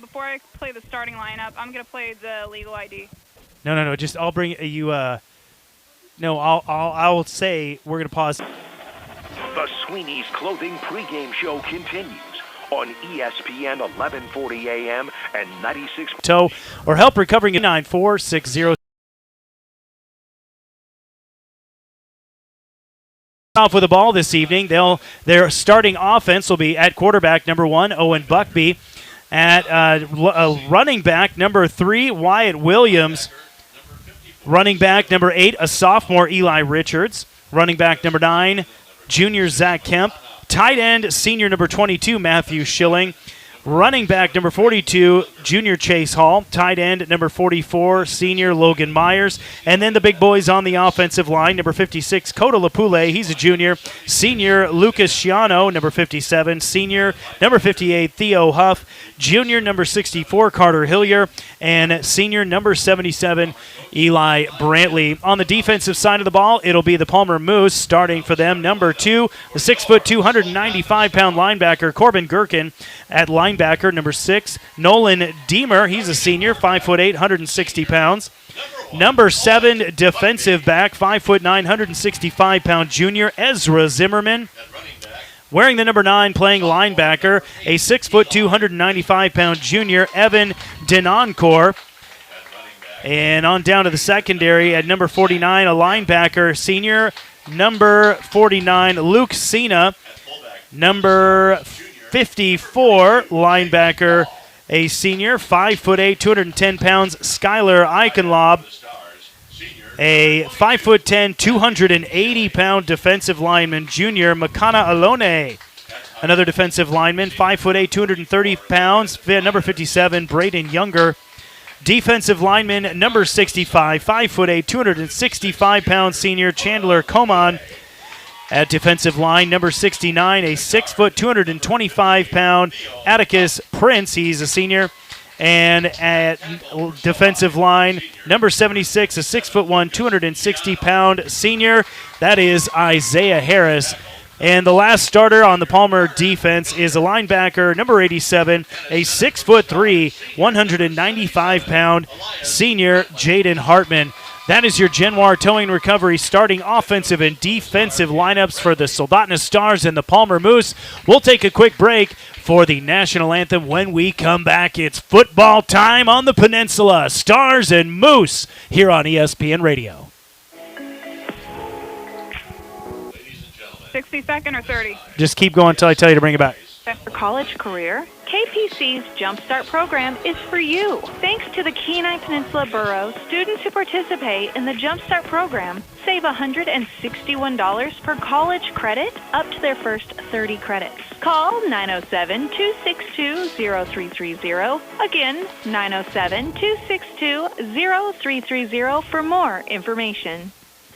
Before I play the starting lineup, I'm going to play the legal ID. No. Just I'll bring you. No, I'll say we're going to pause. The Sweeney's Clothing pregame show continues on ESPN 1140 AM and 96. Toe or help recovering 9460. Off with the ball this evening. Their starting offense will be at quarterback number 1, Owen Buckby. At running back number 3, Wyatt Williams. Running back number 8, a sophomore, Eli Richards. Running back number 9, junior Zach Kemp. Tight end, senior number 22, Matthew Schilling. Running back number 42, junior Chase Hall. Tight end number 44, senior Logan Myers. And then the big boys on the offensive line, number 56, Koda Lapule. He's a junior. Senior Lucas Sciano, number 57. Senior number 58, Theo Huff. Junior number 64, Carter Hillier. And senior number 77, Eli Brantley. On the defensive side of the ball, it'll be the Palmer Moose starting for them. Number 2, the 6'2", 195-pound linebacker, Corbin Gherkin. At linebacker, number 6, Nolan Deemer. He's a senior, 5'8", 160 pounds. Number 7, defensive back, 5'9", 165-pound junior, Ezra Zimmerman. Wearing the number 9, playing linebacker, a 6'2", 195-pound junior, Evan Denoncourt. And on down to the secondary at number 49, a linebacker, senior, number 49, Luke Cena. Number 54, linebacker, a senior, 5'8", 210 pounds, Skylar Eichenlob. A 5'10", 280-pound defensive lineman, junior, Makana Alone. Another defensive lineman, 5'8", 230 pounds, number 57, Braden Younger. Defensive lineman, number 65, 5'8", 265 pound senior, Chandler Coman. At defensive line, number 69, a 6', 225 pound Atticus Prince. He's a senior. And at defensive line, number 76, a 6'1", 260 pound senior. That is Isaiah Harris. And the last starter on the Palmer defense is a linebacker, number 87, a 6'3", 195-pound senior, Jaden Hartman. That is your Genoir Towing Recovery starting offensive and defensive lineups for the Soldotna Stars and the Palmer Moose. We'll take a quick break for the national anthem. When we come back, it's football time on the peninsula. Stars and Moose here on ESPN Radio. 60 second or 30? Just keep going until I tell you to bring it back. For college career, KPC's Jumpstart program is for you. Thanks to the Kenai Peninsula Borough, students who participate in the Jumpstart program save $161 per college credit up to their first 30 credits. Call 907-262-0330. Again, 907-262-0330 for more information.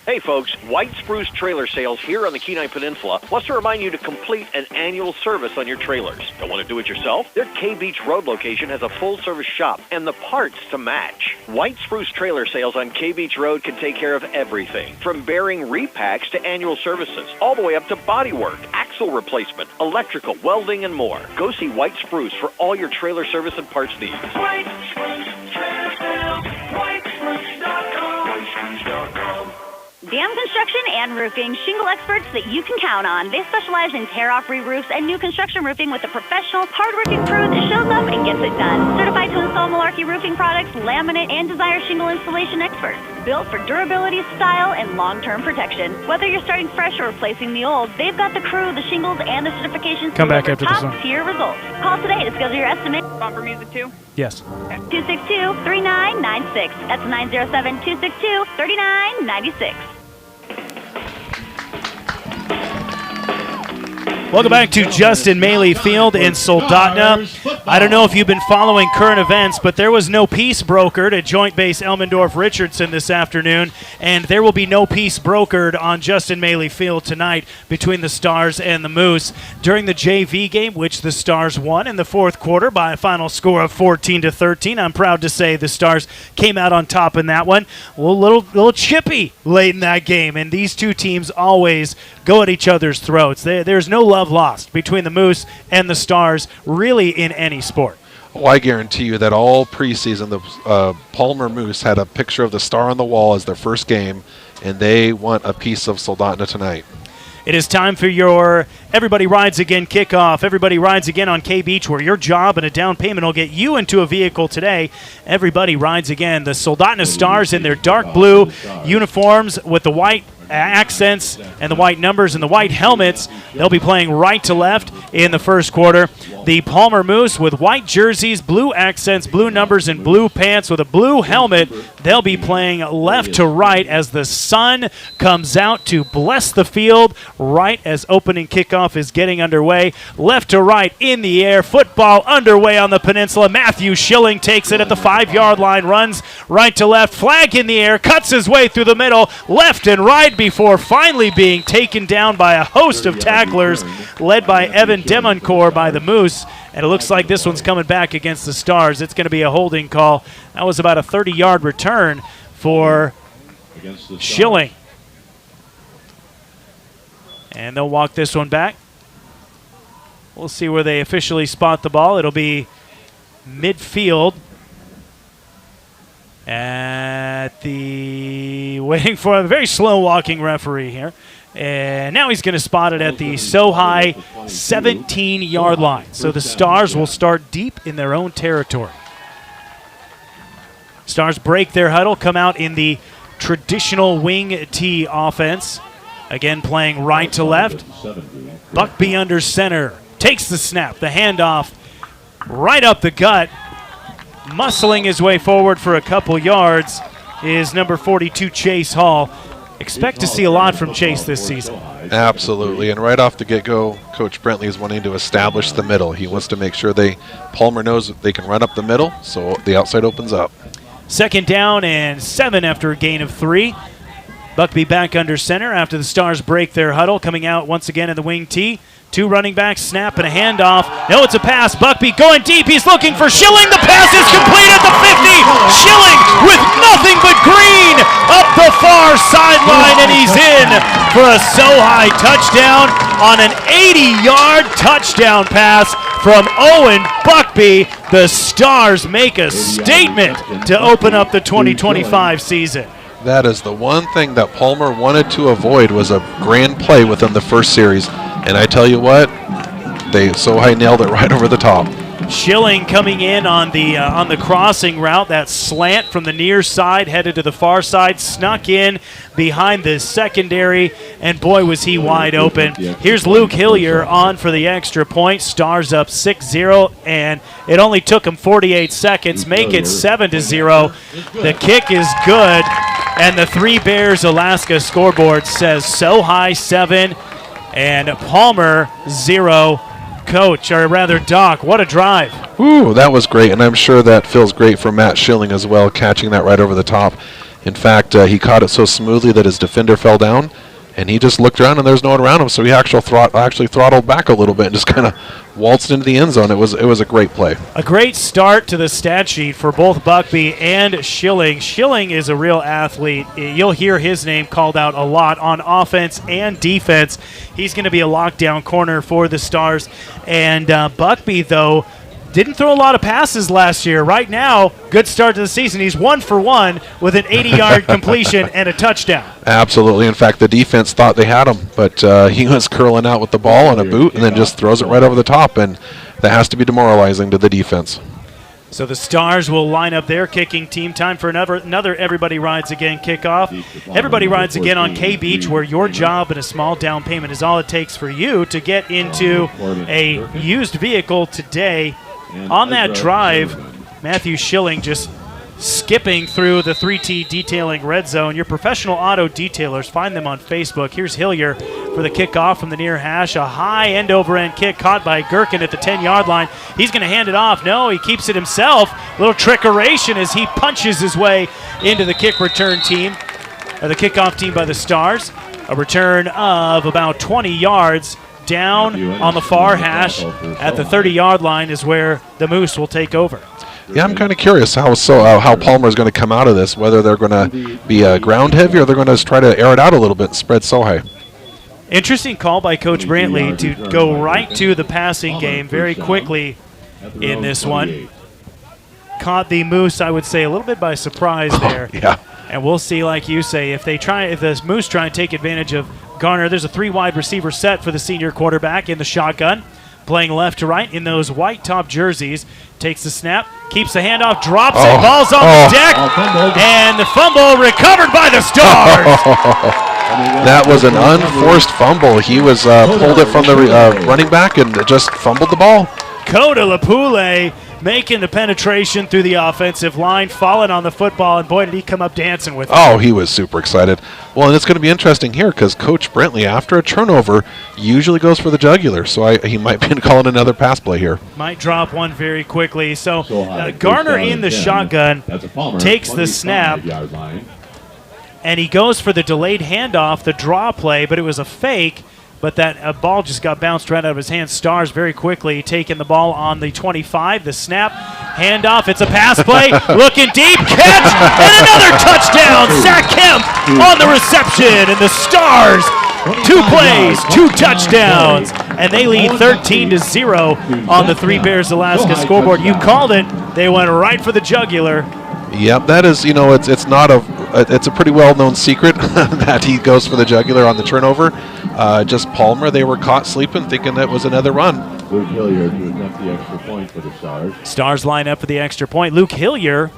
Hey folks, White Spruce Trailer Sales here on the Kenai Peninsula wants to remind you to complete an annual service on your trailers. Don't want to do it yourself? Their K Beach Road location has a full-service shop and the parts to match. White Spruce Trailer Sales on K Beach Road can take care of everything, from bearing repacks to annual services, all the way up to bodywork, axle replacement, electrical, welding, and more. Go see White Spruce for all your trailer service and parts needs. White Spruce Trailer Sales, whitespruce.com. Dam Construction and Roofing, shingle experts that you can count on. They specialize in tear-off re-roofs and new construction roofing with a professional, hard-working crew that shows up and gets it done. Certified to install Malarkey roofing products, laminate, and designer shingle installation experts. Built for durability, style, and long-term protection. Whether you're starting fresh or replacing the old, they've got the crew, the shingles, and the certifications Come to back deliver after this one. top-tier results. Call today to schedule your estimate. Bumper music too? Yes. 262-3996. That's 907-262-3996. Welcome back to Justin Maley Field in Soldotna. I don't know if you've been following current events, but there was no peace brokered at Joint Base Elmendorf-Richardson this afternoon, and there will be no peace brokered on Justin Maley Field tonight between the Stars and the Moose. During the JV game, which the Stars won in the fourth quarter by a final score of 14-13, I'm proud to say the Stars came out on top in that one. A little chippy late in that game, and these two teams always go at each other's throats. There's no love love lost between the Moose and the Stars, really in any sport. Well, I guarantee you that all preseason, the Palmer Moose had a picture of the Star on the wall as their first game, and they want a piece of Soldotna tonight. It is time for your Everybody Rides Again kickoff. Everybody Rides Again on K-Beach, where your job and a down payment will get you into a vehicle today. Everybody Rides Again. The Soldotna Stars in their dark blue uniforms with the white accents and the white numbers and the white helmets. They'll be playing right to left in the first quarter. The Palmer Moose with white jerseys, blue accents, blue numbers, and blue pants with a blue helmet. They'll be playing left to right as the sun comes out to bless the field right as opening kickoff is getting underway. Left to right in the air. Football underway on the peninsula. Matthew Schilling takes it at the 5-yard line, runs right to left. Flag in the air, cuts his way through the middle, left and right before finally being taken down by a host of tacklers led by Evan Demoncourt by the Moose. And it looks like this one's coming back against the Stars. It's going to be a holding call. That was about a 30-yard return for Schilling. And they'll walk this one back. We'll see where they officially spot the ball. It'll be midfield. Waiting for a very slow walking referee here. And now he's going to spot it at the Sohi 17-yard line. So the Stars will start deep in their own territory. Stars break their huddle, come out in the traditional wing tee offense. Again, playing right to left. Buckby under center. Takes the snap, the handoff, right up the gut. Muscling his way forward for a couple yards is number 42, Chase Hall. Expect to see a lot from Chase this season. Absolutely, and right off the get-go, Coach Brentley is wanting to establish the middle. He wants to make sure Palmer knows that they can run up the middle, so the outside opens up. 2nd down and 7 after a gain of 3. Buckby back under center after the Stars break their huddle, coming out once again in the wing tee. 2 running backs, snap and a handoff. No, it's a pass. Buckby going deep. He's looking for Schilling. The pass is complete at the 50. Schilling with nothing but green up the far sideline, and he's in for a Sohi touchdown on an 80-yard touchdown pass from Owen Buckby. The Stars make a statement to open up the 2025 season. That is the one thing that Palmer wanted to avoid, was a grand play within the first series. And I tell you what, Sohi nailed it right over the top. Schilling coming in on the crossing route, that slant from the near side, headed to the far side, snuck in behind the secondary, and boy was he wide open. Here's Luke Hillier on for the extra point. Stars up 6-0, and it only took him 48 seconds. Make it 7-0. The kick is good, and the Three Bears Alaska scoreboard says Sohi 7 and Palmer 0. Coach, or rather Doc, what a drive. Ooh, that was great, and I'm sure that feels great for Matt Schilling as well, catching that right over the top. In fact, he caught it so smoothly that his defender fell down, and he just looked around and there's no one around him, so he actually throttled back a little bit and just kind of waltzed into the end zone. It was a great play. A great start to the stat sheet for both Buckby and Schilling. Schilling is a real athlete. You'll hear his name called out a lot on offense and defense. He's going to be a lockdown corner for the Stars. And Buckby, though, didn't throw a lot of passes last year. Right now, good start to the season. He's 1 for 1 with an 80-yard completion and a touchdown. Absolutely. In fact, the defense thought they had him, but he was curling out with the ball on a boot and then just throws it right over the top, and that has to be demoralizing to the defense. So the Stars will line up their kicking team. Time for another Everybody Rides Again kickoff. Everybody Rides Again on K-Beach, where your job and a small down payment is all it takes for you to get into a used vehicle today. On that drive, Matthew Schilling just skipping through the 3T Detailing Red Zone. Your professional auto detailers, find them on Facebook. Here's Hillier for the kickoff from the near hash. A high end-over-end kick caught by Gherkin at the 10-yard line. He's going to hand it off. No, he keeps it himself. Little trickeration as he punches his way into the kick return team, or the kickoff team by the Stars. A return of about 20 yards. Down on the far hash at the 30-yard line is where the Moose will take over. Yeah, I'm kind of curious how Palmer is going to come out of this, whether they're going to be ground heavy or they're going to try to air it out a little bit and spread Sohi. Interesting call by Coach Brantley to go right to the passing game very quickly in this one. Caught the Moose, I would say, a little bit by surprise there. Yeah. And we'll see, like you say, if the Moose try and take advantage of Garner. There's a 3 wide receiver set for the senior quarterback in the shotgun, playing left to right in those white top jerseys. Takes the snap, keeps the handoff, drops it, ball's on the deck, and the fumble recovered by the Stars. That was an unforced fumble. He was pulled it from the running back and just fumbled the ball. Coda Lapule making the penetration through the offensive line, falling on the football, and boy, did he come up dancing with it. Oh, he was super excited. Well, and it's going to be interesting here because Coach Brantley, after a turnover, usually goes for the jugular, so he might be calling another pass play here. Might drop one very quickly. So Garner in the shotgun takes the snap, and he goes for the delayed handoff, the draw play, but it was a fake. But that ball just got bounced right out of his hands. Stars very quickly taking the ball on the 25. The snap, handoff. It's a pass play. Looking deep, catch, and another touchdown. Zach Kemp on the reception, and the Stars, 2 plays, 2 touchdowns, and they lead 13-0 on the Three Bears Alaska scoreboard. You called it. They went right for the jugular. Yep, that is, it's a pretty well-known secret that he goes for the jugular on the turnover. Just Palmer, they were caught sleeping, thinking that was another run. Luke Hilliard to attempt the extra point for the Stars. Stars line up for the extra point. Luke Hilliard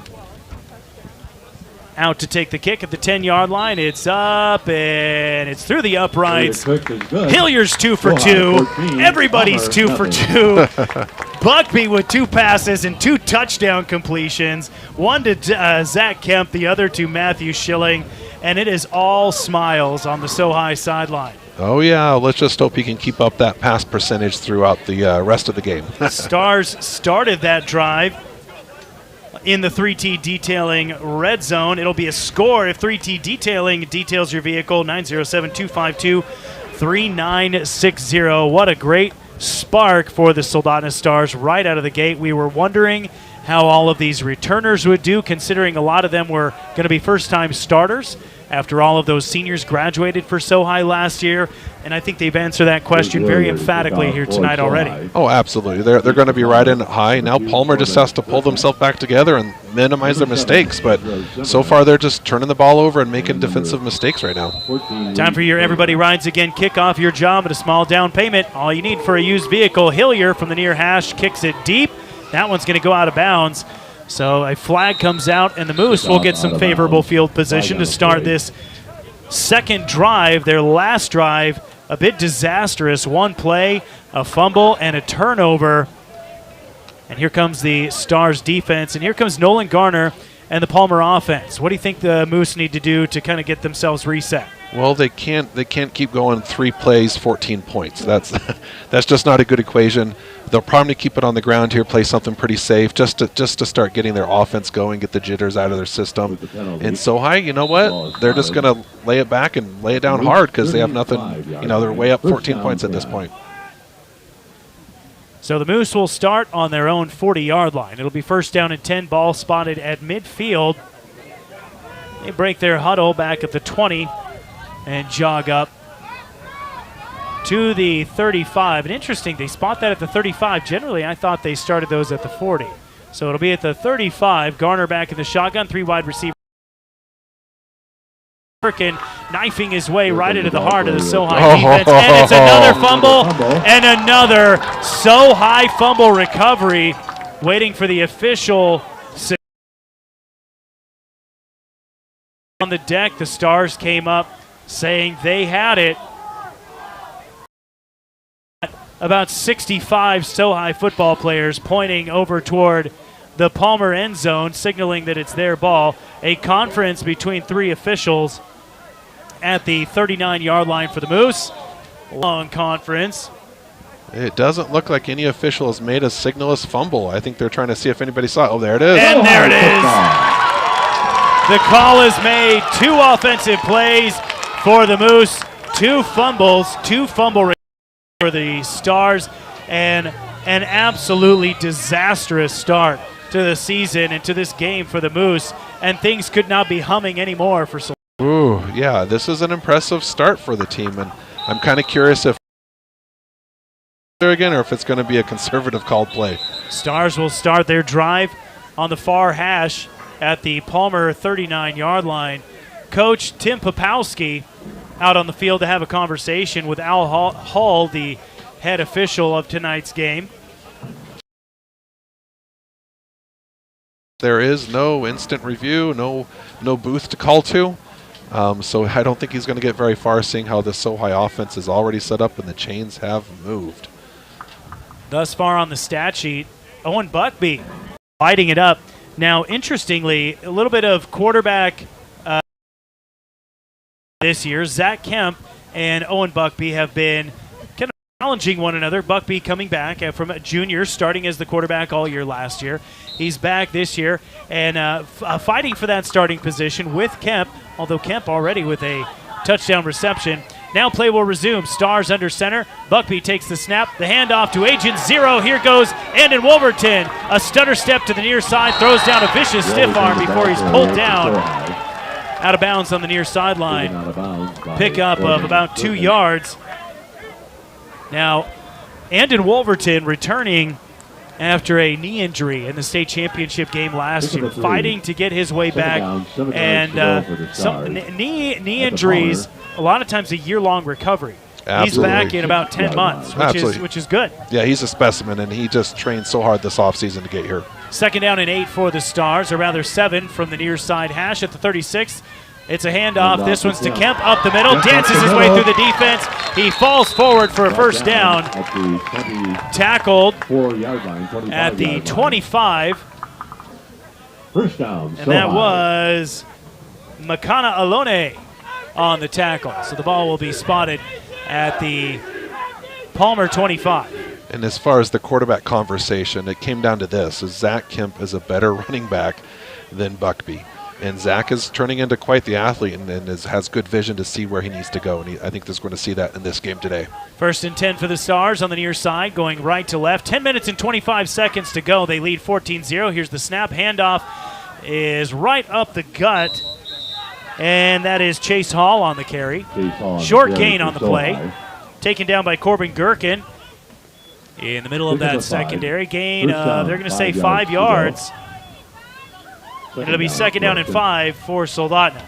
out to take the kick at the 10-yard line. It's up, and it's through the uprights. Hilliard's 2 for 2. Everybody's 2 for 2. Buckby with 2 passes and 2 touchdown completions. One to Zach Kemp, the other to Matthew Schilling. And it is all smiles on the Sohi sideline. Oh, yeah. Let's just hope he can keep up that pass percentage throughout the rest of the game. Stars started that drive in the 3T Detailing red zone. It'll be a score if 3T Detailing details your vehicle, 907-252-3960. What a great spark for the Soldotna Stars right out of the gate. We were wondering how all of these returners would do, considering a lot of them were going to be first-time starters after all of those seniors graduated for Sohi last year. And I think they've answered that question very emphatically here tonight already. Oh, absolutely. They're going to be right in high. Now Palmer just has to pull themselves back together and minimize their mistakes. But so far they're just turning the ball over and making defensive mistakes right now. Time for your Everybody Rides Again kickoff. Your job at a small down payment. All you need for a used vehicle. Hillier from the near hash kicks it deep. That one's going to go out of bounds. So a flag comes out, and the Moose will get some favorable field position to start this second drive. Their last drive, a bit disastrous. 1 play, a fumble, and a turnover. And here comes the Stars defense, and here comes Nolan Garner and the Palmer offense. What do you think the Moose need to do to kind of get themselves reset? Well, they can't keep going 3 plays, 14 points. That's just not a good equation. They'll probably keep it on the ground here, play something pretty safe, just to start getting their offense going, get the jitters out of their system. And Sohi, you know what? They're just going to lay it back and lay it down hard because they have nothing. They're way up 14 points at this point. So the Moose will start on their own 40-yard line. It'll be 1st down and 10, ball spotted at midfield. They break their huddle back at the 20 and jog up to the 35. And interesting, they spot that at the 35. Generally, I thought they started those at the 40. So it'll be at the 35. Garner back in the shotgun, 3 wide receiver. Knifing his way right into the heart of the Sohi defense. And it's another fumble and another Sohi fumble recovery. Waiting for the official. On the deck, the Stars came up saying they had it. About 65 Sohi football players pointing over toward the Palmer end zone, signaling that it's their ball. A conference between 3 officials at the 39-yard line for the Moose. Long conference. It doesn't look like any official has made a signalless fumble. I think they're trying to see if anybody saw it. Oh, there it is. And there it is. The call is made. 2 offensive plays for the Moose. 2 fumbles, 2 fumble for the Stars, and an absolutely disastrous start to the season and to this game for the Moose, and things could not be humming anymore for Ooh, yeah, this is an impressive start for the team, and I'm kind of curious if there again or if it's going to be a conservative called play. Stars will start their drive on the far hash at the Palmer 39-yard line. Coach Tim Popowski out on the field to have a conversation with Al Hall, the head official of tonight's game. There is no instant review, no booth to call to. So I don't think he's going to get very far, seeing how the Sohi offense is already set up and the chains have moved. Thus far on the stat sheet, Owen Buckby lighting it up. Now, interestingly, a little bit of quarterback this year. Zach Kemp and Owen Buckby have been kind of challenging one another. Buckby coming back from a junior, starting as the quarterback all year last year. He's back this year and fighting for that starting position with Kemp, although Kemp already with a touchdown reception. Now play will resume. Stars under center. Buckby takes the snap. The handoff to Agent Zero. Here goes Andon Wolverton. A stutter step to the near side. Throws down a vicious stiff arm before he's pulled down. Out of bounds on the near sideline. Pickup of about 2 yards. Now, Andon Wolverton returning after a knee injury in the state championship game last year, fighting to get his way back. And some knee injuries, a lot of times a year-long recovery. Absolutely. He's back in about 10 months, which is good. Yeah, he's a specimen, and he just trained so hard this offseason to get here. 2nd down and 8 for the Stars, or rather 7 from the near side hash at the 36. It's a handoff. This one's to Kemp up the middle, dances his way through the defense. He falls forward for a first down. Tackled at the 25. First down. And that was Makana Alone on the tackle. So the ball will be spotted at the Palmer 25. And as far as the quarterback conversation, it came down to this: is Zach Kemp is a better running back than Buckby. And Zach is turning into quite the athlete and has good vision to see where he needs to go. And I think he's going to see that in this game today. 1st and 10 for the Stars on the near side, going right to left. 10 minutes and 25 seconds to go. They lead 14-0. Here's the snap. Handoff is right up the gut. And that is Chase Hall on the carry. Short gain on the play. Taken down by Corbin Gherkin. In the middle of that secondary gain, they're going to say 5 yards. And it'll be 2nd down and 5 for Soldotna.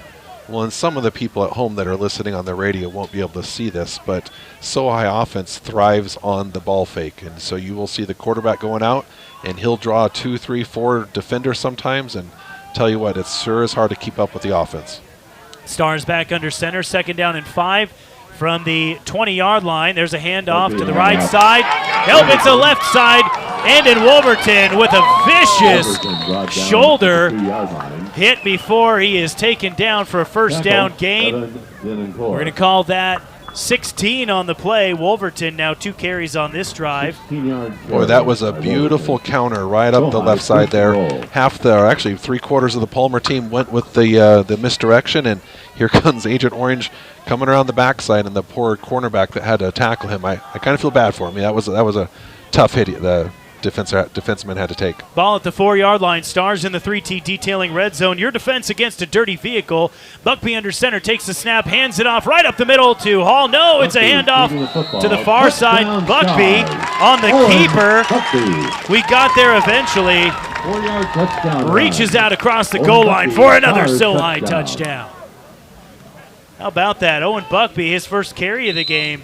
Well, and some of the people at home that are listening on the radio won't be able to see this, but Sohi offense thrives on the ball fake. And so you will see the quarterback going out, and he'll draw 2, 3, 4 defenders sometimes, and tell you what, it sure is hard to keep up with the offense. Stars back under center, 2nd down and 5 from the 20-yard line. There's a handoff to the right side. Nope, it's a left side. Andon Wolverton with a vicious shoulder hit before he is taken down for a first down gain. We're going to call that 16 on the play. Wolverton now 2 carries on this drive. Boy, that was a beautiful counter right up the left side there. Actually 3/4 of the Palmer team went with the misdirection, and here comes Agent Orange coming around the backside, and the poor cornerback that had to tackle him. I kind of feel bad for him. That was a tough hit the defenseman had to take. Ball at the 4-yard line. Stars in the 3T detailing red zone. Your defense against a dirty vehicle. Buckby under center takes the snap, hands it off right up the middle to Hall. No, it's a handoff to the far side. Buckby on the keeper. We got there eventually. 4-yard touchdown. Reaches out across the goal line for another Sohi touchdown. How about that? Owen Buckby, his first carry of the game,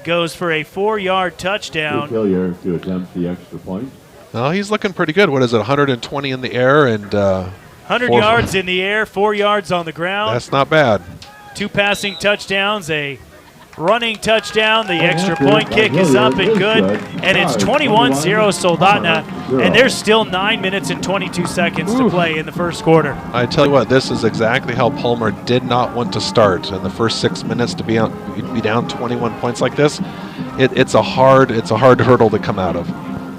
goes for a 4-yard touchdown. Failure to attempt the extra point. No, he's looking pretty good. What is it, 120 in the air and 100 yards in the air, 4 yards on the ground. That's not bad. 2 passing touchdowns, a running touchdown. The extra point kick is up and good. And it's 21-0 Soldotna. And there's still 9 minutes and 22 seconds to play in the first quarter. I tell you what, this is exactly how Palmer did not want to start. In the first 6 minutes to be down 21 points like this, it's a hard hurdle to come out of.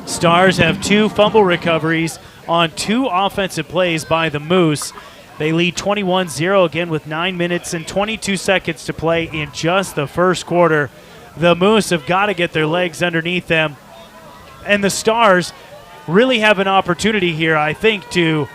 Stars have 2 fumble recoveries on 2 offensive plays by the Moose. They lead 21-0 again with 9 minutes and 22 seconds to play in just the first quarter. The Moose have got to get their legs underneath them. And the Stars really have an opportunity here, I think, to,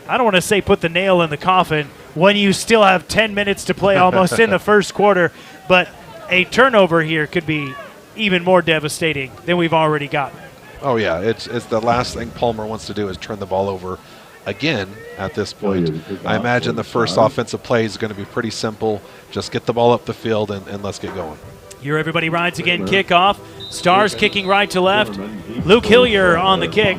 I don't want to say put the nail in the coffin when you still have 10 minutes to play almost in the first quarter, but a turnover here could be even more devastating than we've already got. Oh, yeah. It's the last thing Palmer wants to do is turn the ball over again at this point. I imagine the first offensive play is going to be pretty simple. Just get the ball up the field and let's get going. Here everybody rides again, kickoff. Stars kicking right to left. Luke Hillier on the kick.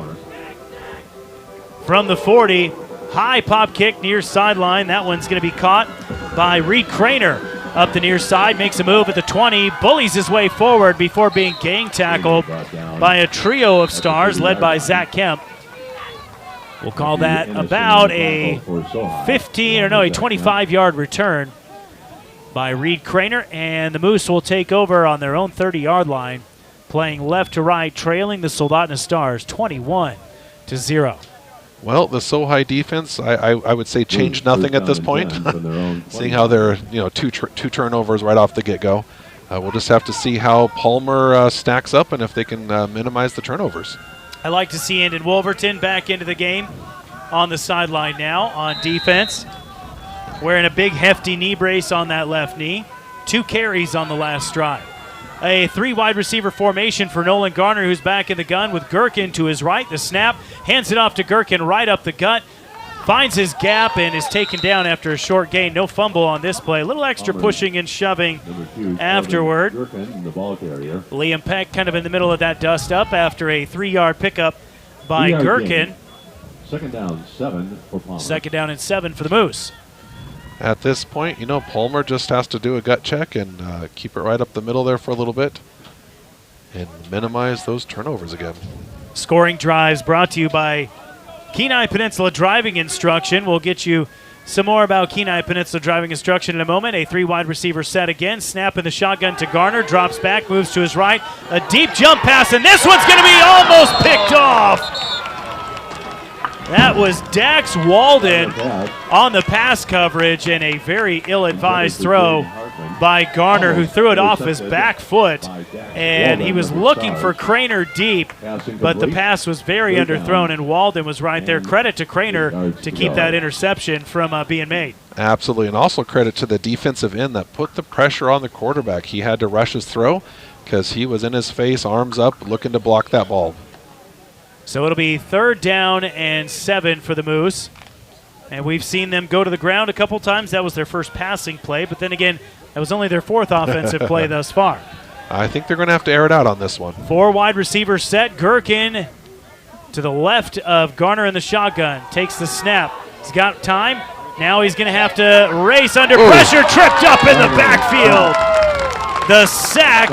From the 40, high pop kick near sideline. That one's going to be caught by Reed Craner. Up the near side, makes a move at the 20, bullies his way forward before being gang tackled by a trio of Stars led by Zach Kemp. We'll call that about a 25-yard return by Reed Craner, and the Moose will take over on their own 30-yard line, playing left to right, trailing the Soldotna Stars 21-0. Well, the Sohi defense, I would say, changed nothing at this point. Seeing how they're two turnovers right off the get-go, we'll just have to see how Palmer stacks up and if they can minimize the turnovers. I like to see Andon Wolverton back into the game on the sideline now on defense, wearing a big hefty knee brace on that left knee. 2 carries on the last drive. A 3 wide receiver formation for Nolan Garner, who's back in the gun with Gherkin to his right. The snap, hands it off to Gherkin right up the gut, finds his gap and is taken down after a short gain. No fumble on this play. A little extra pushing and shoving afterward. Liam Peck kind of in the middle of that dust up after a 3-yard pickup by Gherkin. Second down, 7 for Palmer. Second down and 7 for the Moose. At this point, Palmer just has to do a gut check and keep it right up the middle there for a little bit and minimize those turnovers again. Scoring drives brought to you by Kenai Peninsula Driving Instruction. We'll get you some more about Kenai Peninsula Driving Instruction in a moment. A 3 wide receiver set again. Snap in the shotgun to Garner. Drops back, moves to his right. A deep jump pass, and this one's going to be almost picked off. That was Dax Walden on the pass coverage, and a very ill-advised throw by Garner, who threw it off his back foot. And he was looking for Craner deep, but the pass was very underthrown, and Walden was right there. Credit to Craner to keep that interception from being made. Absolutely, and also credit to the defensive end that put the pressure on the quarterback. He had to rush his throw because he was in his face, arms up, looking to block that ball. So it'll be 3rd down and 7 for the Moose. And we've seen them go to the ground a couple times. That was their first passing play, but then again, that was only their 4th offensive play thus far. I think they're going to have to air it out on this one. 4 wide receiver set. Gherkin to the left of Garner in the shotgun. Takes the snap. He's got time. Now he's going to have to race under pressure. Tripped up in the backfield. The sack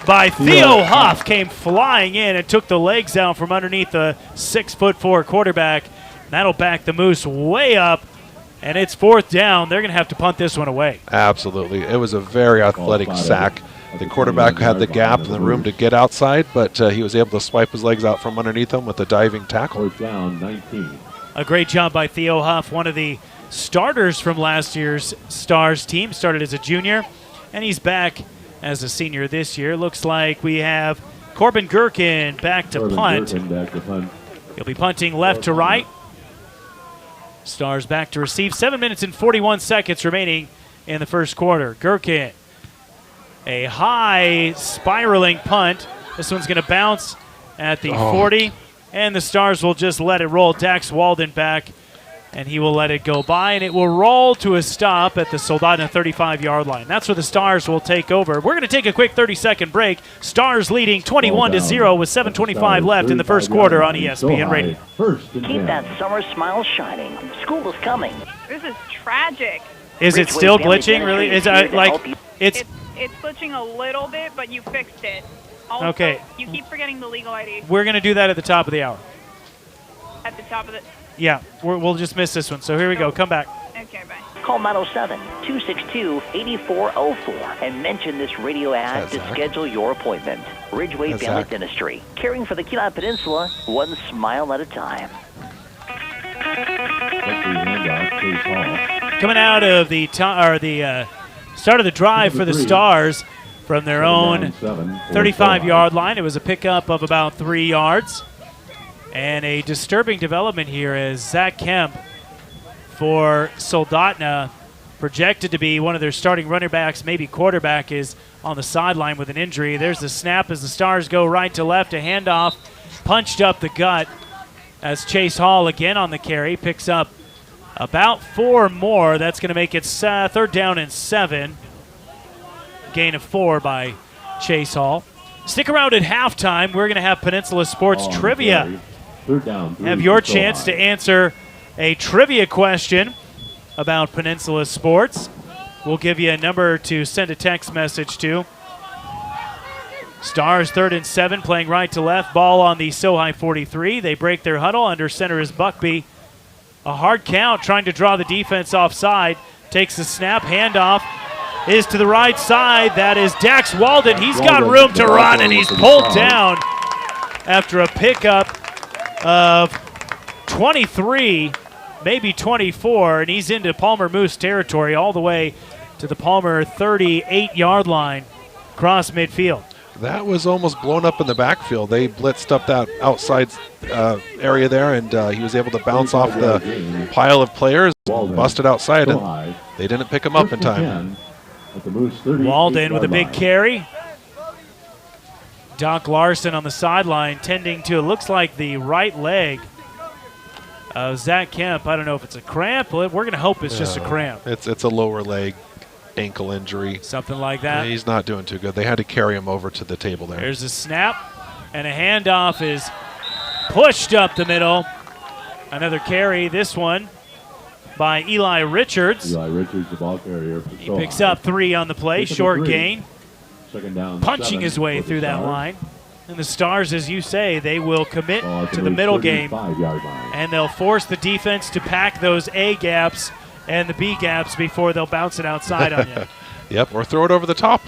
by Theo Huff came flying in and took the legs out from underneath the 6'4" quarterback. That'll back the Moose way up, and it's 4th down. They're going to have to punt this one away. Absolutely. It was a very athletic sack. The quarterback had the gap and the room to get outside, but he was able to swipe his legs out from underneath him with a diving tackle. 4th down, 19. A great job by Theo Huff, one of the starters from last year's Stars team. Started as a junior, and he's back as a senior this year. Looks like we have Corbin Gherkin back to punt. He'll be punting left to right. Stars back to receive. 7 minutes and 41 seconds remaining in the first quarter. Gherkin, a high spiraling punt. This one's going to bounce at the 40, and the Stars will just let it roll. Dax Walden back, and he will let it go by, and it will roll to a stop at the Soldotna 35-yard line. That's where the Stars will take over. We're going to take a quick 30-second break. Stars leading 21-0 with 7:25 left in the first quarter on ESPN Radio. Keep that summer smile shining. School is coming. This is tragic. Is it still glitching? Really? Is it's glitching a little bit, but you fixed it. Also, okay. You keep forgetting the legal ID We're going to do that at the top of the hour. at the top of the. Yeah, we'll just miss this one. So here we go. Come back. Okay, bye. Call 907-262-8404 and mention this radio ad to schedule your appointment. Ridgeway Family Dentistry, caring for the Kenai Peninsula, one smile at a time. Coming out of the start of the drive for the Stars from their own 35-yard line. It was a pickup of about 3 yards. And a disturbing development here as Zach Kemp for Soldotna projected to be one of their starting running backs, maybe quarterback, is on the sideline with an injury. There's the snap as the Stars go right to left. A handoff punched up the gut as Chase Hall again on the carry. Picks up about 4 more. That's going to make it 3rd down and 7. Gain of 4 by Chase Hall. Stick around at halftime. We're going to have Peninsula Sports Trivia. 3rd down, 3 Have your for chance Sohi. to answer a trivia question about Peninsula Sports. We'll give you a number to send a text message to. Stars 3rd and 7, playing right to left. Ball on the Sohi 43. They break their huddle. Under center is Buckby. A hard count, trying to draw the defense offside. Takes the snap, handoff is to the right side. That is Dax Walden. He's got room to run, and he's pulled down after a pickup of 23, maybe 24, and he's into Palmer Moose territory all the way to the Palmer 38-yard line, across midfield. That was almost blown up in the backfield. They blitzed up that outside area there, and he was able to bounce off the pile of players, busted outside, and they didn't pick him up in time. Walden with a big carry. Doc Larson on the sideline tending to, it looks like, the right leg of Zach Kemp. I don't know if it's a cramp. We're going to hope it's just a cramp. It's a lower leg ankle injury. Something like that. He's not doing too good. They had to carry him over to the table there. There's a snap, and a handoff is pushed up the middle. Another carry, this one by Eli Richards. Eli Richards, the ball carrier. He picks up 3 on the play, short gain. 2nd down, Punching 7 his way for the through that Stars. line. And the Stars, as you say, they will commit Ball at to the middle game, 35-yard line. and they'll force the defense to pack those A gaps and the B gaps before they'll bounce it outside on you. Yep, or throw it over the top.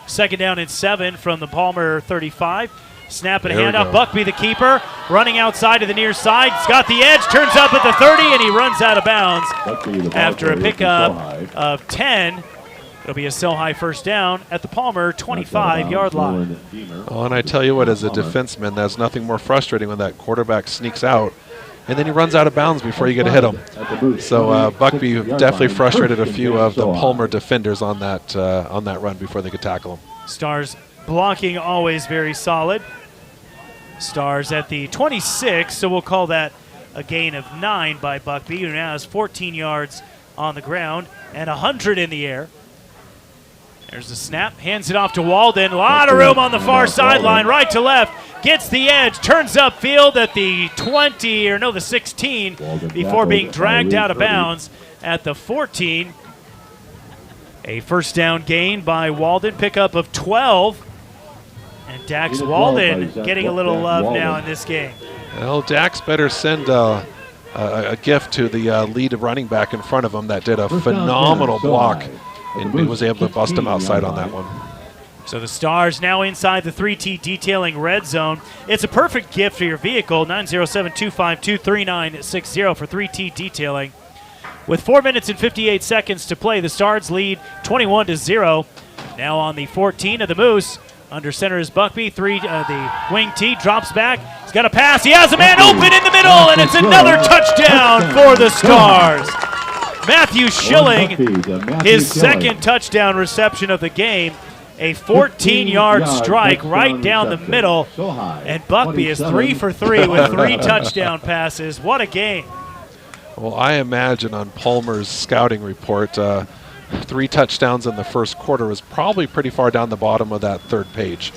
2nd down and 7 from the Palmer 35. Snap and a There we handoff. go. Buckby, the keeper, running outside to the near side. He's got the edge, turns up at the 30, and he runs out of bounds Buckby, the ball after a carrier for pickup Sohi. of 10. It'll be a Sohi 1st down at the Palmer 25-yard line. Oh, and I tell you what, as a defenseman, there's nothing more frustrating when that quarterback sneaks out, and then he runs out of bounds before you get to hit him. So Buckby definitely frustrated a few of the Palmer defenders on that run before they could tackle him. Stars blocking always very solid. Stars at the 26, so we'll call that a gain of 9 by Buckby, who now has 14 yards on the ground and 100 in the air. There's the snap, hands it off to Walden. A lot of room on the far sideline, right to left. Gets the edge, turns upfield at the 20, or no, the 16, before being dragged out of bounds at the 14. A 1st down gain by Walden, pickup of 12. And Dax Walden getting a little love now in this game. Well, Dax better send a gift to the lead running back in front of him that did a phenomenal block, and he was able to bust him outside on that one. So the Stars now inside the 3T detailing red zone. It's a perfect gift for your vehicle, 907-252-3960 for 3T detailing. With 4 minutes and 58 seconds to play, the Stars lead 21-0. Now on the 14 of the Moose. Under center is Buckby. The wing T drops back. He's got a pass. He has a man open in the middle, and it's another touchdown for the Stars. Matthew Schilling, his 2nd touchdown reception of the game. A 14-yard strike right down the middle. And Buckby is 3 for 3 with 3 touchdown passes. What a game. Well, I imagine on Palmer's scouting report, 3 touchdowns in the first quarter was probably pretty far down the bottom of that 3rd page.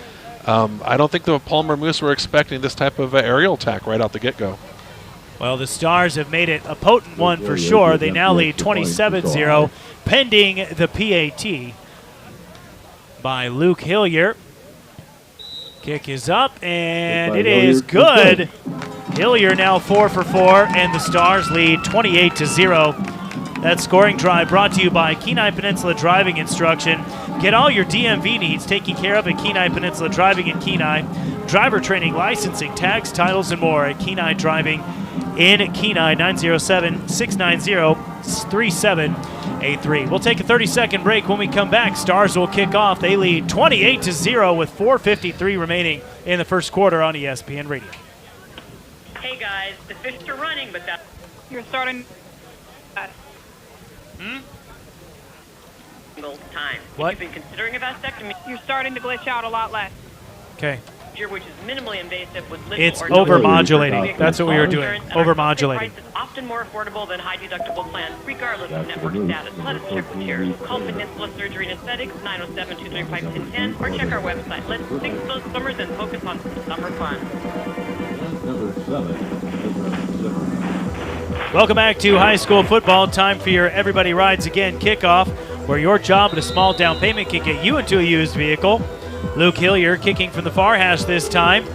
I don't think the Palmer Moose were expecting this type of aerial attack right out the get-go. Well, the Stars have made it a potent one for sure. They now lead 27-0, pending the PAT by Luke Hillier. Kick is up, and it is good. Hillier now 4 for 4, and the Stars lead 28-0. That scoring drive brought to you by Kenai Peninsula Driving Instruction. Get all your DMV needs taken care of at Kenai Peninsula Driving in Kenai. Driver training, licensing, tags, titles, and more at Kenai Driving in Kenai, 907-690-3783. We'll take a 30-second break. When we come back, Stars will kick off. They lead 28-0 with 4:53 remaining in the first quarter on ESPN Radio. Hey guys, the fish are running, but you're starting. time. What? If you've been considering a vasectomy, You're starting to glitch out a lot less. Okay. which is minimally invasive with little It's or no over-modulating. That's what we were doing. Over-modulating. Price is often more affordable than high deductible plans, regardless of network status. Let us check with yours. Call Peninsula Surgery and Aesthetics 907-235-1010 or check our website. Let's sing those summers and focus on summer fun. Number 7, Welcome back to high school football. Time for your Everybody Rides Again kickoff, where your job and a small down payment can get you into a used vehicle. Luke Hillier kicking from the far hash this time.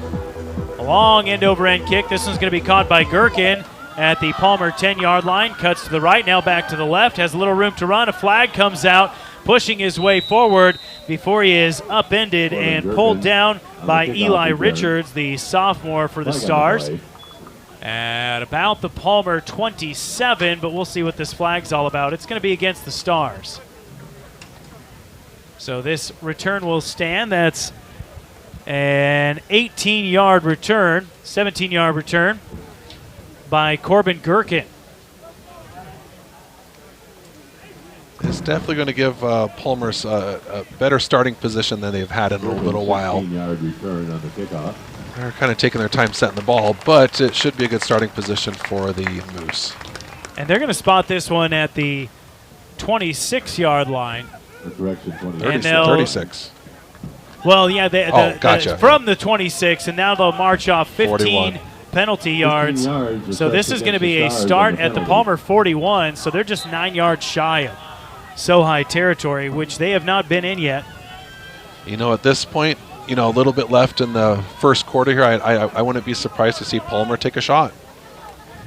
A long end-over-end kick. This one's going to be caught by Gherkin at the Palmer 10-yard line. Cuts to the right, now back to the left. Has a little room to run. A flag comes out, pushing his way forward before he is upended and pulled down by Eli Richards, the sophomore for the Stars. At about the Palmer 27, but we'll see what this flag's all about. It's going to be against the Stars. So this return will stand. That's an 18-yard return, 17-yard return by Corbin Gherkin. It's definitely going to give Palmer's a better starting position than they've had in a little while. 15-yard return on the kickoff. They're kind of taking their time setting the ball, but it should be a good starting position for the Moose. And they're going to spot this one at the 26-yard line. Correction, 36. Well, yeah, gotcha. From the 26, and now they'll march off 15 41. penalty yards. So this is going to be a start at the Palmer 41, so they're just 9 yards shy of Sohi territory, which they have not been in yet. You know, at this point, a little bit left in the first quarter here. I wouldn't be surprised to see Palmer take a shot.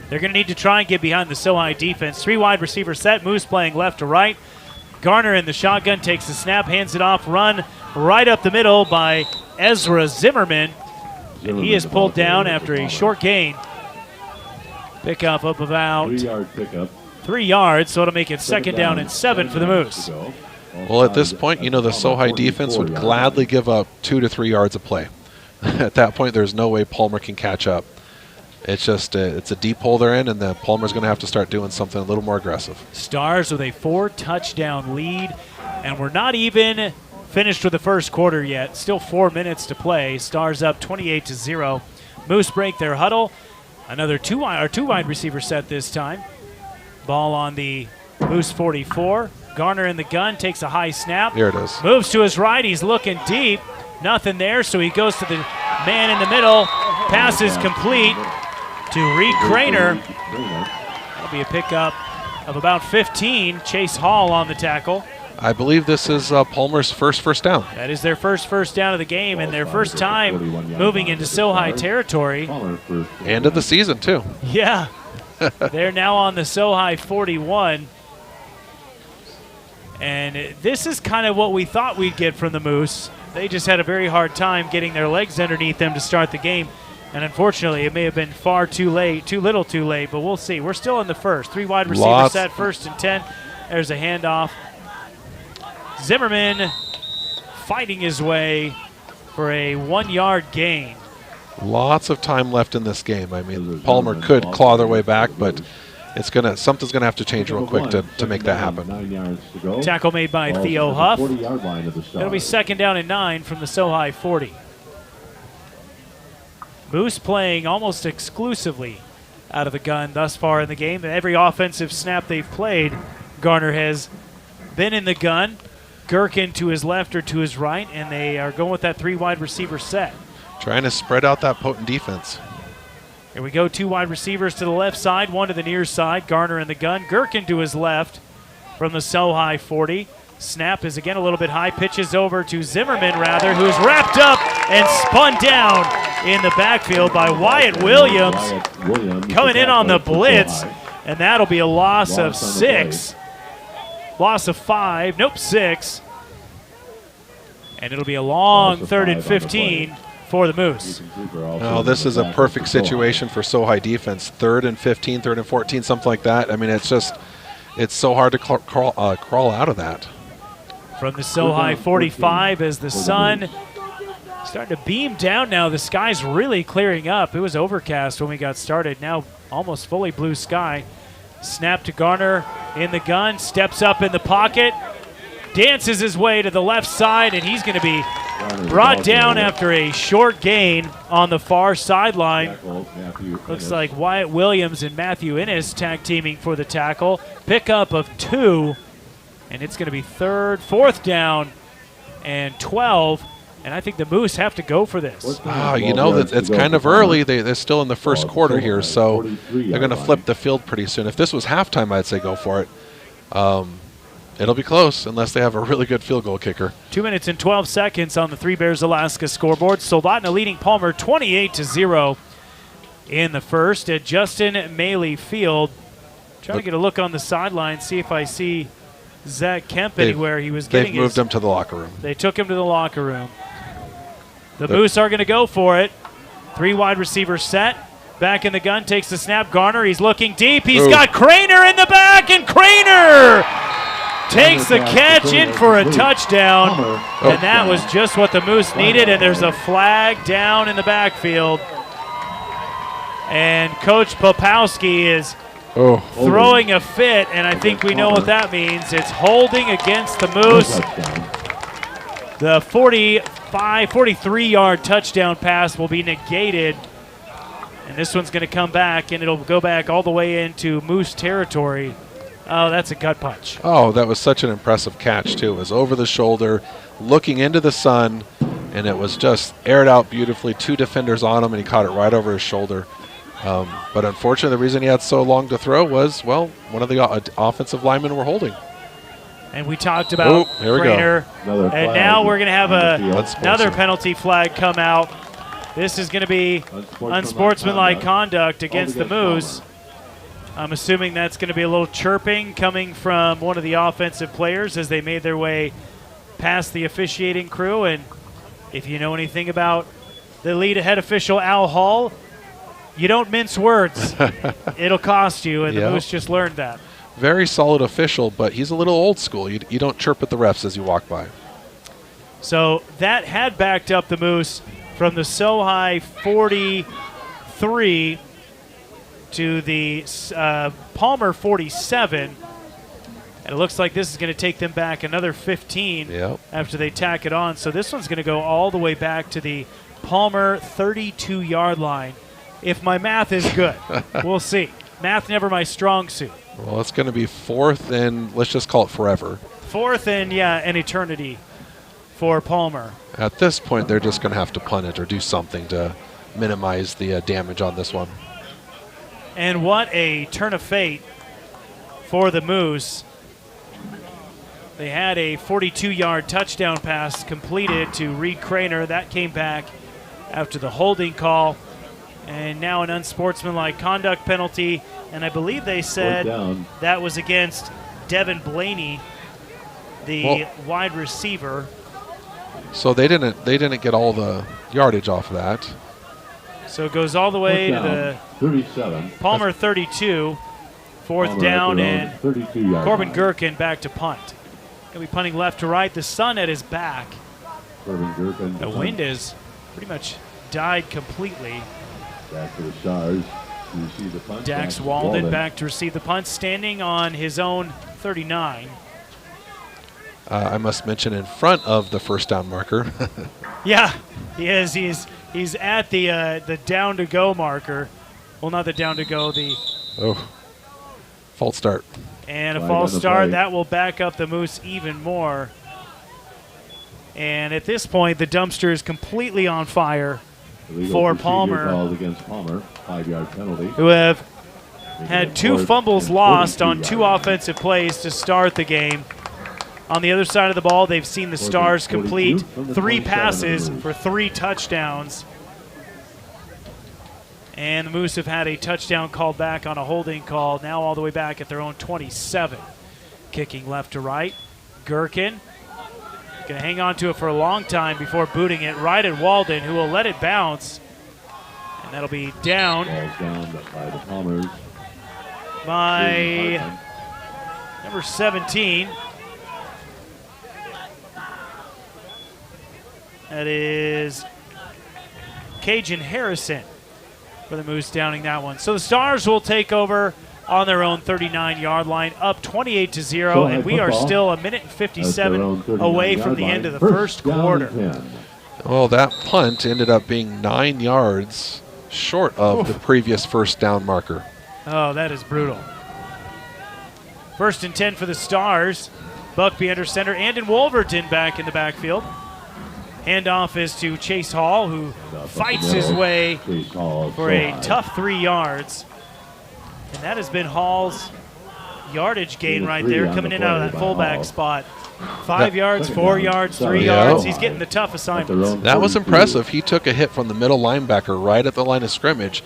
They're going to need to try and get behind the Sohi defense. 3 wide receiver set. Moose playing left to right. Garner in the shotgun takes the snap, hands it off, run right up the middle by Ezra Zimmerman. And he is pulled down after a short gain. Pickup of about 3-yard pickup. 3 yards, so it'll make it second down and 7 for the Moose. Well, at this point, the Sohi defense would gladly give up 2 to 3 yards of play. At that point, there's no way Palmer can catch up. It's just it's a deep hole they're in, and the Palmer's going to have to start doing something a little more aggressive. Stars with a 4-touchdown lead, and we're not even finished with the first quarter yet. Still 4 minutes to play. Stars up 28-0. Moose break their huddle. Another two wide receiver set this time. Ball on the Moose 44. Garner in the gun, takes a high snap. Here it is. Moves to his right. He's looking deep. Nothing there, so he goes to the man in the middle. Pass is complete to Reed Craner. That'll be a pickup of about 15. Chase Hall on the tackle. I believe this is Palmer's first down. That is their first down of the game, and their first time moving into Sohi territory. And of the season, too. Yeah. They're now on the Sohi 41. And this is kind of what we thought we'd get from the Moose. They just had a very hard time getting their legs underneath them to start the game. And unfortunately, it may have been far too late, too little too late, but we'll see. We're still in the first. 3 wide receiver set, 1st and 10. There's a handoff. Zimmerman fighting his way for a 1-yard gain. Lots of time left in this game. I mean, Palmer could claw their way back, but something's gonna have to change real quick to make that happen. Tackle made by Theo Huff. It'll be second down and 9 from the Sohi 40. Moose playing almost exclusively out of the gun thus far in the game. Every offensive snap they've played, Garner has been in the gun. Gherkin to his left or to his right, and they are going with that 3 wide receiver set. Trying to spread out that potent defense. Here we go, 2 wide receivers to the left side, 1 to the near side. Garner in the gun. Gherkin to his left from the Sohi 40. Snap is again a little bit high. Pitches over to Zimmerman, who's wrapped up and spun down in the backfield by Wyatt Williams. Coming in on the blitz, and that'll be a loss of 6. Loss of 5. Nope, 6. And it'll be a long 3rd and 15 for the Moose. Oh, this is a perfect situation for Sohi defense. 3rd and 15, 3rd and 14, something like that. I mean, it's so hard to crawl out of that. From the Sohi 45 as the sun starting to beam down now. The sky's really clearing up. It was overcast when we got started. Now almost fully blue sky. Snap to Garner in the gun. Steps up in the pocket. dances his way to the left side, and he's going to be brought down after a short gain on the far sideline. Looks like Wyatt Williams and Matthew Innes tag teaming for the tackle. Pickup of 2, and it's going to be fourth down and 12. And I think the Moose have to go for this. You know that it's kind of early. They're still in the first quarter here, so they're going to flip the field pretty soon. If this was halftime, I'd say go for it. It'll be close unless they have a really good field goal kicker. 2 minutes and 12 seconds on the Three Bears Alaska scoreboard. Soldotna leading Palmer 28-0 in the first at Justin Maley Field. Trying to get a look on the sideline, see if I see Zach Kemp anywhere. He was getting They've moved him to the locker room. They took him to the locker room. The Moose are going to go for it. 3 wide receivers set. Back in the gun, takes the snap. Garner, he's looking deep. He's got Craner in the back, and Craner takes the catch in for a touchdown. And that was just what the Moose needed, and there's a flag down in the backfield. And Coach Popowski is throwing a fit, and I think we know what that means. It's holding against the Moose. The 43-yard touchdown pass will be negated. And this one's going to come back, and it'll go back all the way into Moose territory. Oh, that's a gut punch. Oh, that was such an impressive catch, too. It was over the shoulder, looking into the sun, and it was just aired out beautifully. 2 defenders on him, and he caught it right over his shoulder. But unfortunately, the reason he had so long to throw was, well, one of the offensive linemen were holding. And we talked about Craner. And now we're going to have another penalty flag come out. This is going to be unsportsmanlike conduct against the Moose. I'm assuming that's going to be a little chirping coming from one of the offensive players as they made their way past the officiating crew. And if you know anything about the lead head official, Al Hall, you don't mince words. It'll cost you, and the Moose just learned that. Very solid official, but he's a little old school. You don't chirp at the refs as you walk by. So that had backed up the Moose from the Sohi 43 to the Palmer 47. And it looks like this is going to take them back another 15 after they tack it on. So this one's going to go all the way back to the Palmer 32-yard line. If my math is good, we'll see. Math never my strong suit. Well, it's going to be 4th and let's just call it forever. 4th and, an eternity for Palmer. At this point, they're just going to have to punt it or do something to minimize the damage on this one. And what a turn of fate for the Moose. They had a 42-yard touchdown pass completed to Reed Craner. That came back after the holding call. And now an unsportsmanlike conduct penalty. And I believe they said that was against Devin Blaney, the wide receiver. So they didn't get all the yardage off of that. So it goes all the way to the 37. Palmer 32, 4th down, and Corbin Gherkin back to punt. He'll be punting left to right. The sun at his back. The wind has pretty much died completely. Back to the Stars to receive the punt. Dax Walden back to receive the punt, standing on his own 39. I must mention in front of the first down marker. Yeah, he is. He's at the down to go marker. Well, not the down to go. False start. And a false start that will back up the Moose even more. And at this point, the dumpster is completely on fire for Palmer, against Palmer, 5-yard penalty. who have had 2 fumbles lost on 2 offensive plays to start the game. On the other side of the ball, they've seen the Stars complete 3 passes for 3 touchdowns. And the Moose have had a touchdown called back on a holding call, now all the way back at their own 27. Kicking left to right. Gherkin going to hang on to it for a long time before booting it right at Walden, who will let it bounce. And that'll be down. Ball's down by the Palmers. By number 17. That is Cajun Harrison for the Moose, downing that one. So the Stars will take over on their own 39-yard line, up 28-0, and we are still a minute and 57 away from the end of the first quarter. Well, that punt ended up being 9 yards short of the previous first down marker. Oh, that is brutal. 1st and 10 for the Stars. Buckby under center. Andon Wolverton back in the backfield. Handoff is to Chase Hall, who fights his way for a tough 3 yards. And that has been Hall's yardage gain right there, coming in out of that fullback spot. 5 yards, 4 yards, 3 yards. He's getting the tough assignments. That was impressive. He took a hit from the middle linebacker right at the line of scrimmage,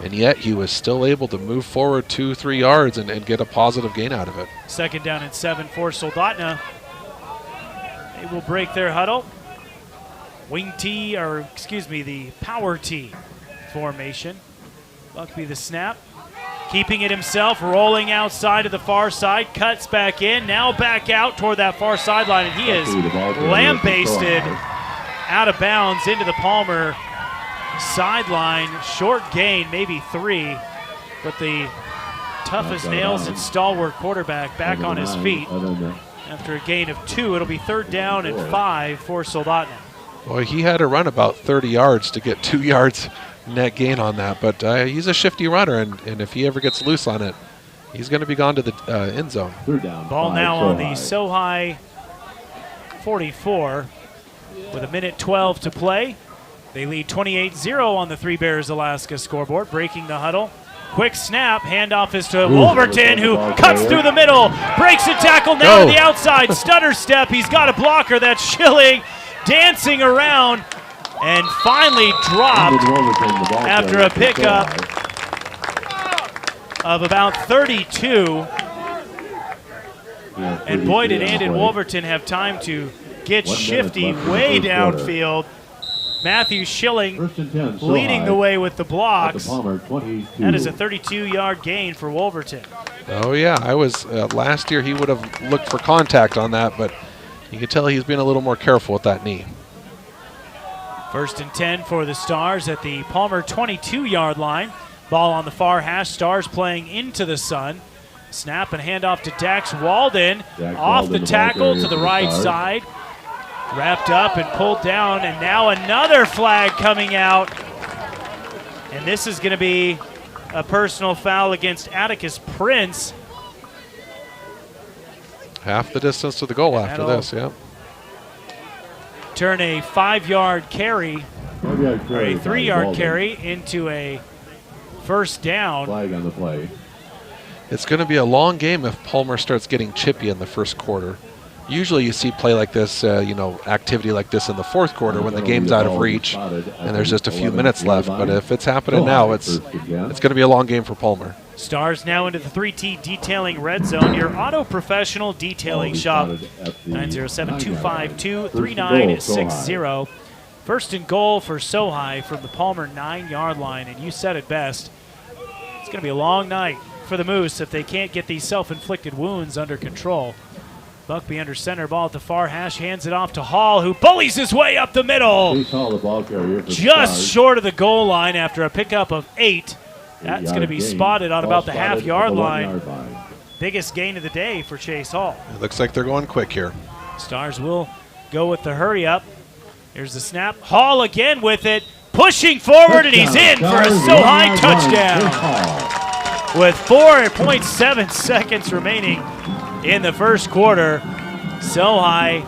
and yet he was still able to move forward 2-3 yards and get a positive gain out of it. 2nd down and 7 for Soldotna. They will break their huddle. The power T formation. Buckby the snap. Keeping it himself, rolling outside to the far side, cuts back in, now back out toward that far sideline, and he is lambasted out of bounds into the Palmer sideline. Short gain, maybe 3, but the tough as nails and stalwart quarterback back on his feet. After a gain of 2, it'll be 3rd down and 5 for Soldotna. Boy, he had to run about 30 yards to get 2 yards net gain on that, but he's a shifty runner, and if he ever gets loose on it, he's going to be gone to the end zone. Ball now on the Sohi 44 with 1:12 to play. They lead 28-0 on the Three Bears Alaska scoreboard. Breaking the huddle. Quick snap. Handoff is to Wolverton, who cuts through the middle. Breaks a tackle now to the outside. Stutter step. He's got a blocker. That's Schilling dancing around. And finally dropped after a pickup of about 32. And boy, did Andon Wolverton have time to get shifty way downfield. Matthew Schilling leading the way with the blocks. That is a 32-yard gain for Wolverton. Oh, yeah. I was last year he would have looked for contact on that, but you can tell he's been a little more careful with that knee. 1st and 10 for the Stars at the Palmer 22-yard line. Ball on the far hash. Stars playing into the sun. Snap and handoff to Dax Walden. Off the tackle to the right side. Wrapped up and pulled down, and now another flag coming out. And this is going to be a personal foul against Atticus Prince. Half the distance to the goal after this, yeah. Turn a 5-yard carry, or a 3-yard carry, into a 1st down. Flag on the play. It's going to be a long game if Palmer starts getting chippy in the first quarter. Usually you see play like this, activity like this in the 4th quarter when the game's out of reach and there's just a few minutes left. But if it's happening now, it's going to be a long game for Palmer. Stars now into the 3T Detailing Red Zone, your auto professional detailing shop. 907-252-3960. 1st and goal for Sohi from the Palmer 9-yard line, and you said it best. It's going to be a long night for the Moose if they can't get these self-inflicted wounds under control. Buckby under center, ball at the far hash, hands it off to Hall, who bullies his way up the middle. Just short of the goal line after a pickup of 8. That's going to be spotted on about the half-yard line. Biggest gain of the day for Chase Hall. It looks like they're going quick here. Stars will go with the hurry-up. Here's the snap. Hall again with it, pushing forward, and he's in for a Sohi touchdown. With 4.7 seconds remaining in the first quarter, Sohi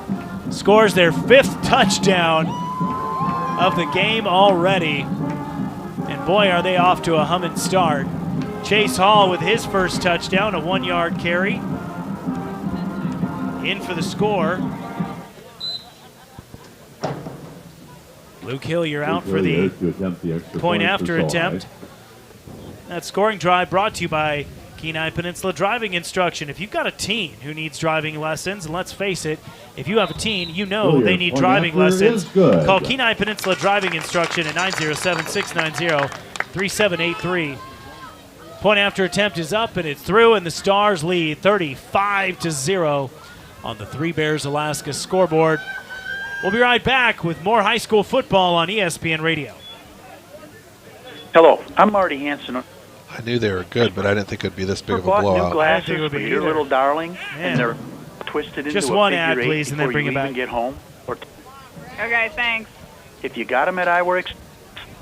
scores their 5th touchdown of the game already. And boy, are they off to a humming start. Chase Hall with his first touchdown, a 1-yard carry. In for the score. Luke Hillier out for the point after attempt. That scoring drive brought to you by Kenai Peninsula Driving Instruction. If you've got a teen who needs driving lessons, and let's face it, if you have a teen, you know they need driving lessons. Call Kenai Peninsula Driving Instruction at 907-690-3783. Point after attempt is up, and it's through, and the Stars lead 35-0 on the Three Bears Alaska scoreboard. We'll be right back with more high school football on ESPN Radio. Hello, I'm Marty Hansen. I knew they were good, but I didn't think it'd be this big of a Bought new blowout. glasses for your little darling, Man. and they're twisted Just into a one figure ad, eight please, and then before bring you it back. even get home. Or Okay, thanks. if you got them at iWorks,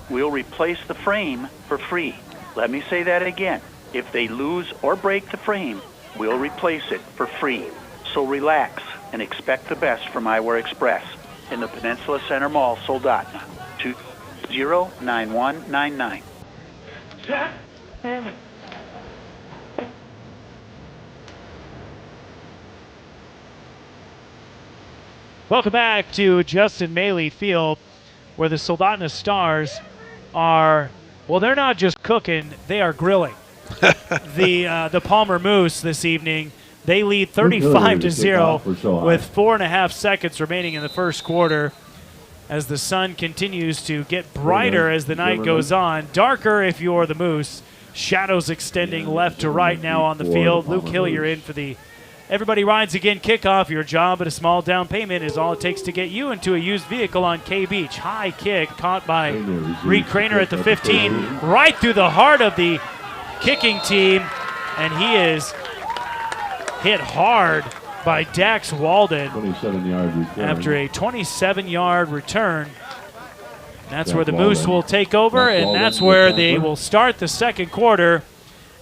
we'll replace the frame for free. Let me say that again. If they lose or break the frame, we'll replace it for free. So relax and expect the best from Eyewear Express in the Peninsula Center Mall, Soldotna. 209199. Welcome back to Justin Maley Field, where the Soldotna Stars are, well, they're not just cooking, they are grilling. The Palmer Moose this evening, they lead 35-0 with 4.5 seconds remaining in the first quarter as the sun continues to get brighter as the night goes on. Darker if you're the Moose. Shadows extending left to right now on the field. Luke Hillier in for the Everybody Rides Again kickoff. Your job at a small down payment is all it takes to get you into a used vehicle on K Beach. High kick caught by Reed Craner at the 15, right through the heart of the kicking team, and he is hit hard by Dax Walden 27-yard return. after a 27-yard return. That's where the Moose will take over, and that's where they will start the second quarter.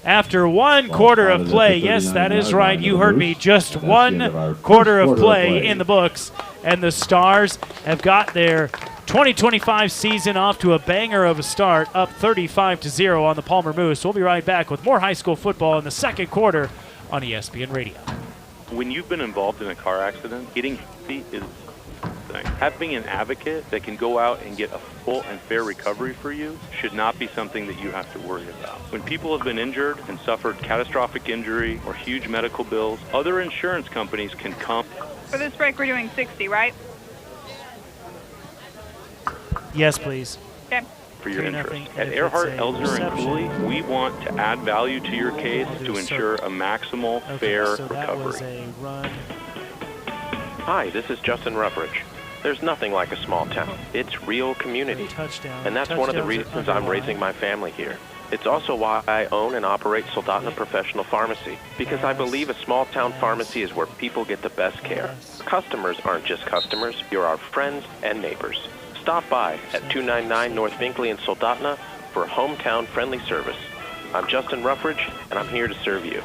After one quarter of play, yes, that is right, you heard me, just one quarter of play in the books, and the Stars have got their 2025 season off to a banger of a start, up 35-0 on the Palmer Moose. We'll be right back with more high school football in the second quarter on ESPN Radio. When you've been involved in a car accident, getting healthy is thing. Having an advocate that can go out and get a full and fair recovery for you should not be something that you have to worry about. When people have been injured and suffered catastrophic injury or huge medical bills, other insurance companies can come. For this break, we're doing 60, right? Yes, please. Okay. For your interest. At Earhart, Elser, and Cooley, we want to add value to your case to ensure a maximal, fair so that recovery. was a run. Hi, this is Justin Ruffridge. There's nothing like a small town. It's real community. And that's one of the reasons I'm raising my family here. It's also why I own and operate Soldotna Professional Pharmacy, because I believe a small town pharmacy is where people get the best care. Customers aren't just customers, you're our friends and neighbors. Stop by at 299 North Binkley in Soldotna for hometown friendly service. I'm Justin Ruffridge, and I'm here to serve you.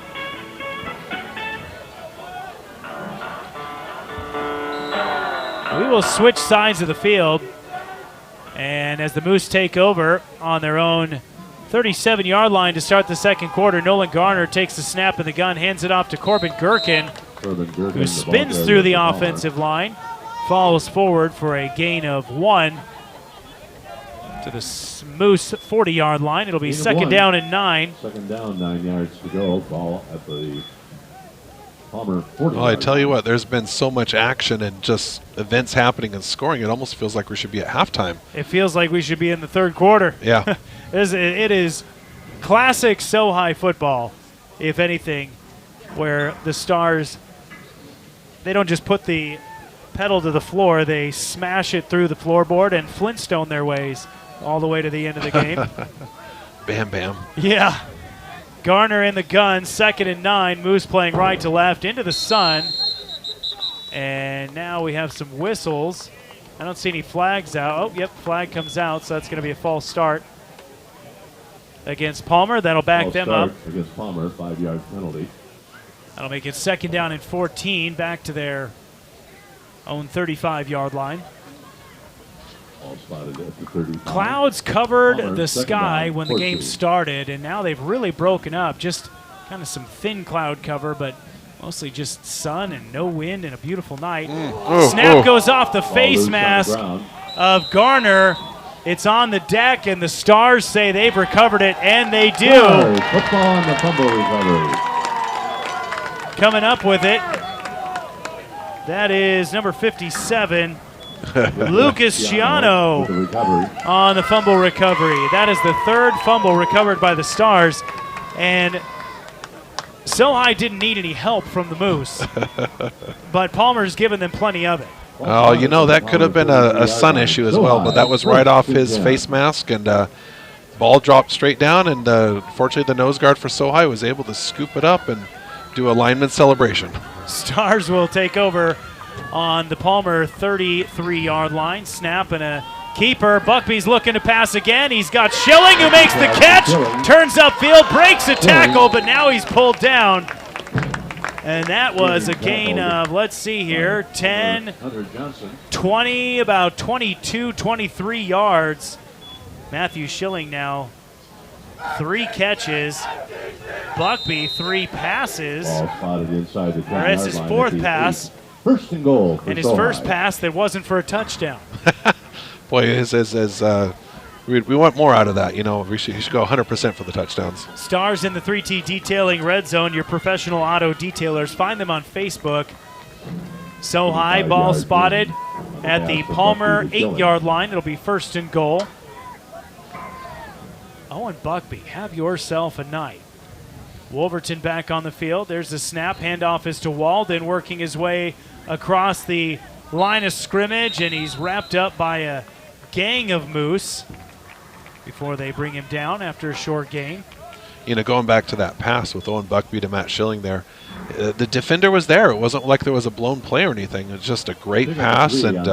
We will switch sides of the field, and as the Moose take over on their own 37-yard line to start the second quarter, Nolan Garner takes the snap in the gun, hands it off to Corbin Gherkin, who spins through the offensive line, falls forward for a gain of 1 to the Moose 40-yard line. It'll be second down and 9. Second down, 9 yards to go. Ball at the Palmer 40. Well, I tell you what, there's been so much action and just events happening and scoring, it almost feels like we should be at halftime. It feels like we should be in the third quarter. Yeah. It is classic Sohi football, if anything, where the Stars, they don't just put the pedal to the floor, they smash it through the floorboard and Flintstone their ways all the way to the end of the game. Bam, bam. Yeah. Garner in the gun, second and 9. Moose playing right to left into the sun. And now we have some whistles. I don't see any flags out. Oh, yep, flag comes out, so that's going to be a false start against Palmer. That'll back them up. Against Palmer, 5-yard penalty. That'll make it second down and 14, back to their own 35-yard line. All spotted at the 35. Clouds covered Palmer, the second sky down, when the game started, and now they've really broken up. Just kind of some thin cloud cover, but mostly just sun and no wind and a beautiful night. Snap goes off the face mask of Garner. It's on the deck, and the Stars say they've recovered it, and they do. Football on the fumble recovery. Coming up with it, that is number 57, Lucas Giano on the fumble recovery. That is the third fumble recovered by the Stars, and Sohi didn't need any help from the Moose, but Palmer's given them plenty of it. Oh, you know, that could have been a sun issue as well, but that was right off his face mask, and Ball dropped straight down, and fortunately the nose guard for Sohi was able to scoop it up and do a lineman celebration. Stars will take over on the Palmer 33-yard line. Snap and a keeper. Buckby's looking to pass again. He's got Schilling, who makes the catch, turns upfield, breaks a tackle, but now he's pulled down. And that was a gain of, let's see here, 10, 20, about 22, 23 yards. Matthew Schilling now 3 catches. Buckby 3 passes. That's his 4th pass. First and goal. And his first pass that wasn't for a touchdown. Boy, we want more out of that. You know, you should go 100% for the touchdowns. Stars in the 3T Detailing Red Zone, your professional auto detailers. Find them on Facebook. Sohi, ball spotted at the Palmer 8-yard line. It'll be first and goal. Owen Buckby, have yourself a night. Wolverton back on the field. There's the snap. Handoff is to Walden, working his way across the line of scrimmage, and he's wrapped up by a gang of Moose before they bring him down after a short gain. You know, going back to that pass with Owen Buckby to Matt Schilling there, the defender was there. It wasn't like there was a blown play or anything. It was just a great pass, and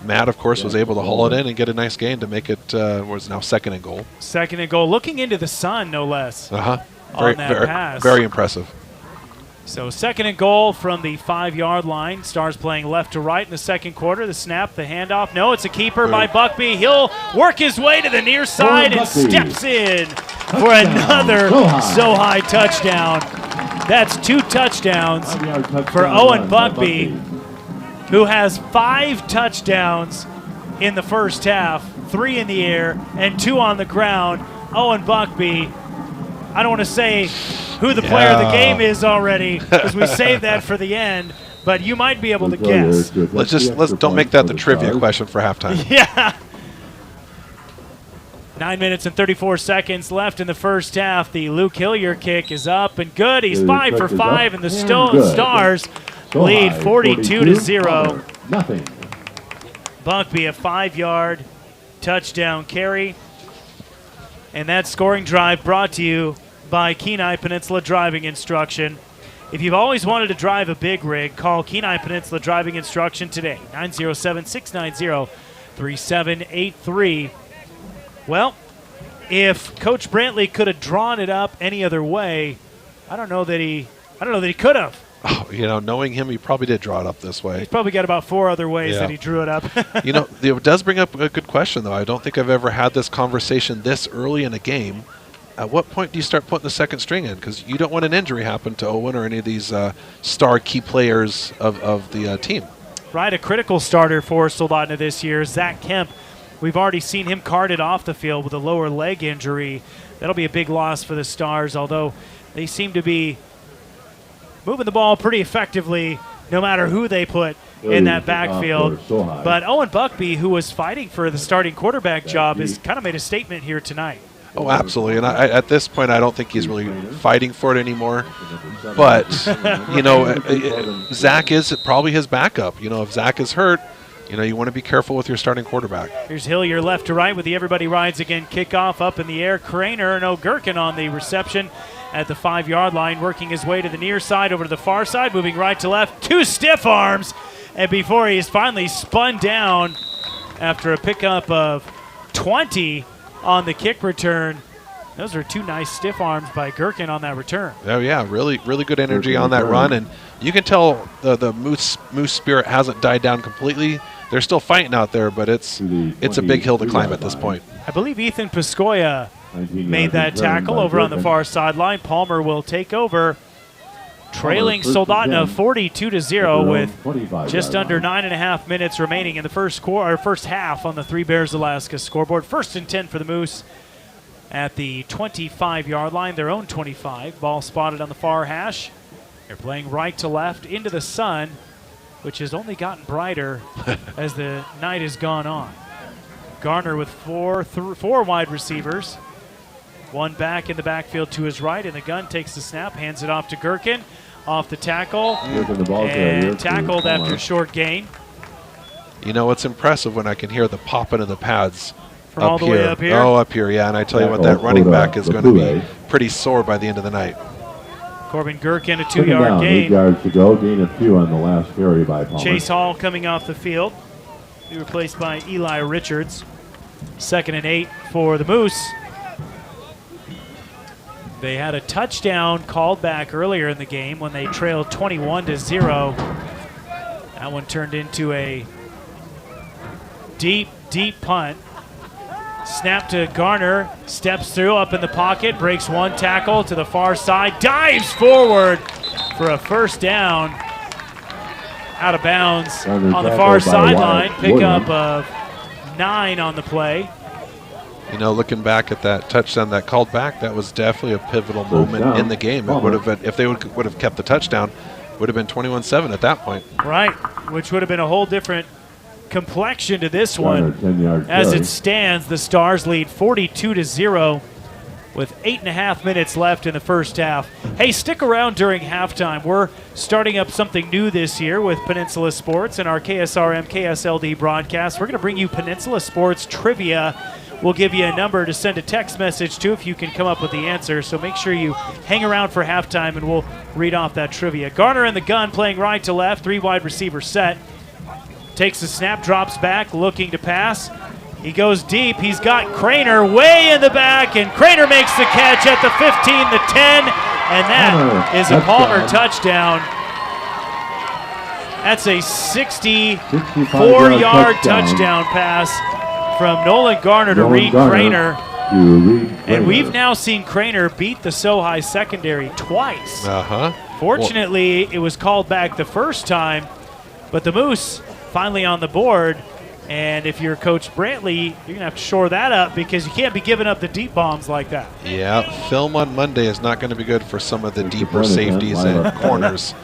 Matt, of course, was able to haul it in and get a nice gain to make it was now second and goal. Second and goal, looking into the sun, no less. Very, pass. very impressive. So second and goal from the 5-yard line. Stars playing left to right in the second quarter. The snap, the handoff. No, it's a keeper by Buckby. He'll work his way to the near side and steps in for another Sohi touchdown. That's 2 touchdowns for Owen Buckby, who has 5 touchdowns in the first half, 3 in the air and 2 on the ground. Owen Buckby, I don't want to say who the player of the game is already, because we saved that for the end, but you might be able to guess. Let's don't make that the trivia question for halftime. Yeah. 9 minutes and 34 seconds left in the first half. The Luke Hillier kick is up and good. He's 5 for 5, and the Stars lead 42-0. Buckby a 5-yard touchdown carry. And that scoring drive brought to you by Kenai Peninsula Driving Instruction. If you've always wanted to drive a big rig, call Kenai Peninsula Driving Instruction today, 907-690-3783. Well, if Coach Brantley could have drawn it up any other way, I don't know that he could have. Oh, you know, knowing him, he probably did draw it up this way. He's probably got about 4 other ways that he drew it up. You know, it does bring up a good question, though. I don't think I've ever had this conversation this early in a game. At what point do you start putting the second string in? Because you don't want an injury happen to Owen or any of these star key players of the team. Right, a critical starter for Soldotna this year, Zach Kemp. We've already seen him carted off the field with a lower leg injury. That'll be a big loss for the Stars, although they seem to be moving the ball pretty effectively no matter who they put in that backfield. But Owen Buckby, who was fighting for the starting quarterback job, has kind of made a statement here tonight. Oh, absolutely. And at this point, I don't think he's really fighting for it anymore. But, you know, Zach is probably his backup. You know, if Zach is hurt, you know, you want to be careful with your starting quarterback. Here's Hillier left to right with the Everybody Rides Again kickoff up in the air. Craner and O'Gurkin on the reception at the 5-yard line, working his way to the near side, over to the far side, moving right to left. 2 stiff arms, and before he is finally spun down after a pickup of 20 on the kick return. Those are 2 nice stiff arms by Gherkin on that return. Oh, yeah, really good energy on that run, and you can tell the Moose spirit hasn't died down completely. They're still fighting out there, but it's a big hill to climb at this point. I believe Ethan Piscoya made that tackle over on the far sideline. Palmer will take over, trailing Soldotna 42-0 with just under 9.5 minutes remaining in the first half on the Three Bears Alaska scoreboard. 1st and 10 for the Moose at the 25-yard line, their own 25. Ball spotted on the far hash. They're playing right to left into the sun, which has only gotten brighter as the night has gone on. Garner with four wide receivers. 1 back in the backfield to his right, and the gun takes the snap, hands it off to Gherkin, off the tackle, and tackled after a short gain. You know, it's impressive when I can hear the popping of the pads from all the way up here? Oh, up here, yeah. And I tell you what, that running back is going to be pretty sore by the end of the night. Corbin Gherkin, a 2-yard gain. 8 yards to go. Gain of 2 on the last carry by Palmer. Chase Hall coming off the field. Be replaced by Eli Richards. 2nd and 8 for the Moose. They had a touchdown called back earlier in the game when they trailed 21-0. That one turned into a deep punt. Snap to Garner, steps through, up in the pocket, breaks one tackle to the far side, dives forward for a first down. Out of bounds on the far sideline. Pickup of 9 on the play. You know, looking back at that touchdown that called back, that was definitely a pivotal moment in the game. It would have been, if they would have kept the touchdown, would have been 21-7 at that point. Right, which would have been a whole different complexion to this one. As it stands, the Stars lead 42-0 with 8.5 minutes left in the first half. Hey, stick around during halftime. We're starting up something new this year with Peninsula Sports and our KSRM KSLD broadcast. We're going to bring you Peninsula Sports trivia. We'll give you a number to send a text message to if you can come up with the answer. So make sure you hang around for halftime and we'll read off that trivia. Garner in the gun, playing right to left, 3 wide receiver set. Takes the snap, drops back, looking to pass. He goes deep. He's got Craner way in the back, and Craner makes the catch at the 15, the 10, and that is a Palmer touchdown. That's a 64-yard touchdown pass from Nolan Garner to Reed Craner. And we've now seen Craner beat the Sohi secondary twice. Fortunately, it was called back the first time, but the Moose finally on the board. And if you're Coach Brantley, you're going to have to shore that up because you can't be giving up the deep bombs like that. Yeah, film on Monday is not going to be good for some of the deeper safeties and corners.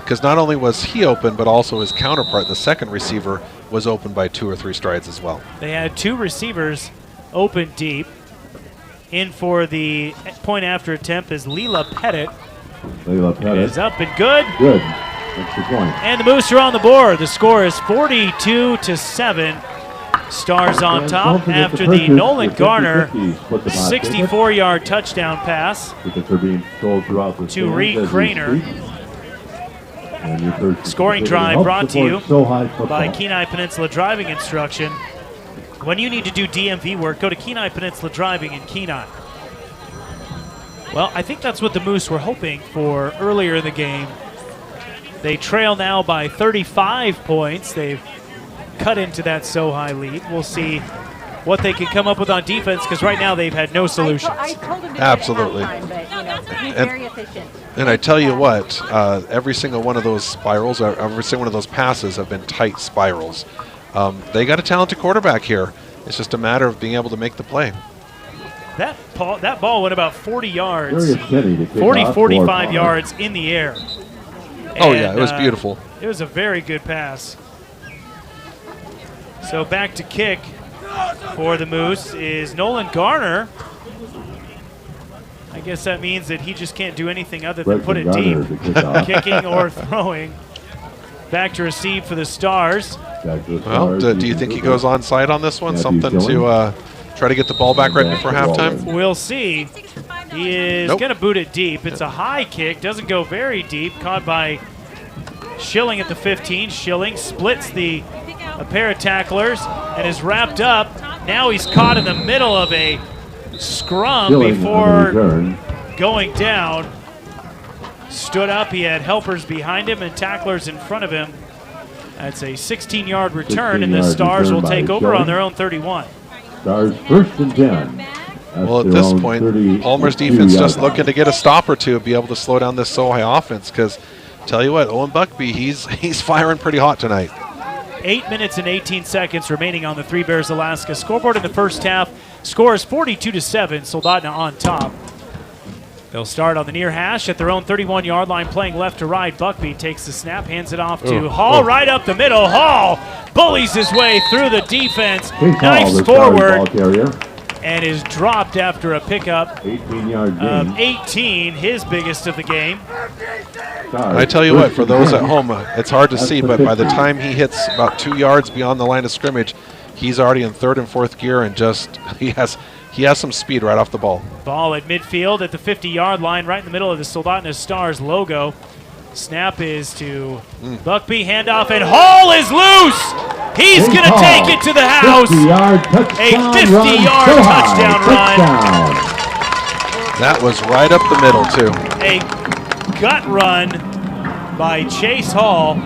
Because not only was he open, but also his counterpart, the second receiver, was open by 2 or 3 strides as well. They had 2 receivers open deep. In for the point after attempt is Leela Pettit. Leela Pettit is up and good. Good. That's the point. And the Moose are on the board. The score is 42-7. Stars on top after the Nolan Garner 64-yard touchdown pass to Reed Craner. Scoring drive brought to you by Kenai Peninsula Driving Instruction. When you need to do DMV work, go to Kenai Peninsula Driving in Kenai. Well, I think that's what the Moose were hoping for earlier in the game. They trail now by 35 points. They've cut into that Sohi lead. We'll see what they can come up with on defense because right now they've had no solutions. Absolutely. And I tell you what, every single one of those spirals, or every single one of those passes have been tight spirals. They got a talented quarterback here. It's just a matter of being able to make the play. That ball went about 40 yards, 45 yards in the air. Oh, yeah, it was beautiful. It was a very good pass. So back to kick for the Moose is Nolan Garner. I guess that means that he just can't do anything other than put it deep, kicking or throwing. Back to receive for the Stars. Well, do you think he goes onside on this one? Something to try to get the ball back right before halftime? We'll see. He is going to boot it deep. It's a high kick. Doesn't go very deep. Caught by Schilling at the 15. Schilling splits a pair of tacklers and is wrapped up. Now he's caught in the middle of a scrum before going down. Stood up. He had helpers behind him and tacklers in front of him. That's a 16-yard return, and the Stars will take over on their own 31. Stars 1st and 10. Well, at this point, Palmer's defense just looking to get a stop or two, be able to slow down this Sohi offense. Because, tell you what, Owen Buckby, he's firing pretty hot tonight. 8 minutes and 18 seconds remaining on the Three Bears Alaska scoreboard in the first half. Score is 42-7. Soldotna on top. They'll start on the near hash at their own 31-yard line, playing left to right. Buckby takes the snap, hands it off to Hall, right up the middle. Hall bullies his way through the defense, knifes forward, and is dropped after a pickup of 18, his biggest of the game. I tell you what, for those at home, it's hard to see, but by the time he hits about 2 yards beyond the line of scrimmage, he's already in third and fourth gear, and just he has some speed right off the ball. Ball at midfield at the 50-yard line, right in the middle of the Soldotna Stars logo. Snap is to Buckby, handoff, and Hall is loose. He's going to take it to the house. A 50-yard touchdown run. That was right up the middle, too. A gut run by Chase Hall,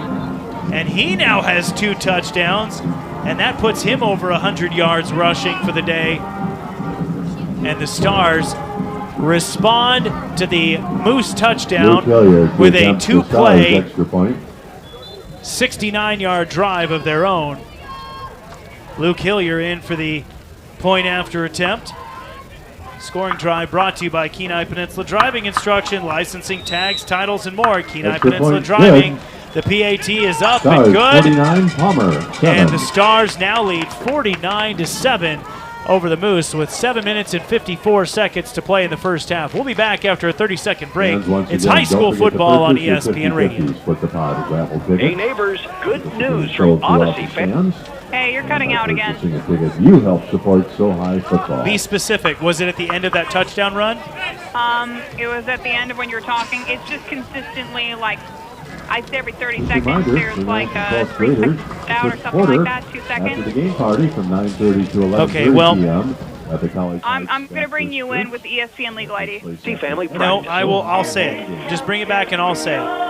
and he now has 2 touchdowns, and that puts him over 100 yards rushing for the day. And the Stars respond to the Moose touchdown with a 2-play, 69-yard drive of their own. Luke Hillier in for the point after attempt. Scoring drive brought to you by Kenai Peninsula Driving Instruction, licensing, tags, titles, and more. Kenai Peninsula Driving. The PAT is up and good. 49, Palmer, and the Stars now lead 49-7 over the Moose with 7 minutes and 54 seconds to play in the first half. We'll be back after a 30-second break. It's high school football on ESPN Radio. Hey neighbors, good news from Odyssey fans. Hey, you're cutting out again. You help support Sohi football. Be specific. Was it at the end of that touchdown run? It was at the end of when you were talking. It's just consistently like, I'd say every 30 seconds there's like 3 seconds out or something like that, 2 seconds. After the game party from 9:30 to 11:30 okay, well, p.m. at the college. I'm going to bring you in with the ESPN legal ID. See family. No, I'll say it. Just bring it back and I'll say it.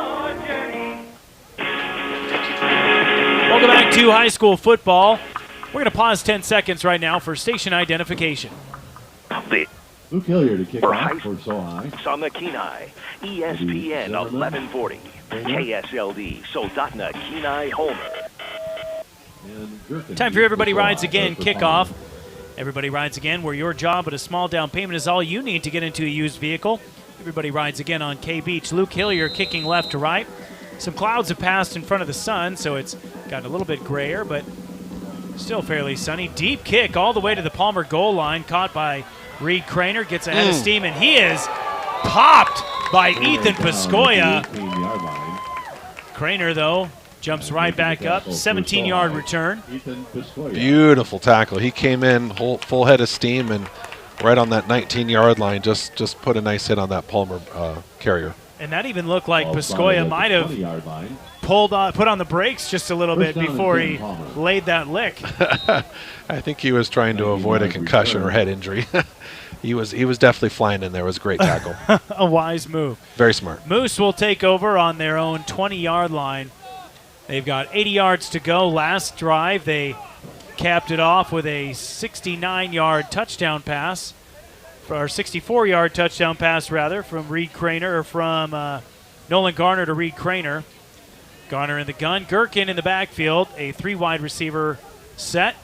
Welcome back to high school football. We're going to pause 10 seconds right now for station identification. Luke Hillier to kick off for Sohi. On the Kenai, ESPN 1140, KSLD, Soldotna, Kenai, Homer. Time for Everybody Rides Again kickoff. Everybody Rides Again, where your job but a small down payment is all you need to get into a used vehicle. Everybody Rides Again on K-Beach. Luke Hillier kicking left to right. Some clouds have passed in front of the sun, so it's gotten a little bit grayer, but still fairly sunny. Deep kick all the way to the Palmer goal line, caught by Reed Craner, gets ahead of steam, and he is popped by Ethan Piscoya. Craner, though, jumps right back up. 17-yard return. Beautiful tackle. He came in full head of steam and right on that 19-yard line, just put a nice hit on that Palmer carrier. And that even looked like Piscoya might have put on the brakes just a little bit before he laid that lick. I think he was trying to avoid a concussion or head injury. He was definitely flying in there. It was a great tackle. A wise move. Very smart. Moose will take over on their own 20-yard line. They've got 80 yards to go. Last drive, they capped it off with a 69-yard touchdown pass. Or 64-yard touchdown pass, rather, from Reed Craner, or from Nolan Garner to Reed Craner. Garner in the gun. Gherkin in the backfield. A 3-wide receiver set.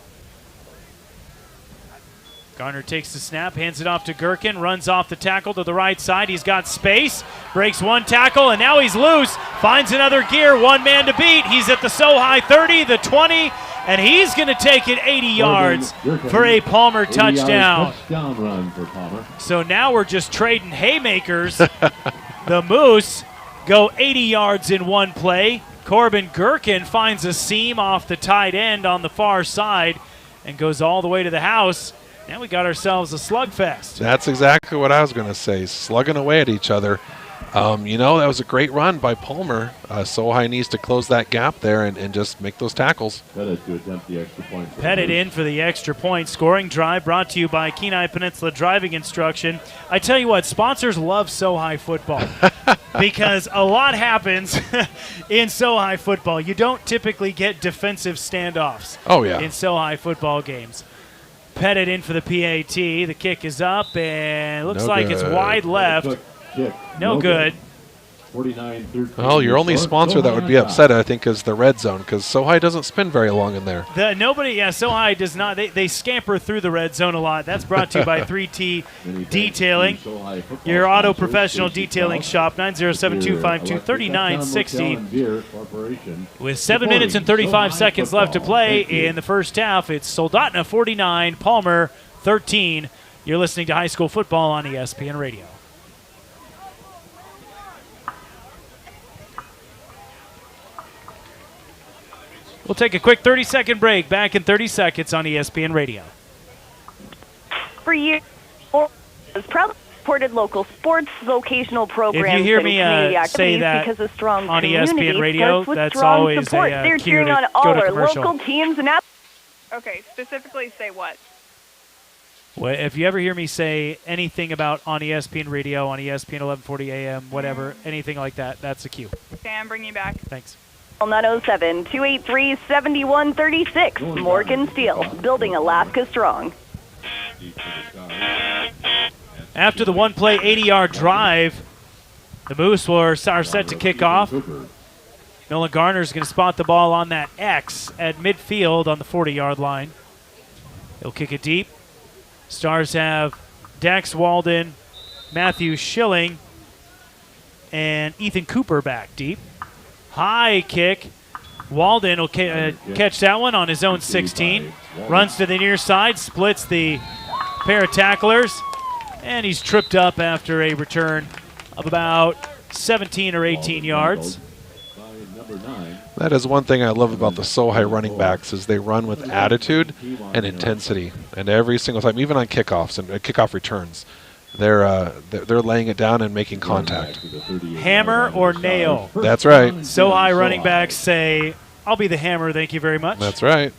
Garner takes the snap, hands it off to Gherkin, runs off the tackle to the right side. He's got space, breaks one tackle, and now he's loose. Finds another gear, one man to beat. He's at the Sohi 30, the 20, and he's going to take it 80 yards for a Palmer touchdown. Touchdown run for Palmer. So now we're just trading haymakers. The Moose go 80 yards in one play. Corbin Gherkin finds a seam off the tight end on the far side and goes all the way to the house. Now we got ourselves a slugfest. That's exactly what I was going to say, slugging away at each other. That was a great run by Palmer. Sohi needs to close that gap there and just make those tackles. Pettit to attempt the extra point. Pettit in for the extra point. Scoring drive brought to you by Kenai Peninsula Driving Instruction. I tell you what, sponsors love Sohi football because a lot happens in Sohi football. You don't typically get defensive standoffs in Sohi football games. Pettit in for the PAT. The kick is up and looks like it's wide left. No good. 49-13. Well, your only sponsor that would be upset, I think, is the red zone because Sohi doesn't spin very long in there. Sohi does not. They scamper through the red zone a lot. That's brought to you by 3T Detailing, your auto professional detailing shop, 907-252-3960. With 7 minutes and 35 seconds left to play in the first half, it's Soldotna 49, Palmer 13. You're listening to high school football on ESPN Radio. We'll take a quick 30-second break. Back in 30 seconds on ESPN Radio. For years, has proudly supported local sports vocational programs. If you hear me say that because of strong on ESPN Radio, that's strong always support. a They're cue cheering to on go all to our commercial. local teams and Okay, specifically say what? Well, if you ever hear me say anything about on ESPN Radio, on ESPN 1140 AM, whatever, anything like that, that's a cue. Okay, I'm bringing you back. Thanks. 907-283-7136. Morgan Steel, building Alaska strong. After the one-play 80-yard drive, the Moose are set to kick off. Nolan Garner's going to spot the ball on that X at midfield on the 40-yard line. He'll kick it deep. Stars have Dax Walden, Matthew Schilling, and Ethan Cooper back deep. High kick. Walden will catch that one on his own 16. Runs to the near side, splits the pair of tacklers, and he's tripped up after a return of about 17 or 18 yards. That is one thing I love about the Sohi running backs is they run with attitude and intensity. And every single time, even on kickoffs and kickoff returns, they're laying it down and making contact. Hammer or nail. That's right. Sohi running backs say, I'll be the hammer, thank you very much. That's right.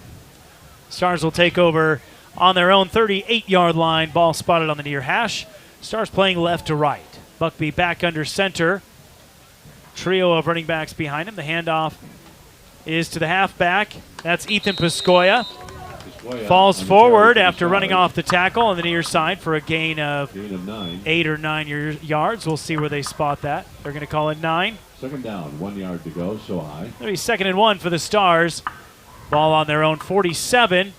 Stars will take over on their own 38-yard line. Ball spotted on the near hash. Stars playing left to right. Buckby back under center. Trio of running backs behind him. The handoff is to the halfback. That's Ethan Piscoya. Falls forward after running off the tackle on the near side for a gain of 8 or 9 yards. We'll see where they spot that. They're going to call it 9. Second down, 1 yard to go, so high. It'll be 2nd and 1 for the Stars. Ball on their own 47.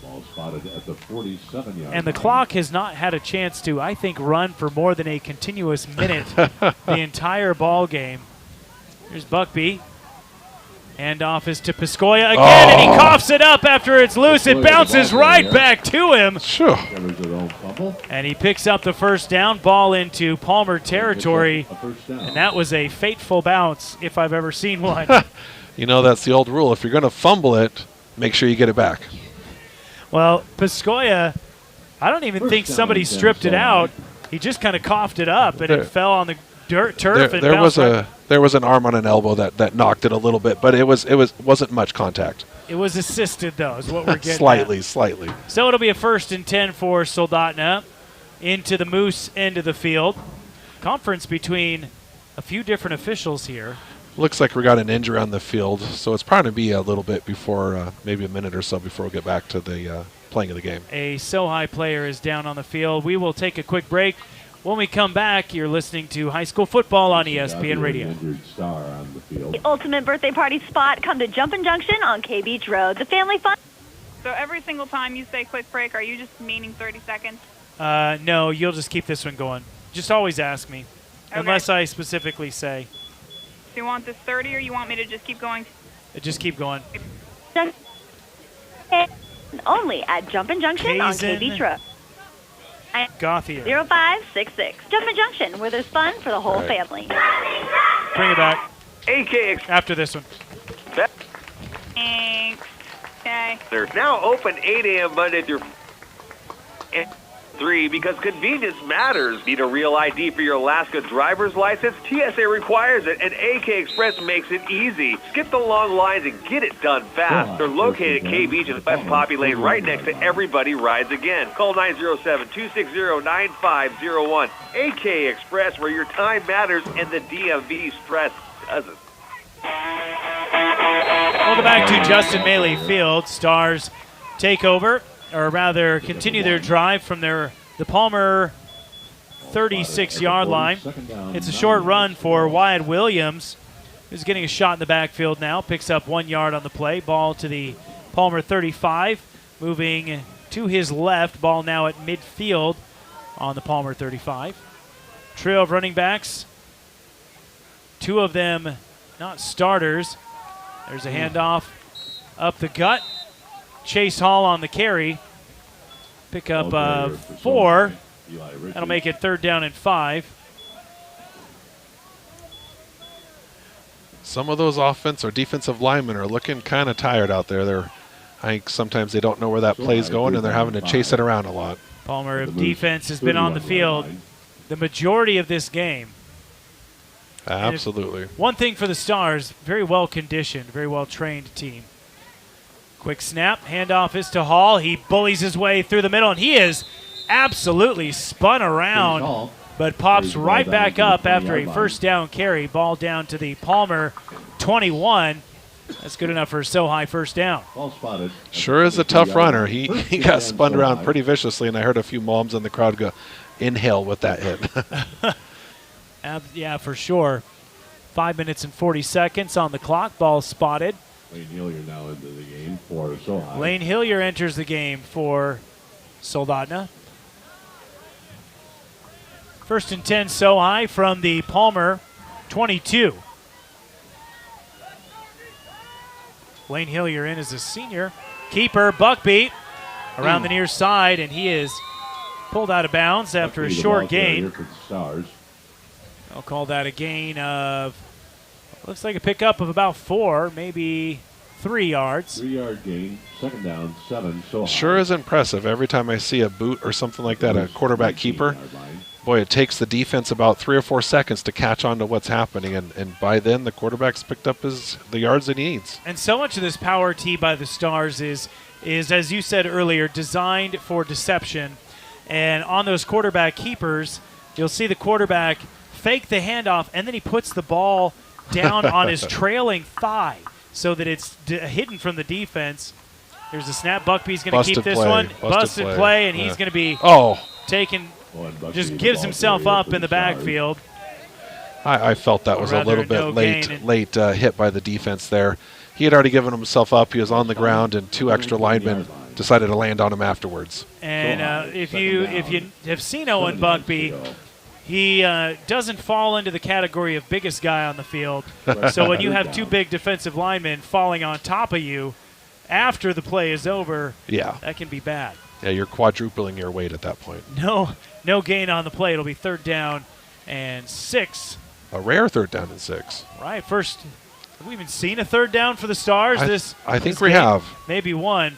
Ball spotted at the 47-yard And the clock has not had a chance to, I think, run for more than a continuous minute the entire ball game. Here's Buckby. Handoff is to Piscoya again, and he coughs it up after it's loose. It bounces right back to him. Sure. And he picks up the first down. Ball into Palmer territory. And that was a fateful bounce, if I've ever seen one. You know, that's the old rule. If you're going to fumble it, make sure you get it back. Well, Piscoya, I don't even think somebody stripped it out. He just kind of coughed it up, and it fell on the turf and bounced right. There was an arm on an elbow that knocked it a little bit, but it wasn't much contact. It was assisted, though, is what we're getting Slightly. So it'll be a 1st and 10 for Soldotna into the Moose end of the field. Conference between a few different officials here. Looks like we got an injury on the field, so it's probably be a little bit before, maybe a minute or so before we get back to the playing of the game. A Sohi player is down on the field. We will take a quick break. When we come back, you're listening to high school football on ESPN Radio. The ultimate birthday party spot. Come to Jumpin' Junction on K Beach Road. The family fun. So every single time you say quick break, are you just meaning 30 seconds? No, you'll just keep this one going. Just always ask me, unless I specifically say. Do you want this 30 or you want me to just keep going? Just keep going. Only at Jumpin' Junction on K Beach Road. Gothier. 0566. Jumpin' Junction, where there's fun for the whole family. Bring it back. AKX. After this one. Thanks. Okay. They're now open 8 a.m. Monday through 3 because convenience matters. Need a real ID for your Alaska driver's license? TSA requires it, and AK Express makes it easy. Skip the long lines and get it done fast. They're located at K Beach and West Poppy Lane right next to Everybody Rides Again. Call 907-260-9501. AK Express, where your time matters and the DMV stress doesn't. Welcome back to Justin Maley Field. Stars take over, or rather continue their drive from the Palmer 36-yard line. It's a short run for Wyatt Williams, who's getting a shot in the backfield now. Picks up 1 yard on the play. Ball to the Palmer 35. Moving to his left. Ball now at midfield on the Palmer 35. Trio of running backs. 2 of them not starters. There's a handoff up the gut. Chase Hall on the carry. Pick up 4. That'll make it 3rd down and 5. Some of those offense or defensive linemen are looking kind of tired out there. I think sometimes they don't know where that play's going, and they're having to chase it around a lot. Palmer, if defense has been on the field the majority of this game. Absolutely. One thing for the Stars, very well conditioned, very well trained team. Quick snap, handoff is to Hall. He bullies his way through the middle, and he is absolutely spun around, but pops right back up after a first down carry. Ball down to the Palmer 21. That's good enough for a Sohi first down. Sure is a tough runner. He got spun around pretty viciously, and I heard a few moms in the crowd go, inhale with that hit. Yeah, for sure. 5 minutes and 40 seconds on the clock. Ball spotted. Lane Hillier now into the game for Sohi. Lane Hillier enters the game for Soldotna. 1st and 10 Sohi from the Palmer 22. Lane Hillier in as a senior. Keeper Buckby around the near side, and he is pulled out of bounds after a short gain. I'll call that a gain of, looks like a pickup of about 4, maybe 3 yards. 3-yard gain, 2nd down, 7. Sure is impressive. Every time I see a boot or something like that, a quarterback keeper, boy, it takes the defense about 3 or 4 seconds to catch on to what's happening, and by then the quarterback's picked up the yards that he needs. And so much of this power T by the Stars is, as you said earlier, designed for deception. And on those quarterback keepers, you'll see the quarterback fake the handoff, and then he puts the ball down on his trailing thigh so that it's hidden from the defense. Here's the snap. Buckby's going to keep this one. Busted play, and he's going to be taken. Just gives himself up in the backfield. I felt that was a little bit late hit by the defense there. He had already given himself up. He was on the ground, and 2 extra linemen decided to land on him afterwards. And if you have seen Owen Buckby, he doesn't fall into the category of biggest guy on the field. So when you have 2 big defensive linemen falling on top of you after the play is over, that can be bad. Yeah, you're quadrupling your weight at that point. No gain on the play. It'll be 3rd down and 6. A rare 3rd down and 6. Right, first. Have we even seen a 3rd down for the Stars? I think we have. Maybe 1.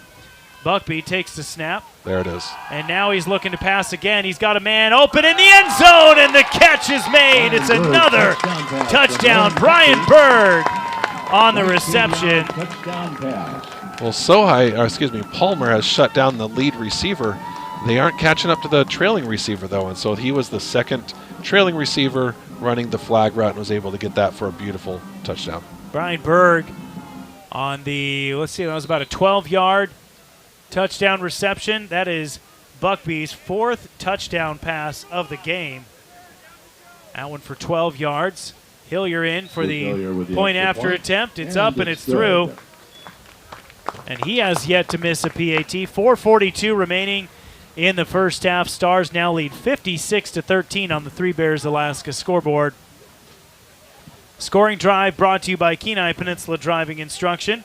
Buckby takes the snap. There it is. And now he's looking to pass again. He's got a man open in the end zone, and the catch is made. It's another touchdown. Brian Berg on the reception. Well, Palmer has shut down the lead receiver. They aren't catching up to the trailing receiver, though, and so he was the second trailing receiver running the flag route and was able to get that for a beautiful touchdown. Brian Berg on the, that was about a 12-yard touchdown reception. That is Buckby's 4th touchdown pass of the game. That one for 12 yards. Hillier in for the point after attempt. It's up and it's through. And he has yet to miss a PAT. 4:42 remaining in the first half. Stars now lead 56-13 on the Three Bears Alaska scoreboard. Scoring drive brought to you by Kenai Peninsula Driving Instruction.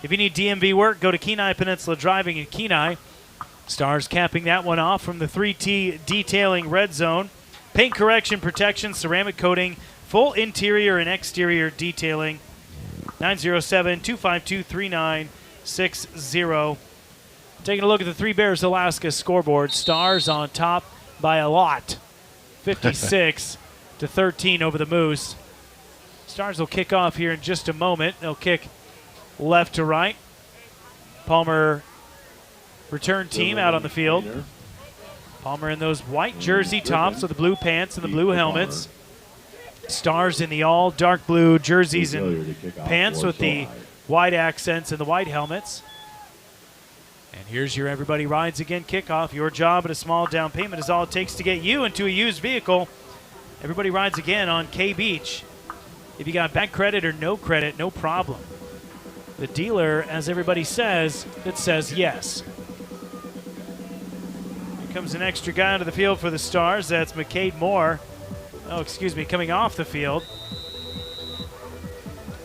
If you need DMV work, go to Kenai Peninsula Driving in Kenai. Stars capping that one off from the 3T Detailing Red Zone. Paint correction, protection, ceramic coating, full interior and exterior detailing. 907-252-3960. Taking a look at the Three Bears Alaska scoreboard. Stars on top by a lot. 56-13 over the Moose. Stars will kick off here in just a moment. They'll kick left to right. Palmer return team out on the field. Palmer in those white jersey tops with the blue pants and the blue helmets. Stars in the all dark blue jerseys and pants with the white accents and the white helmets. And here's your Everybody Rides Again kickoff. Your job at a small down payment is all it takes to get you into a used vehicle. Everybody Rides Again on K-Beach. If you got bank credit or no credit, no problem. The dealer, as everybody says, that says yes. Here comes an extra guy onto the field for the Stars. That's McCade Moore. Coming off the field.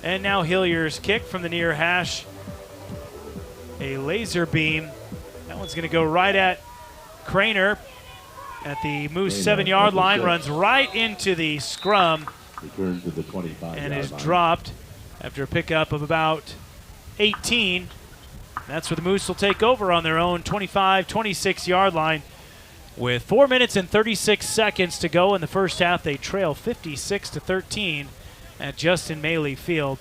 And now Hillier's kick from the near hash. A laser beam. That one's going to go right at Craner at the Moose 7-yard line. Runs right into the scrum Return to the 25 and is line. dropped after a pickup of about 18. That's where the Moose will take over on their own 25, 26-yard line. With 4 minutes and 36 seconds to go in the first half, they trail 56-13 at Justin Maley Field.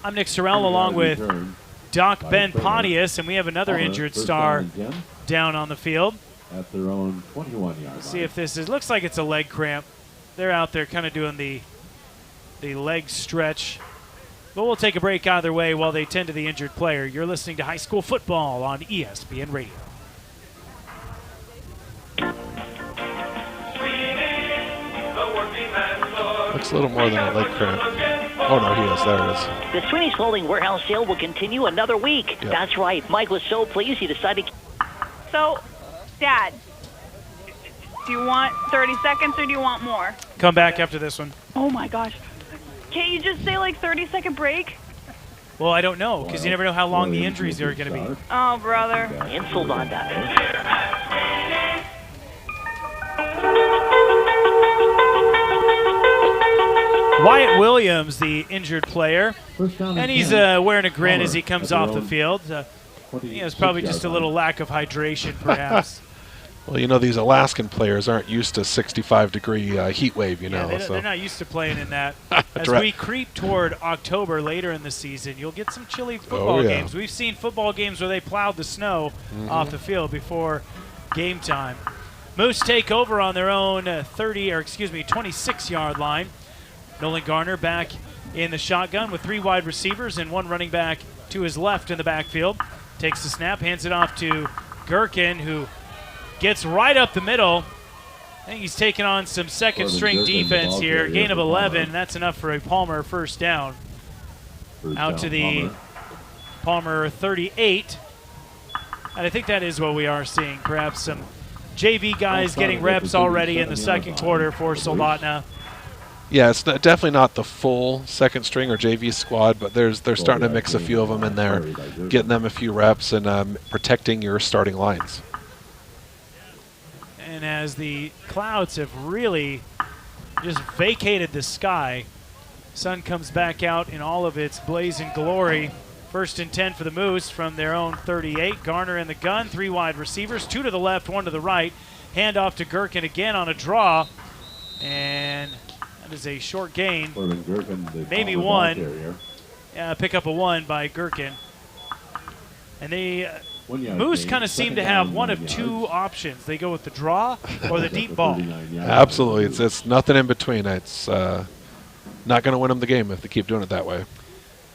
I'm Nick Sorrell along with Doc Ben Pontius, and we have another injured star down on the field. At their own 21-yard line. See if this is, looks like it's a leg cramp. They're out there kind of doing the leg stretch. But we'll take a break either way while they tend to the injured player. You're listening to high school football on ESPN Radio. Looks a little more than a leg cramp. Oh, no, he is. There it is. The Sweeney's Clothing Warehouse sale will continue another week. Yep. That's right. Mike was so pleased he decided to... So, Dad, do you want 30 seconds or do you want more? Come back after this one. Oh my gosh. Can't you just say like 30-second break? Well, I don't know, because you never know how long the injuries are going to be. Oh, brother. Insult on that. Wyatt Williams, the injured player, and he's wearing a grin as he comes off the field. It's probably just a little lack of hydration, perhaps. Well, you know, these Alaskan players aren't used to 65-degree heat wave, you know. They're not used to playing in that. As we creep toward October later in the season, you'll get some chilly football games. We've seen football games where they plowed the snow off the field before game time. Moose take over on their own 26-yard line. Nolan Garner back in the shotgun with 3 wide receivers and 1 running back to his left in the backfield. Takes the snap, hands it off to Gherkin, who gets right up the middle. I think he's taking on some second-string defense here. Gain of 11. That's enough for a Palmer first down. Out to the Palmer 38. And I think that is what we are seeing. Perhaps some JV guys getting reps already in the second quarter for Soldotna. Yeah, it's definitely not the full second string or JV squad, but they're starting to mix a few of them in there, getting them a few reps and protecting your starting lines. And as the clouds have really just vacated the sky, sun comes back out in all of its blazing glory. 1st and 10 for the Moose from their own 38. Garner in the gun, 3 wide receivers, 2 to the left, 1 to the right. Hand off to Gherkin again on a draw. And that is a short gain. Maybe 1. Pick up a 1 by Gherkin. And they Moose kind of seem to have one of 2 options. They go with the draw or the deep ball. Absolutely. It's nothing in between. It's not going to win them the game if they keep doing it that way.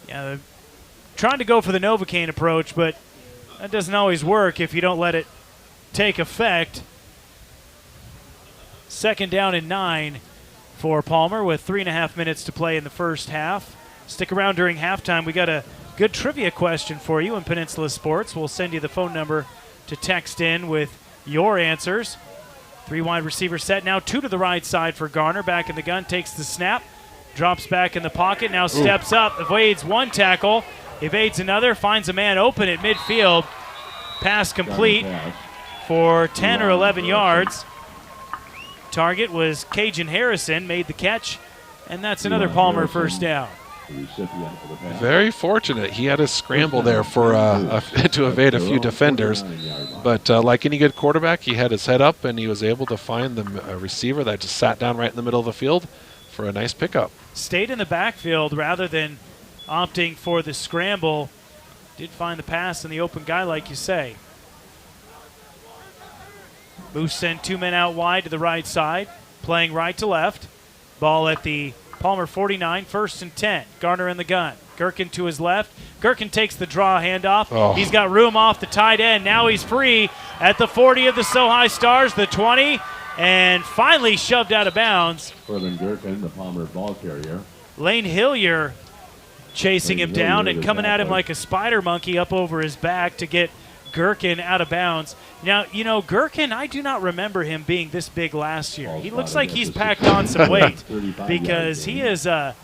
Yeah, they're trying to go for the Novocaine approach, but that doesn't always work if you don't let it take effect. 2nd down and 9 for Palmer with 3.5 minutes to play in the first half. Stick around during halftime. We got a good trivia question for you in Peninsula Sports. We'll send you the phone number to text in with your answers. 3 wide receiver set now, 2 to the right side for Garner. Back in the gun, takes the snap, drops back in the pocket, now steps up, evades 1 tackle, evades another, finds a man open at midfield. Pass complete for 10 or 11 yards. Target was Cajun Harrison, made the catch, and that's another Palmer first down. Very fortunate. He had a scramble there for to evade a few defenders. But like any good quarterback, he had his head up, and he was able to find the receiver that just sat down right in the middle of the field for a nice pickup. Stayed in the backfield rather than opting for the scramble. Did find the pass in the open guy, like you say. Moose send 2 men out wide to the right side, playing right to left. Ball at the Palmer 49, 1st and 10. Garner in the gun. Gherkin to his left. Gherkin takes the draw handoff. He's got room off the tight end. Now he's free at the 40 of the Sohi Stars, the 20, and finally shoved out of bounds. Corbin Gherkin, the Palmer ball carrier. Lane Hillier chasing him down and coming at him like a spider monkey up over his back to get Gherkin out of bounds. Now, you know, Gherkin, I do not remember him being this big last year. He looks like he's packed on some weight because he's a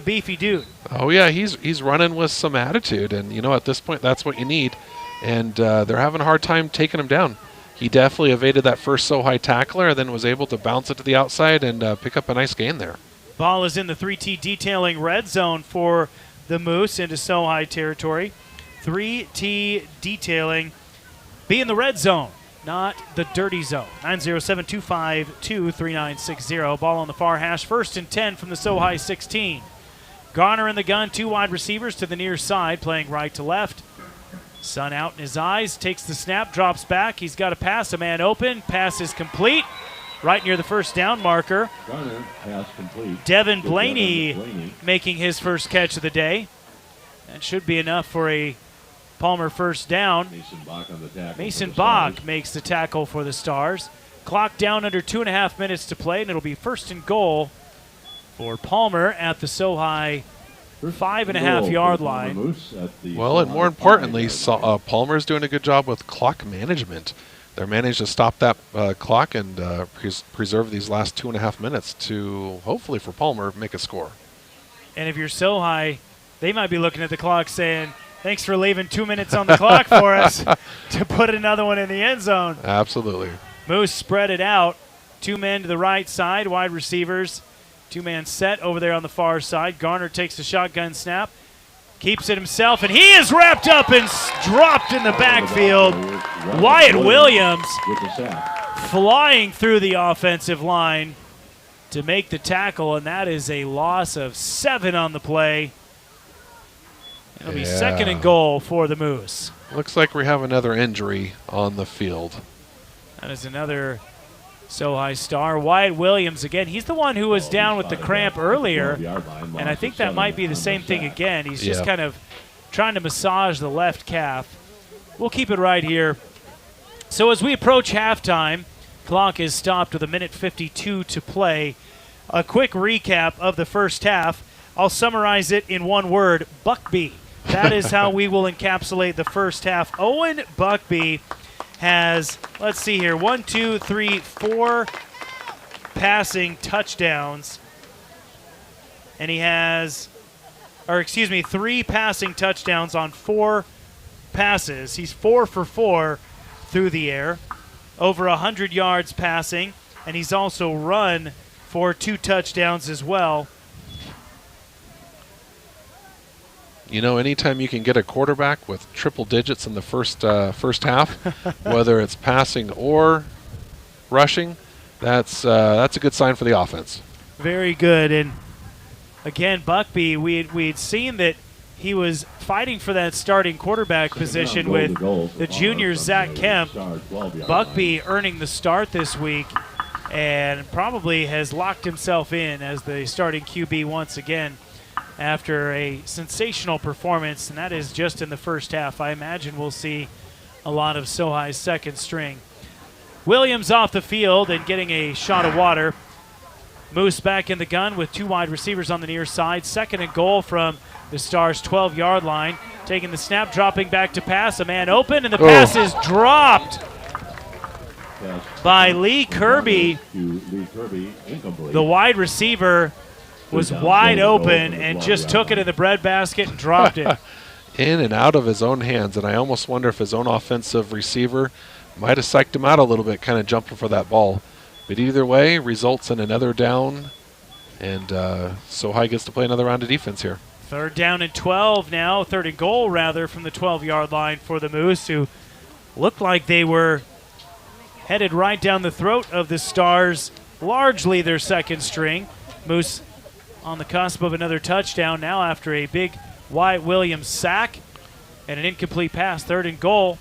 beefy dude. Oh, yeah, he's running with some attitude. And, you know, at this point, that's what you need. And they're having a hard time taking him down. He definitely evaded that first Sohi tackler and then was able to bounce it to the outside and pick up a nice gain there. Ball is in the 3T detailing red zone for the Moose into Sohi territory. 3T detailing be in the red zone, not the dirty zone. 907-252-3960. Ball on the far hash. 1st and 10 from the Sohi 16. Garner in the gun. 2 wide receivers to the near side, playing right to left. Sun out in his eyes. Takes the snap, drops back. He's got a pass. A man open. Pass is complete. Right near the first down marker. Garner, pass complete. Devin Blaney making his first catch of the day. That should be enough for a Palmer first down. Mason Bach on the tackle. Mason Bach makes the tackle for the Stars. Clock down under 2.5 minutes to play, and it'll be 1st and goal for Palmer at the Sohi 5.5-yard line. Well, and more importantly, Palmer's doing a good job with clock management. They're managed to stop that clock and preserve these last 2.5 minutes to, hopefully for Palmer, make a score. And if you're Sohi, they might be looking at the clock saying, thanks for leaving 2 minutes on the clock for us to put another one in the end zone. Absolutely. Moose spread it out. 2 men to the right side, wide receivers. 2-man set over there on the far side. Garner takes the shotgun snap, keeps it himself, and he is wrapped up and dropped in the backfield. Wyatt Williams flying through the offensive line to make the tackle, and that is a loss of 7 on the play. It'll be 2nd and goal for the Moose. Looks like we have another injury on the field. That is another Sohi Star. Wyatt Williams again. He's the one who was down with the cramp earlier, and I think that might be the same thing again. He's just kind of trying to massage the left calf. We'll keep it right here. So as we approach halftime, clock is stopped with 1:52 to play. A quick recap of the first half. I'll summarize it in one word: Buckby. That is how we will encapsulate the first half. Owen Buckby has, let's see here, 4 passing touchdowns. And he has, 3 passing touchdowns on 4 passes. He's 4 for 4 through the air, over 100 yards passing, and he's also run for 2 touchdowns as well. You know, anytime you can get a quarterback with triple digits in the first half, whether it's passing or rushing, that's a good sign for the offense. Very good. And again, Buckby, we'd seen that he was fighting for that starting quarterback position with the junior Zach Kemp. Buckby earning the start this week and probably has locked himself in as the starting QB once again after a sensational performance, and that is just in the first half. I imagine we'll see a lot of Sohi's second string. Williams off the field and getting a shot of water. Moose back in the gun with 2 wide receivers on the near side. 2nd and goal from the Stars' 12-yard line. Taking the snap, dropping back to pass. A man open, and the pass is dropped by Lee Kirby. The wide receiver was wide open and just took it in the breadbasket and dropped it. In and out of his own hands, and I almost wonder if his own offensive receiver might have psyched him out a little bit, kind of jumping for that ball. But either way, results in another down, and Sohi gets to play another round of defense here. 3rd down and 12 now, 3rd and goal rather, from the 12-yard line for the Moose, who looked like they were headed right down the throat of the Stars, largely their second string. Moose on the cusp of another touchdown now after a big Wyatt Williams sack and an incomplete pass. 3rd and goal.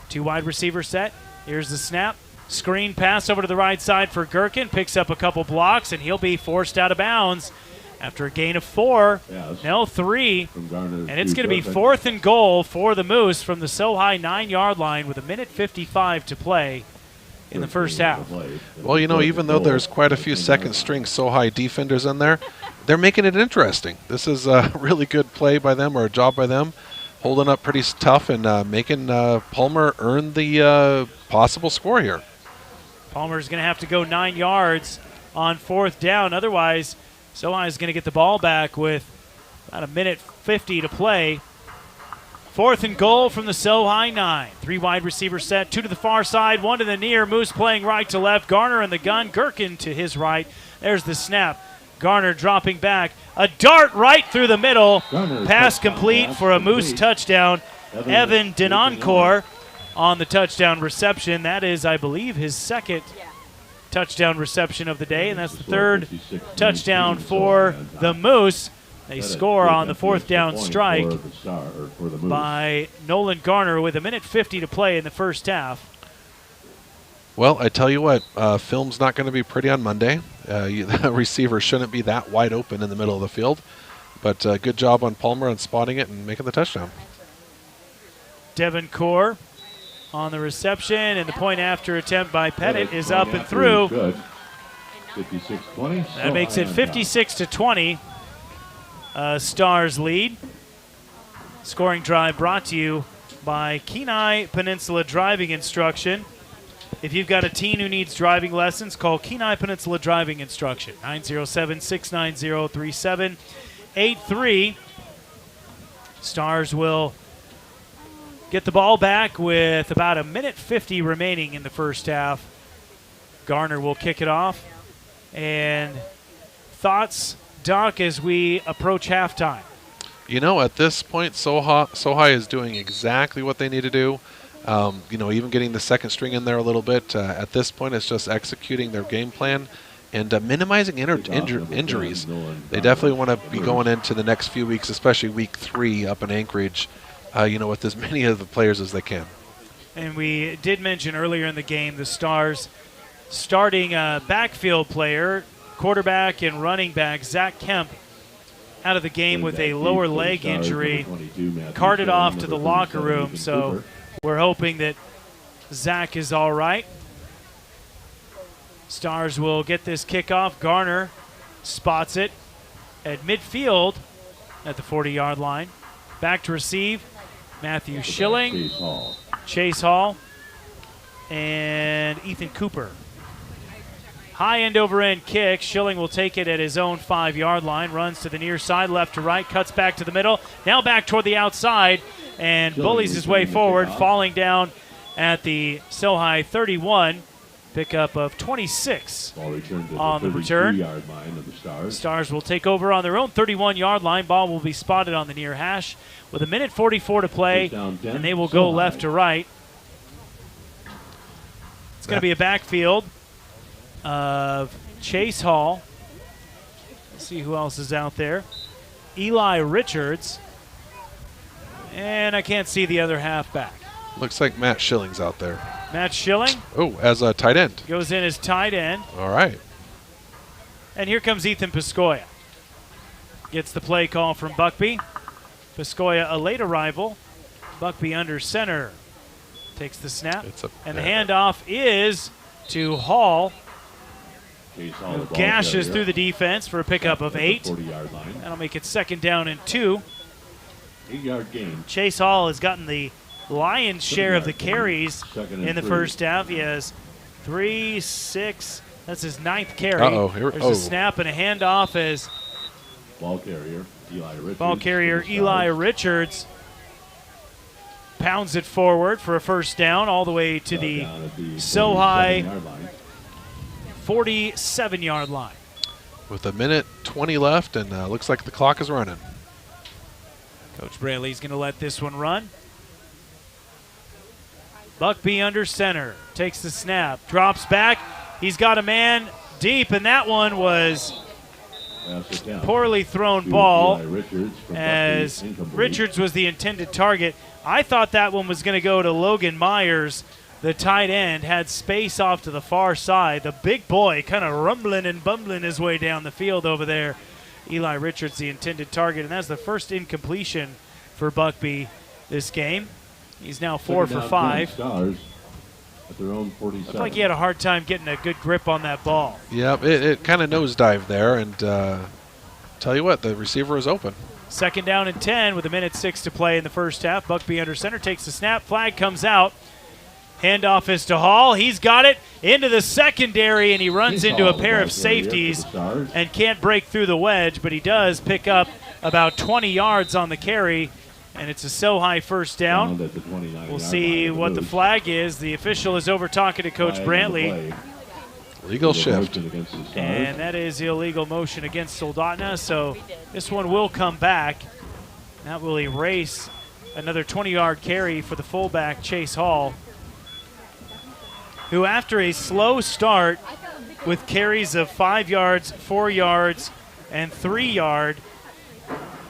2 wide receiver set. Here's the snap. Screen pass over to the right side for Gherkin. Picks up a couple blocks, and he'll be forced out of bounds after a gain of 4. No, 3. And it's going to be 4th and goal for the Moose from the Sohi 9-yard line with 1:55 to play in the first half. Well, you know, even though there's quite a few second-string Sohi defenders in there, they're making it interesting. This is a really good play by them, or a job by them, holding up pretty tough and making Palmer earn the possible score here. Palmer's going to have to go 9 yards on 4th down. Otherwise, Sohi is going to get the ball back with about 1:50 to play. 4th and goal from the Sohi 9. 3 wide receiver set, 2 to the far side, 1 to the near. Moose playing right to left. Garner in the gun. Gherkin to his right. There's the snap. Garner dropping back. A dart right through the middle. Pass complete for a Moose touchdown. Evan Denoncourt on the touchdown reception. That is, I believe, his second touchdown reception of the day, and that's the third touchdown for the Moose. They score on the fourth down strike by Nolan Garner with 1:50 to play in the first half. Well, I tell you what, film's not going to be pretty on Monday. The receiver shouldn't be that wide open in the middle of the field, but good job on Palmer on spotting it and making the touchdown. Devin Core on the reception, and the point after attempt by Pettit is up and through. 56-20. That makes it 56-20. Stars lead. Scoring drive brought to you by Kenai Peninsula Driving Instruction. If you've got a teen who needs driving lessons, call Kenai Peninsula Driving Instruction, 907-690-3783. Stars will get the ball back with about 1:50 remaining in the first half. Garner will kick it off. And thoughts, Doc, as we approach halftime? You know, at this point, Sohi is doing exactly what they need to do. Even getting the second string in there a little bit. At this point, it's just executing their game plan and minimizing injuries. They definitely want to be going into the next few weeks, especially week 3 up in Anchorage, with as many of the players as they can. And we did mention earlier in the game the Stars starting backfield player, quarterback and running back Zach Kemp, out of the game with a lower leg injury, carted off to the locker room. So we're hoping that Zach is all right. Stars will get this kickoff. Garner spots it at midfield at the 40-yard line. Back to receive, Matthew Schilling, Chase Hall, and Ethan Cooper. High end over end kick. Schilling will take it at his own 5-yard line. Runs to the near side, left to right, cuts back to the middle. Now back toward the outside and bullies his way forward, falling down at the Sohi 31. Pickup of 26 on the return. Stars will take over on their own 31-yard line. Ball will be spotted on the near hash with 1:44 to play, and they will go left to right. It's going to be a backfield of Chase Hall. Let's see who else is out there. Eli Richards. And I can't see the other halfback. Looks like Matt Schilling's out there. Matt Schilling. Oh, as a tight end. Goes in as tight end. All right. And here comes Ethan Piscoya. Gets the play call from Buckby. Piscoya, a late arrival. Buckby under center. Takes the snap. And the handoff is to Hall. Who gashes through the defense for a pickup of 8. That'll make it second down and 2. 8-yard gain. Chase Hall has gotten the lion's share of the carries in the first half. He has 3, 6. That's his 9th carry. There's a snap and a handoff as ball carrier Eli Richards pounds it forward for a first down all the way to the Sohi 47-yard line. With 1:20 left, and looks like the clock is running. Coach Brantley's going to let this one run. Buckby under center. Takes the snap. Drops back. He's got a man deep, and that one was poorly thrown ball as Richards was the intended target. I thought that one was going to go to Logan Myers. The tight end had space off to the far side. The big boy kind of rumbling and bumbling his way down the field over there. Eli Richards, the intended target, and that's the first incompletion for Buckby this game. He's now 4 for 5. Stars at their own 47. Looked like he had a hard time getting a good grip on that ball. Yeah, it kind of nosedived there, and tell you what, the receiver is open. Second down and 10 with 1:06 to play in the first half. Buckby under center, takes the snap, flag comes out. Handoff is to Hall. He's got it into the secondary, and he runs into a pair of safeties and can't break through the wedge, but he does pick up about 20 yards on the carry, and it's a Sohi first down. We'll see what the flag is. The official is over talking to Coach Brantley. Legal shift. And that is illegal motion against Soldotna, so this one will come back. That will erase another 20-yard carry for the fullback, Chase Hall, who after a slow start with carries of 5 yards, 4 yards, and 3 yards,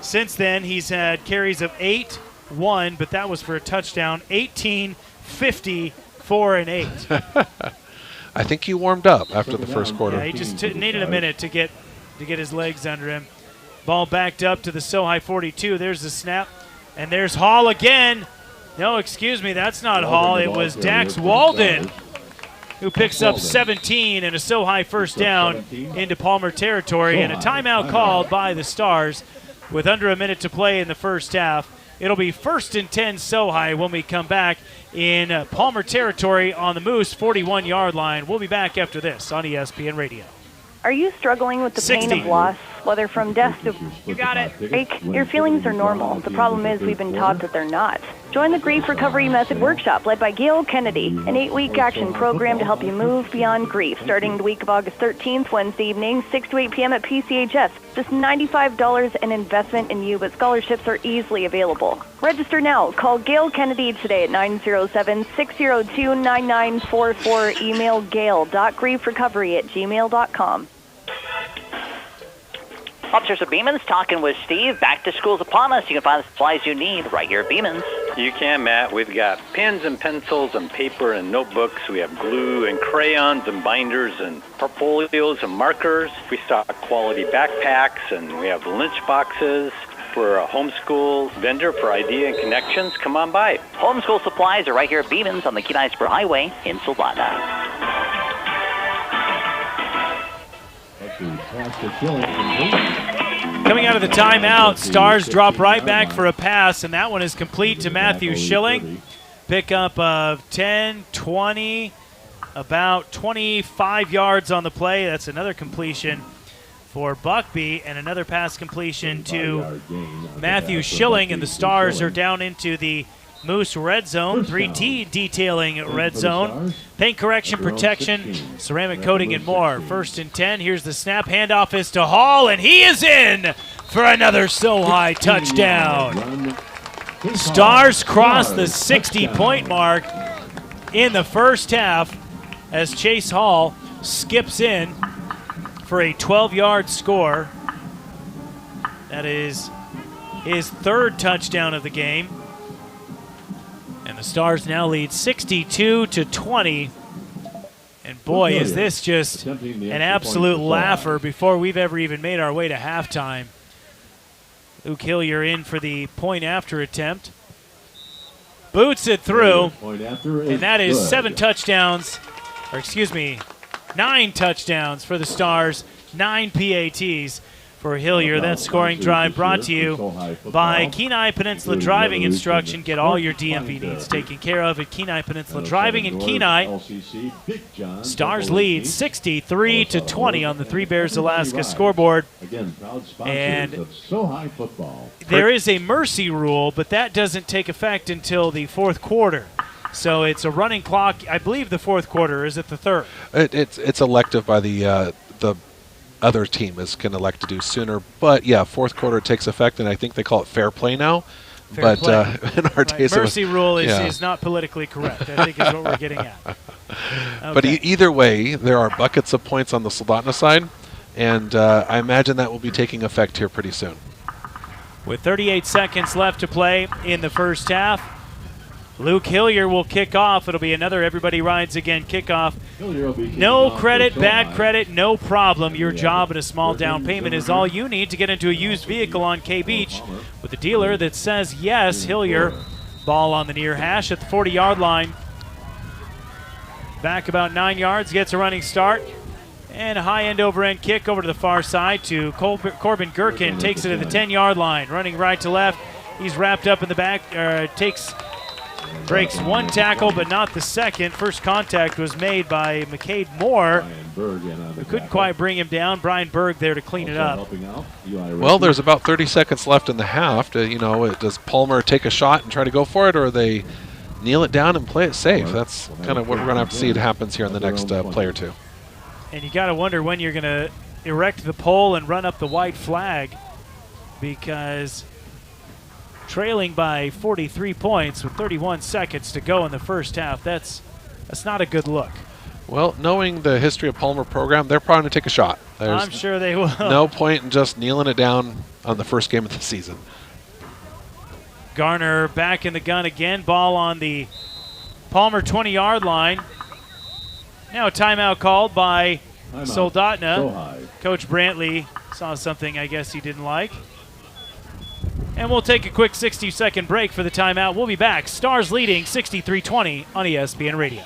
since then he's had carries of 8, 1, but that was for a touchdown, 18, 50, 4, and 8. I think he warmed up after the first quarter. Yeah, he just needed a minute to get his legs under him. Ball backed up to the Sohi 42. There's the snap. And there's Hall again. No, excuse me, that's not Hall. It was Dax Walden who picks up 17 and a Sohi first down into Palmer territory. And a timeout called by the Stars with under a minute to play in the first half. It'll be 1st and 10 Sohi when we come back in Palmer territory on the Moose 41-yard line. We'll be back after this on ESPN Radio. Are you struggling with the pain of loss, whether from death to You got it. break? Your feelings are normal. The problem is we've been taught that they're not. Join the Grief Recovery Method Workshop led by Gail Kennedy, an 8-week action program to help you move beyond grief, starting the week of August 13th, Wednesday evening, 6 to 8 p.m. at PCHS. Just $95 an investment in you, but scholarships are easily available. Register now. Call Gail Kennedy today at 907-602-9944. Email gail.griefrecovery@gmail.com. Officers of Beeman's talking with Steve. Back to school's upon us. You can find the supplies you need right here at Beeman's. You can, Matt. We've got pens and pencils and paper and notebooks. We have glue and crayons and binders and portfolios and markers. We stock quality backpacks, and we have lunch boxes. We're a homeschool vendor for idea and connections. Come on by. Homeschool supplies are right here at Beeman's on the Kenai Spur Highway in Soldotna. Coming out of the timeout, Stars drop right back for a pass, and that one is complete to Matthew Schilling. Pickup of 10, 20, about 25 yards on the play. That's another completion for Buckby, and another pass completion to Matthew Schilling, and the Stars are down into the Moose red zone, 3T detailing red zone, paint correction, protection, ceramic coating, and more. 1st and 10, here's the snap, handoff is to Hall, and he is in for another Sohi touchdown. Stars cross the 60-point mark in the first half as Chase Hall skips in for a 12-yard score. That is his 3rd touchdown of the game. And the Stars now lead 62-20. And boy, is this just an absolute laugher before we've ever even made our way to halftime. Luke Hillier in for the point after attempt. Boots it through. And that is 9 touchdowns for the Stars, 9 PATs for Hillier. That scoring drive brought to you by Kenai Peninsula Driving Instruction. Get all your DMV needs taken care of at Kenai Peninsula Driving in Kenai. Stars lead 63-20 on the Three Bears Alaska scoreboard. And there is a mercy rule, but that doesn't take effect until the 4th quarter. So it's a running clock. I believe the 4th quarter. Is it the 3rd? It's elective by the other team can elect to do sooner. But yeah, 4th quarter takes effect, and I think they call it fair play now. Fair play. In our days, mercy rule is not politically correct, I think is what we're getting at. Okay. But either way, there are buckets of points on the Soldotna side, and I imagine that will be taking effect here pretty soon. With 38 seconds left to play in the first half, Luke Hillier will kick off. It'll be another Everybody Rides Again kickoff. No credit, bad credit, no problem. Your job and a small down payment is all you need to get into a used vehicle on K-Beach with a dealer that says yes. Hillier, ball on the near hash at the 40-yard line. Back about 9 yards, gets a running start. And a high end over end kick over to the far side to Corbin Gherkin. Takes it to the 10-yard line. Running right to left. He's wrapped up in the back. Breaks one tackle, but not the second. First contact was made by McCade Moore, who couldn't quite bring him down. Brian Berg there to clean it up. Well, there's about 30 seconds left in the half. Does Palmer take a shot and try to go for it, or they kneel it down and play it safe? That's kind of what we're going to have to see it happens here in the next play or two. And you got to wonder when you're going to erect the pole and run up the white flag, because trailing by 43 points with 31 seconds to go in the first half, that's not a good look. Well, knowing the history of Palmer program, they're probably going to take a shot. I'm sure they will. No point in just kneeling it down on the first game of the season. Garner back in the gun again. Ball on the Palmer 20-yard line. Now a timeout called by Soldotna. Coach Brantley saw something I guess he didn't like. And we'll take a quick 60-second break for the timeout. We'll be back. Stars leading 63-20 on ESPN Radio.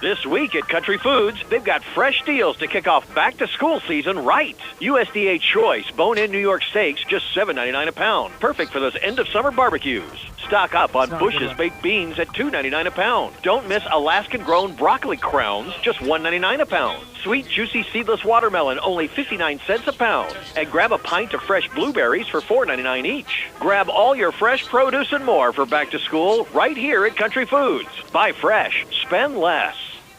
This week at Country Foods, they've got fresh deals to kick off back-to-school season right. USDA Choice bone-in New York steaks, just $7.99 a pound. Perfect for those end-of-summer barbecues. Stock up on Bush's baked beans at $2.99 a pound. Don't miss Alaskan-grown broccoli crowns, just $1.99 a pound. Sweet, juicy, seedless watermelon, only 59 cents a pound. And grab a pint of fresh blueberries for $4.99 each. Grab all your fresh produce and more for back-to-school right here at Country Foods. Buy fresh, spend less.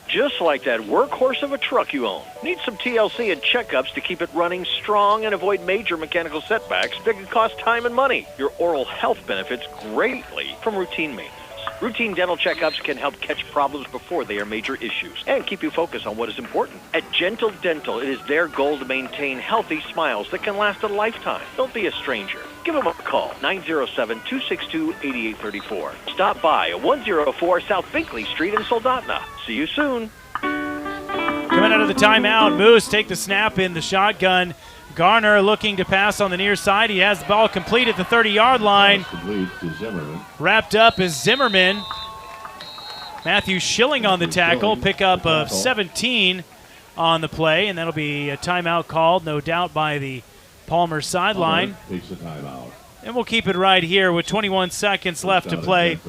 Just like that workhorse of a truck you own. Need some TLC and checkups to keep it running strong and avoid major mechanical setbacks that can cost time and money. Your oral health benefits greatly from routine maintenance. Routine dental checkups can help catch problems before they are major issues and keep you focused on what is important. At Gentle Dental, it is their goal to maintain healthy smiles that can last a lifetime. Don't be a stranger. Give them a call, 907-262-8834. Stop by at 104 South Finkley Street in Soldotna. See you soon. Coming out of the timeout, Moose take the snap in the shotgun. Garner looking to pass on the near side. He has the ball complete at the 30-yard line. Wrapped up is Zimmerman. Matthew Schilling on the tackle. Pickup of 17 on the play, and that'll be a timeout called, no doubt, by the Palmer sideline. Takes the timeout. And we'll keep it right here with 21 seconds left to play.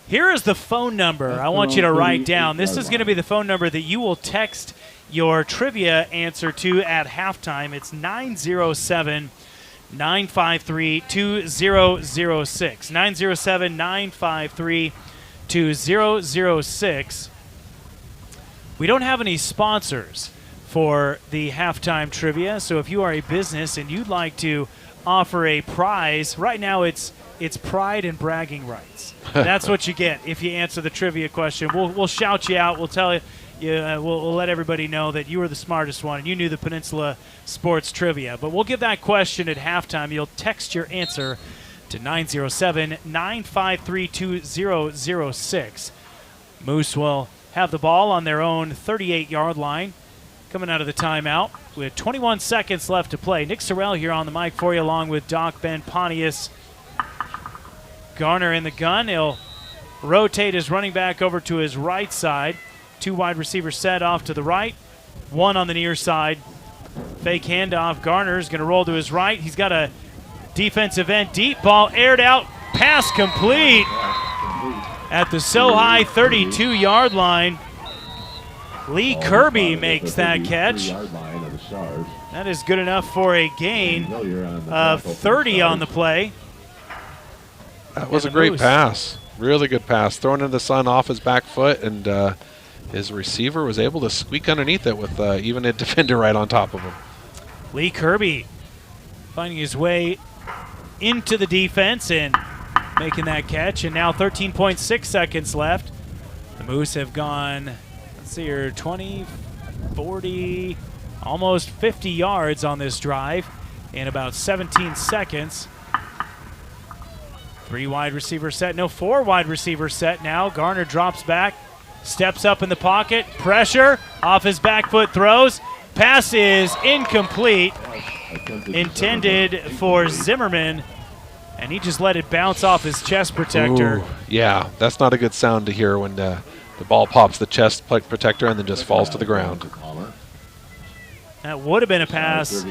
Here is the phone number I want you to write down. This is going to be the phone number that you will text your trivia answer to at halftime. It's 907-953-2006. 907-953-2006. We don't have any sponsors for the halftime trivia, so if you are a business and you'd like to offer a prize, right now it's pride and bragging rights. That's what you get if you answer the trivia question. We'll shout you out. We'll tell you. We'll let everybody know that you were the smartest one and you knew the Peninsula Sports Trivia. But we'll give that question at halftime. You'll text your answer to 907-953-2006. Moose will have the ball on their own 38-yard line coming out of the timeout with 21 seconds left to play. Nick Sorrell here on the mic for you along with Doc Ben Pontius. Garner in the gun. He'll rotate his running back over to his right side. Two wide receivers set off to the right. One on the near side. Fake handoff. Garner's going to roll to his right. He's got a defensive end deep. Ball aired out. Pass complete at the Sohi 32-yard line. Lee Kirby makes that catch. That is good enough for a gain of 30 on the play. That was a great pass. Really good pass. Thrown into the sun off his back foot, and his receiver was able to squeak underneath it with even a defender right on top of him. Lee Kirby finding his way into the defense and making that catch. And now 13.6 seconds left. The Moose have gone, let's see here, 20, 40, almost 50 yards on this drive in about 17 seconds. Four wide receiver set now. Garner drops back, steps up in the pocket, pressure, off his back foot, throws. Pass is incomplete, intended for Zimmerman, and he just let it bounce off his chest protector. Ooh, yeah, that's not a good sound to hear when the ball pops the chest protector and then just falls to the ground. That would have been a pass.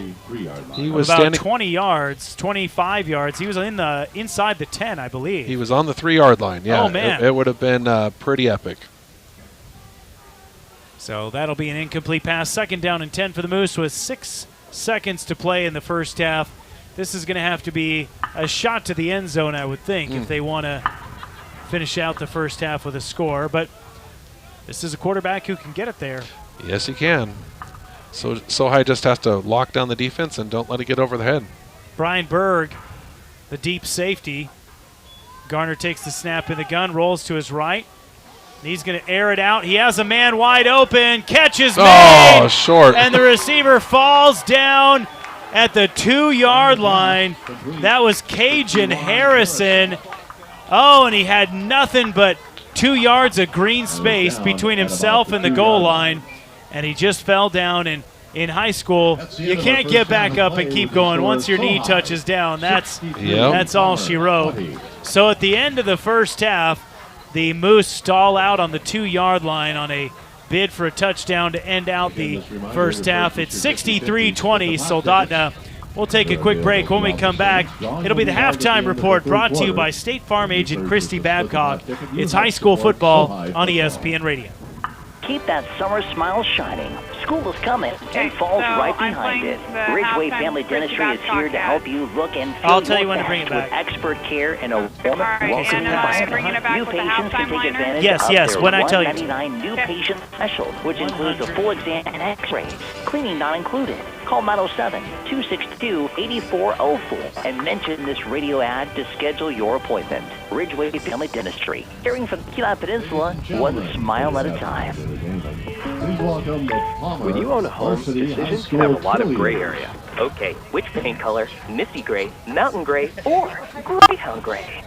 He was about 20 yards, 25 yards. He was inside the 10, I believe. He was on the 3-yard line. Yeah, oh, man. It would have been pretty epic. So that'll be an incomplete pass. Second down and 10 for the Moose with 6 seconds to play in the first half. This is going to have to be a shot to the end zone, I would think, if they want to finish out the first half with a score. But this is a quarterback who can get it there. Yes, he can. So Sohi just has to lock down the defense and don't let it get over the head. Brian Berg, the deep safety. Garner takes the snap in the gun, rolls to his right. He's going to air it out. He has a man wide open. Catch is made. Oh, short. And the receiver falls down at the 2-yard line. That was Cajun Harrison. Oh, and he had nothing but 2 yards of green space between himself and the goal line. And he just fell down. And in high school, you can't get back up and keep going. Once your knee touches down, that's all she wrote. So at the end of the first half, the Moose stall out on the 2-yard line on a bid for a touchdown to end out the first half. It's 63-20, Soldotna. We'll take a quick break. When we come back, it'll be the halftime report brought to you by State Farm agent Christy Babcock. It's high school football on ESPN Radio. Keep that summer smile shining. School is coming, and fall's right behind it. Ridgeway Family Dentistry is here to help you look and feel I'll tell you when to bring it back. With expert care and a welcoming environment. New patients can take advantage yes, of when their I tell you. $199 new patient special, which includes a full exam and x-rays. Cleaning not included. Call 907-262-8404 and mention this radio ad to schedule your appointment. Ridgeway Family Dentistry, caring for the Kenai Peninsula, one smile at a time. When you own a home, decisions can have a lot of gray area. Okay, which paint color? Misty gray, mountain gray, or greyhound gray?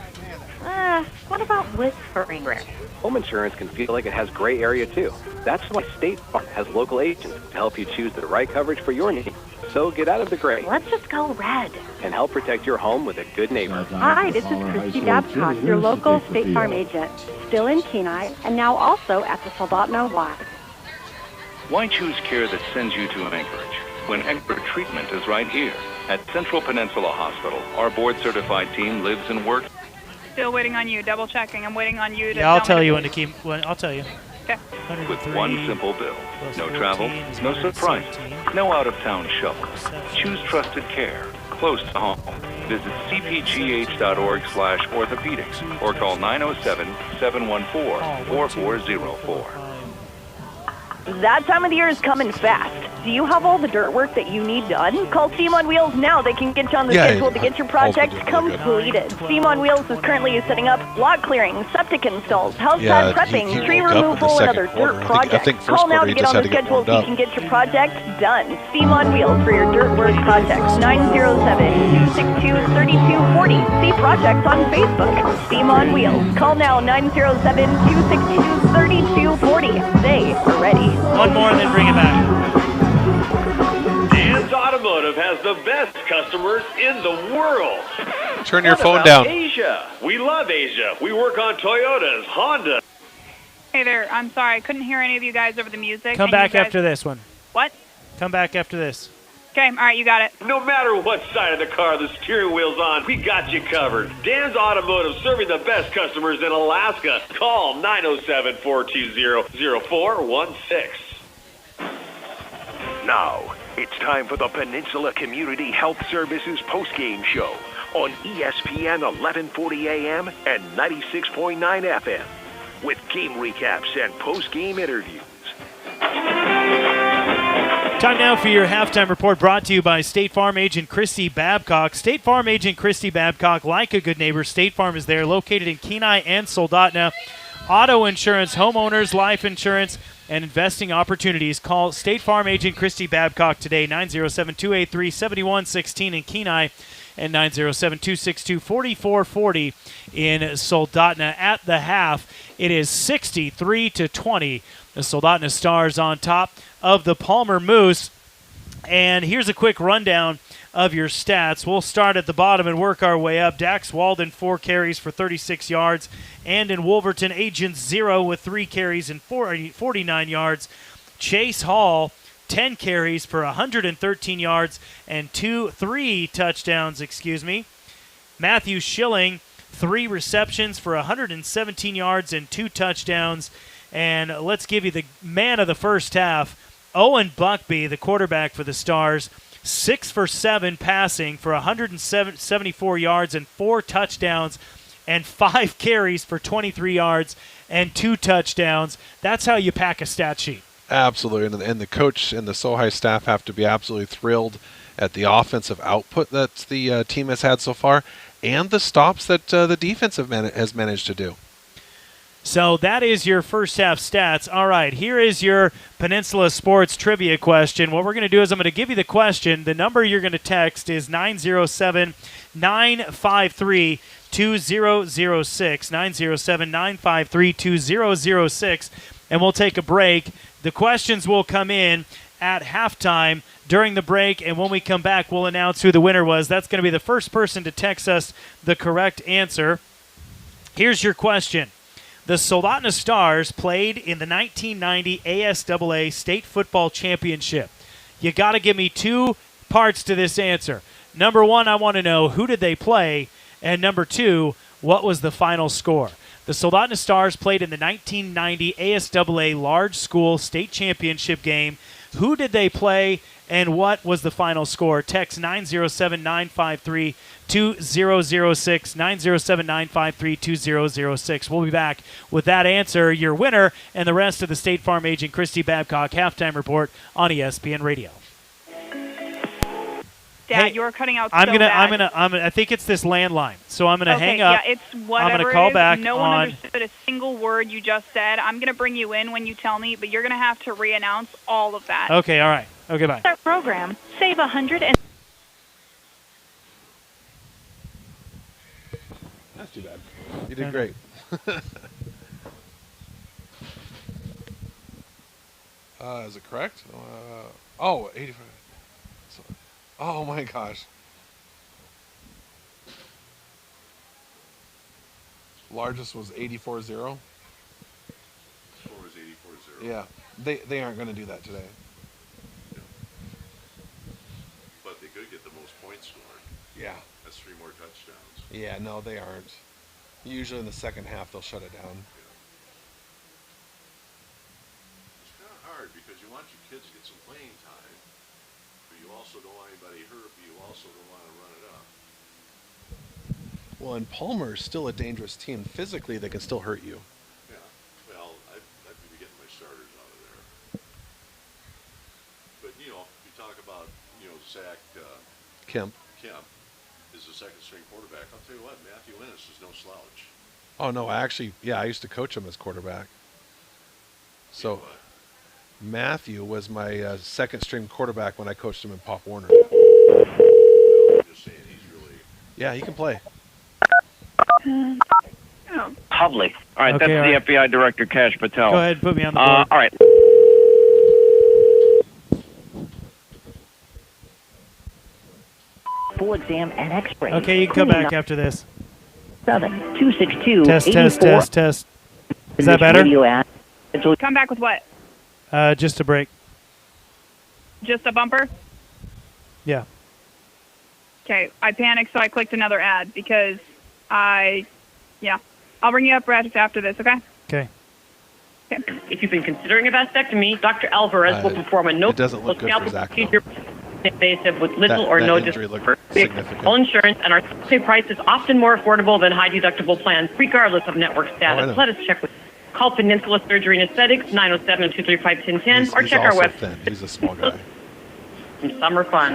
What about whispering gray? Home insurance can feel like it has gray area too. That's why State Farm has local agents to help you choose the right coverage for your needs. So get out of the gray. Let's just go red. And help protect your home with a good neighbor. Hi, this is Christy Babcock, your local State Farm agent. Still in Kenai, and now also at the Soldotna Y. Why choose care that sends you to Anchorage when expert treatment is right here at Central Peninsula Hospital? Our board-certified team lives and works. Still waiting on you. Double checking. I'm waiting on you to. Yeah, I'll tell you when to keep. I'll tell you. Okay. With one simple bill. No travel, no surprise, no out-of-town shuffles. Choose trusted care close to home. Visit cpgh.org/orthopedics or call 907-714-4404. That time of the year is coming fast. Do you have all the dirt work that you need done? Call Steam on Wheels now. They can get you on the schedule to get your project completed. Steam on Wheels is currently setting up lot clearing, septic installs, house pad prepping, tree removal, and other dirt projects. Call now to get on the schedule so you can get your project done. Steam on Wheels for your dirt work projects. 907-262-3240. See projects on Facebook. Steam on Wheels. Call now 907-262-3240. They are ready. One more and then bring it back. Dan's Automotive has the best customers in the world. Turn your What phone about down. Asia. We love Asia. We work on Toyotas, Honda. Hey there. I'm sorry. I couldn't hear any of you guys over the music. Come back after this one. What? Come back after this. Okay. All right. You got it. No matter what side of the car the steering wheel's on, we got you covered. Dan's Automotive, serving the best customers in Alaska. Call 907-420-0416. Now, it's time for the Peninsula Community Health Services postgame show on ESPN 1140 AM and 96.9 FM with game recaps and postgame interviews. Time now for your halftime report brought to you by State Farm agent Christy Babcock. State Farm agent Christy Babcock, like a good neighbor, State Farm is there, located in Kenai and Soldotna. Auto insurance, homeowners, life insurance, and investing opportunities. Call State Farm agent Christy Babcock today, 907-283-7116 in Kenai and 907-262-4440 in Soldotna. At the half, it is 63-20. The Soldotna Stars on top of the Palmer Moose. And here's a quick rundown of your stats. We'll start at the bottom and work our way up. Dax Walden, 4 carries for 36 yards. And in Wolverton, Agent 0 with 3 carries and 49 yards. Chase Hall, 10 carries for 113 yards and 3 touchdowns, Matthew Schilling, 3 receptions for 117 yards and 2 touchdowns. And let's give you the man of the first half, Owen Buckby, the quarterback for the Stars, 6 for 7 passing for 174 yards and 4 touchdowns and 5 carries for 23 yards and 2 touchdowns. That's how you pack a stat sheet. Absolutely, and the coach and the Sohi staff have to be absolutely thrilled at the offensive output that the team has had so far, and the stops that the defense has managed to do. So that is your first half stats. All right, here is your Peninsula Sports trivia question. What we're going to do is I'm going to give you the question. The number you're going to text is 907-953-2006, 907-953-2006, and we'll take a break. The questions will come in at halftime during the break, and when we come back, we'll announce who the winner was. That's going to be the first person to text us the correct answer. Here's your question. The Soldotna Stars played in the 1990 ASAA State Football Championship. You got to give me two parts to this answer. Number one, I want to know who did they play, and number two, what was the final score? The Soldotna Stars played in the 1990 ASAA Large School State Championship game. Who did they play, and what was the final score? Text 907-953-2006, 907-953-2006. We'll be back with that answer, your winner, and the rest of the State Farm agent Christy Babcock halftime report on ESPN Radio. Dad, Hey, you're cutting out I'm so gonna, bad. I think it's this landline, so I'm gonna hang up. Yeah, it's whatever. I'm gonna call back no one on. understood a single word you just said. I'm gonna bring you in when you tell me, but you're gonna have to re-announce all of that. Okay, all right. Okay, bye. Our program. Save 100 and That's too bad. You did great. Is it correct? 85. Oh my gosh. Largest was 84-0. Score was 84-0. Yeah, they aren't going to do that today. But they could get the most points scored. Yeah. That's 3 more touchdowns. Yeah, no, they aren't. Usually in the second half they'll shut it down. It's kind of hard because you want your kids to get some playing time, but you also don't want anybody hurt, but you also don't want to run it up. Well, and Palmer is still a dangerous team. Physically, they can still hurt you. Yeah. Well, I'd be getting my starters out of there. But, you talk about, Zach Kemp is the second string quarterback. I'll tell you what, Matthew Ennis is no slouch. Oh, no, I used to coach him as quarterback. So Matthew was my second string quarterback when I coached him in Pop Warner. I'm just saying he's really... Yeah, he can play. Public. All right, Okay, that's all right. the FBI Director, Cash Patel. Go ahead, put me on the board. All right. Full exam and X-ray. Okay, you can come back after this. 262 Test. Is This that better? radio ad- Come back with what? Just a break. Just a bumper? Yeah. Okay, I panicked, so I clicked another ad because I'll bring you up right after this, okay? Okay. If you've been considering a vasectomy, Dr. Alvarez will perform a It doesn't look good for Zach, though. procedure invasive with little or That no injury looked discomfort. We significant. accept all insurance, and our pay price is often more affordable than high-deductible plans, regardless of network I status. know. Let us check with. Call Peninsula Surgery and Aesthetics, 907-235-1010, or He's check our also website. thin. He's a small guy. Some summer fun.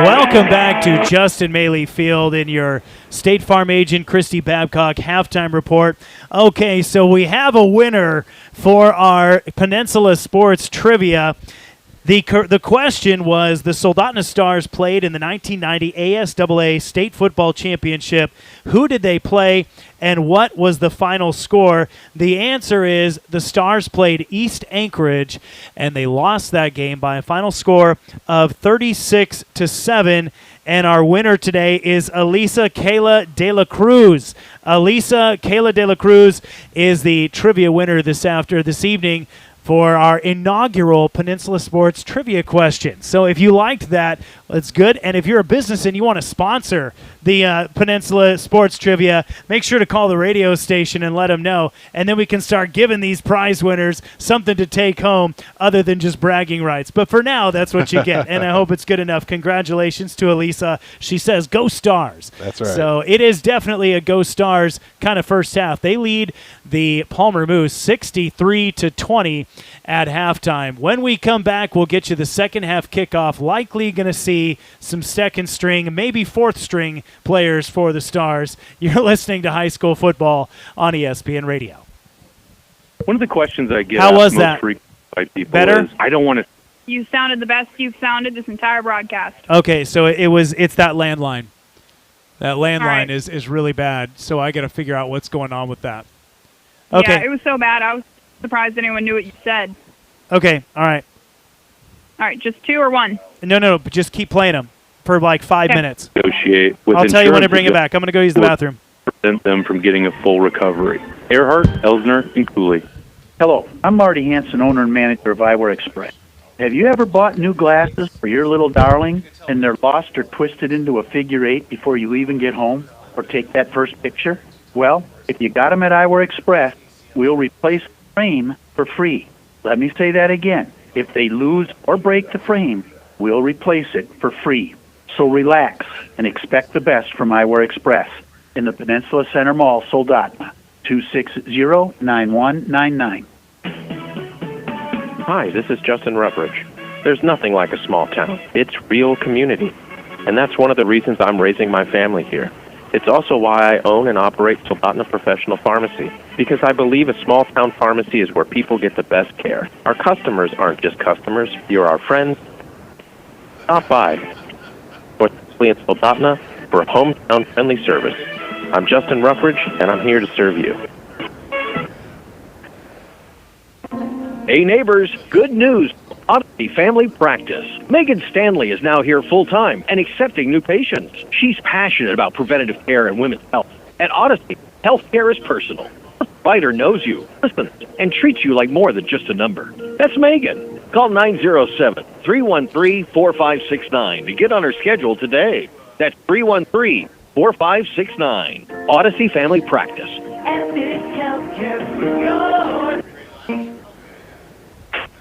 Welcome back to Justin Maley Field in your State Farm agent Christy Babcock halftime report. Okay, so we have a winner for our Peninsula Sports Trivia. The question was, the Soldotna Stars played in the 1990 ASAA State Football Championship. Who did they play, and what was the final score? The answer is the Stars played East Anchorage, and they lost that game by a final score of 36-7. And our winner today is Elisa Kayla De La Cruz. Elisa Kayla De La Cruz is the trivia winner this evening for our inaugural Peninsula Sports Trivia question. So if you liked that, it's good. And if you're a business and you want to sponsor the Peninsula Sports Trivia, make sure to call the radio station and let them know. And then we can start giving these prize winners something to take home other than just bragging rights. But for now, that's what you get. And I hope it's good enough. Congratulations to Elisa. She says, go Stars. That's right. So it is definitely a go Stars kind of first half. They lead the Palmer Moose 63-20 at halftime. When we come back, we'll get you the second half kickoff. Likely going to see some second string, maybe fourth string players for the Stars. You're listening to High School Football on ESPN Radio. One of the questions I get How was most that? frequently by people Better? is, I don't want to. You sounded the best you've sounded this entire broadcast. Okay, so it's that landline. That landline right. is really bad, so I got to figure out what's going on with that. Okay. Yeah, it was so bad. I was surprised anyone knew what you said. Okay, all right. All right, just 2 or 1? No, but just keep playing them for like 5 Okay. minutes. Negotiate with I'll tell you when I insurance bring it back. I'm going to go use the bathroom. Prevent them from getting a full recovery. Earhart, Elsner, and Cooley. Hello, I'm Marty Hansen, owner and manager of Eyewear Express. Have you ever bought new glasses for your little darling and they're lost or twisted into a figure 8 before you even get home or take that first picture? Well, if you got them at Eyewear Express, we'll replace the frame for free. Let me say that again. If they lose or break the frame, we'll replace it for free. So relax and expect the best from Eyewear Express in the Peninsula Center Mall, Soldotna, 260-9199. Hi, this is Justin Rutledge. There's nothing like a small town. It's real community. And that's one of the reasons I'm raising my family here. It's also why I own and operate Soldotna Professional Pharmacy, because I believe a small-town pharmacy is where people get the best care. Our customers aren't just customers. You're our friends. Stop by. Northwestly in Soldotna for a hometown-friendly service. I'm Justin Ruffridge, and I'm here to serve you. Hey neighbors, good news. Odyssey Family Practice. Megan Stanley is now here full-time and accepting new patients. She's passionate about preventative care and women's health. At Odyssey, healthcare is personal. The provider knows you, listens, and treats you like more than just a number. That's Megan. Call 907-313-4569 to get on her schedule today. That's 313-4569. Odyssey Family Practice.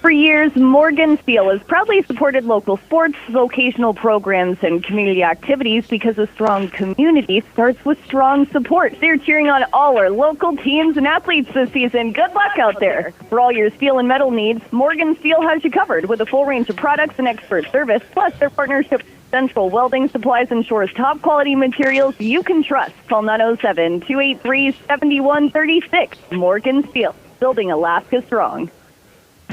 For years, Morgan Steel has proudly supported local sports, vocational programs, and community activities because a strong community starts with strong support. They're cheering on all our local teams and athletes this season. Good luck out there. For all your steel and metal needs, Morgan Steel has you covered with a full range of products and expert service, plus their partnership with Central Welding Supplies ensures top-quality materials you can trust. Call 907-283-7136. Morgan Steel, building Alaska strong.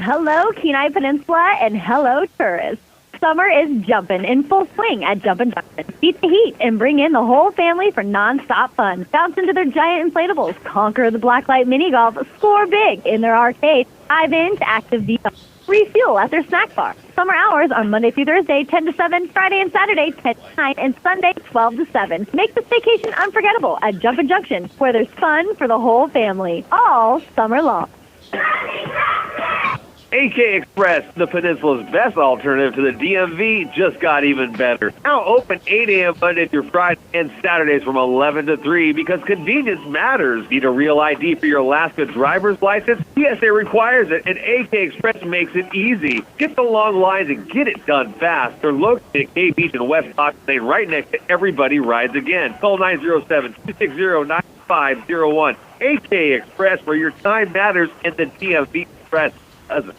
Hello, Kenai Peninsula, and hello, tourists. Summer is jumping in full swing at Jumpin' Junction. Beat the heat and bring in the whole family for non-stop fun. Bounce into their giant inflatables, conquer the blacklight mini golf, score big in their arcade, dive into active VR, refuel at their snack bar. Summer hours are Monday through Thursday, 10 to 7, Friday and Saturday, 10 to 9, and Sunday, 12 to 7. Make this vacation unforgettable at Jumpin' Junction, where there's fun for the whole family, all summer long. AK Express, the Peninsula's best alternative to the DMV, just got even better. Now open 8 a.m. Monday through Friday and Saturdays from 11 to 3 because convenience matters. Need a real ID for your Alaska driver's license? TSA requires it, and AK Express makes it easy. Get the long lines and get it done fast. They're located at K Beach and West Fox Lane right next to Everybody Rides Again. Call 907-260-9501. AK Express, where your time matters and the DMV Express doesn't.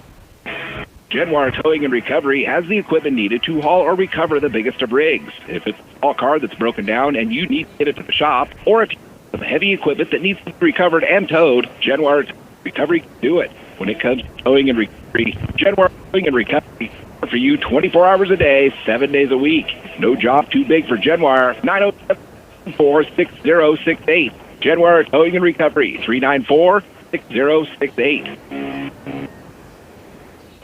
Genwire Towing and Recovery has the equipment needed to haul or recover the biggest of rigs. If it's a small car that's broken down and you need to get it to the shop, or if you have heavy equipment that needs to be recovered and towed, Genwire Towing and Recovery can do it. When it comes to towing and recovery, Genwire Towing and Recovery for you 24 hours a day, 7 days a week. No job too big for Genwire. 907-46068. Genwire Towing and Recovery, 394-6068.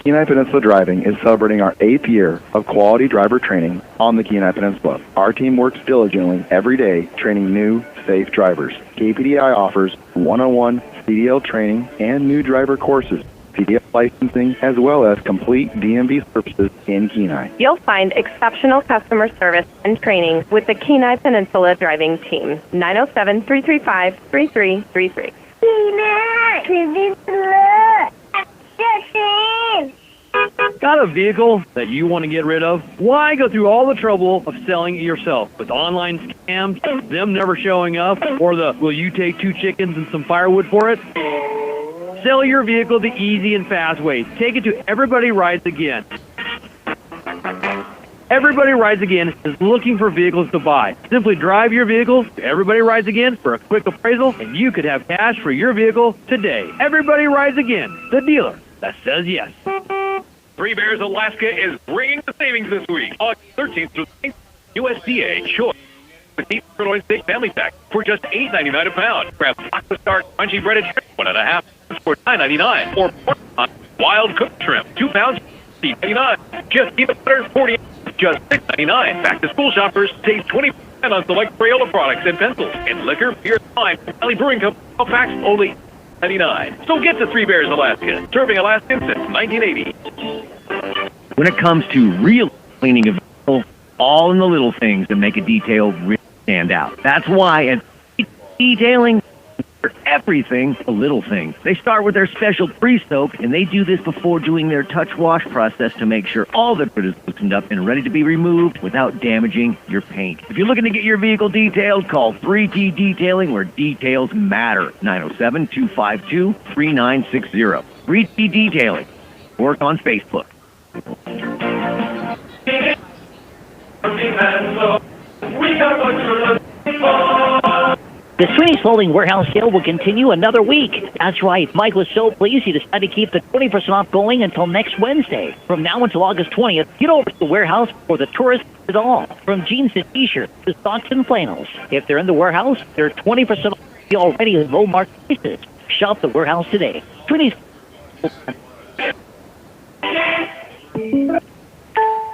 Kenai Peninsula Driving is celebrating our 8th year of quality driver training on the Kenai Peninsula. Our team works diligently every day training new, safe drivers. KPDI offers 101 CDL training and new driver courses PDF licensing, as well as complete DMV services in Kenai. You'll find exceptional customer service and training with the Kenai Peninsula driving team. 907-335-3333. Kenai Peninsula. Got a vehicle that you want to get rid of? Why go through all the trouble of selling it yourself with online scams, them never showing up, or the will you take 2 chickens and some firewood for it? Sell your vehicle the easy and fast way. Take it to Everybody Rides Again. Everybody Rides Again is looking for vehicles to buy. Simply drive your vehicle to Everybody Rides Again for a quick appraisal, and you could have cash for your vehicle today. Everybody Rides Again, the dealer that says yes. Three Bears Alaska is bringing the savings this week. August 13th through 19th, USDA Choice Petite Sirloin Steak Family Pack for just $8.99 a pound. Grab Aqua Star Crunchy Breaded Shrimp, 1.5 for $9.99. Or pork Wild Cooked Shrimp, 2 pounds, $8.99. Just peanut butter, 40 just $6.99. Back to school shoppers, save 20% on select Crayola products and pencils. And liquor, beer, wine, Valley Brewing Company packs, only $99. So get to Three Bears Alaska, serving Alaskans since 1980. When it comes to real cleaning a vehicle, all in the little things that make a detail really stand out. That's why at detailing, everything, the little things. They start with their special pre-soak, and they do this before doing their touch wash process to make sure all the dirt is loosened up and ready to be removed without damaging your paint. If you're looking to get your vehicle detailed, call 3T Detailing, where details matter. 907-252-3960. 3T Detailing. Work on Facebook. The Sweeney's Clothing Warehouse sale will continue another week. That's right. Mike was so pleased he decided to keep the 20% off going until next Wednesday. From now until August 20th, get over to the warehouse for the tourist it all. From jeans to t-shirts to socks and flannels. If they're in the warehouse, they're 20% off already at low market prices. Shop the warehouse today. Sweeney's.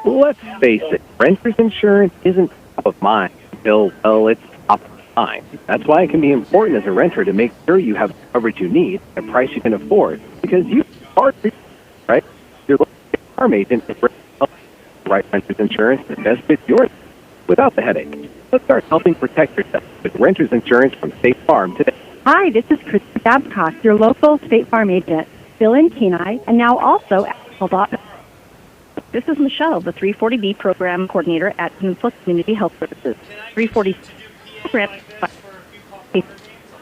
Let's face it, renter's insurance isn't top of mind until, well, it's top of mind. That's why it can be important as a renter to make sure you have the coverage you need at a price you can afford. Because you are, right? You're looking at a farm agent to bring the right renter's insurance that best fits yours without the headache. Let's start helping protect yourself with renter's insurance from State Farm today. Hi, this is Chris Babcock, your local State Farm agent, still in Kenai, and now also at Soldotna. This is Michelle, the 340B program coordinator at Peninsula Community Health Services. 340 program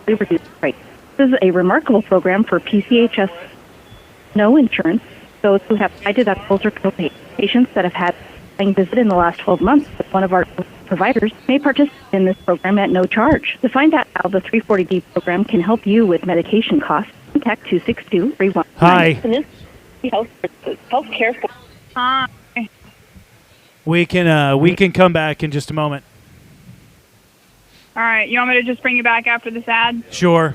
reduced price. This is a remarkable program for PCHS no insurance, those who have high deductibles or copay. Patients that have had a visit in the last 12 months with one of our providers may participate in this program at no charge. To find out how the 340B program can help you with medication costs, contact 262-31. Hi. Health Services, healthcare for. Hi. We can come back in just a moment. All right. You want me to just bring you back after this ad? Sure.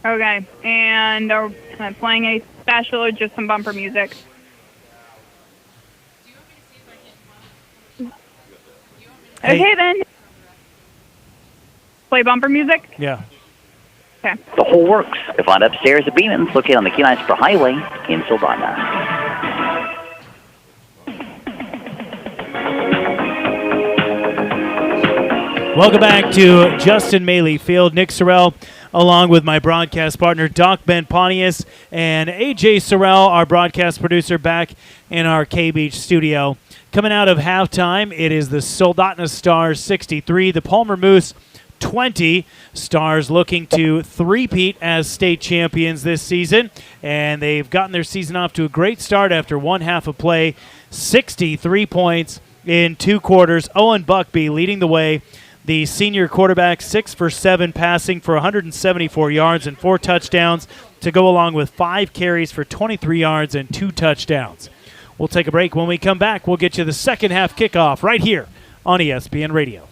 Okay. And are playing any special or just some bumper music? Hey. Okay, then. Play bumper music? Yeah. Okay. The whole works. You'll find upstairs at Beeman's, located on the Kenai Spur Highway in Soldotna. Welcome back to Justin Maley Field. Nick Sorrell, along with my broadcast partner, Doc Ben Pontius, and AJ Sorrell, our broadcast producer, back in our K-Beach studio. Coming out of halftime, it is the Soldotna Stars 63, the Palmer Moose 20. Stars looking to three-peat as state champions this season, and they've gotten their season off to a great start after one half of play. 63 points in 2 quarters. Owen Buckby leading the way. The senior quarterback, 6 for 7 passing for 174 yards and 4 touchdowns to go along with 5 carries for 23 yards and 2 touchdowns. We'll take a break. When we come back, we'll get you the second half kickoff right here on ESPN Radio.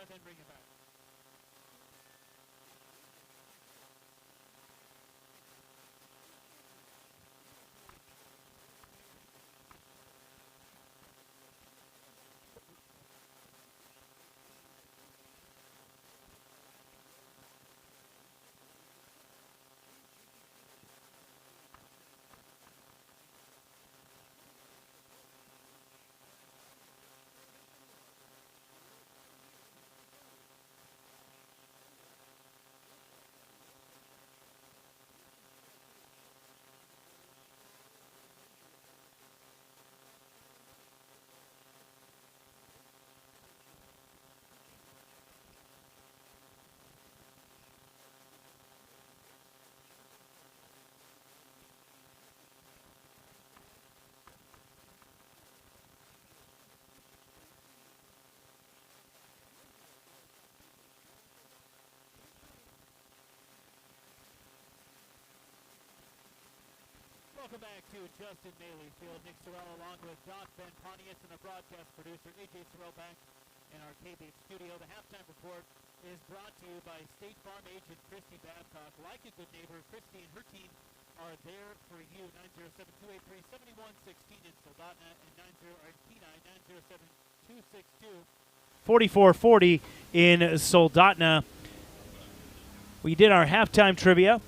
then bring it back. Welcome back to Justin Maley Field. Nick Sorrell along with Doc Ben Pontius and the broadcast producer AJ Sorrell back in our KB studio. The halftime report is brought to you by State Farm agent Christy Babcock. Like a good neighbor, Christy and her team are there for you. 907-283-7116 in Soldotna and 907-262. 44-40 in Soldotna. We did our halftime trivia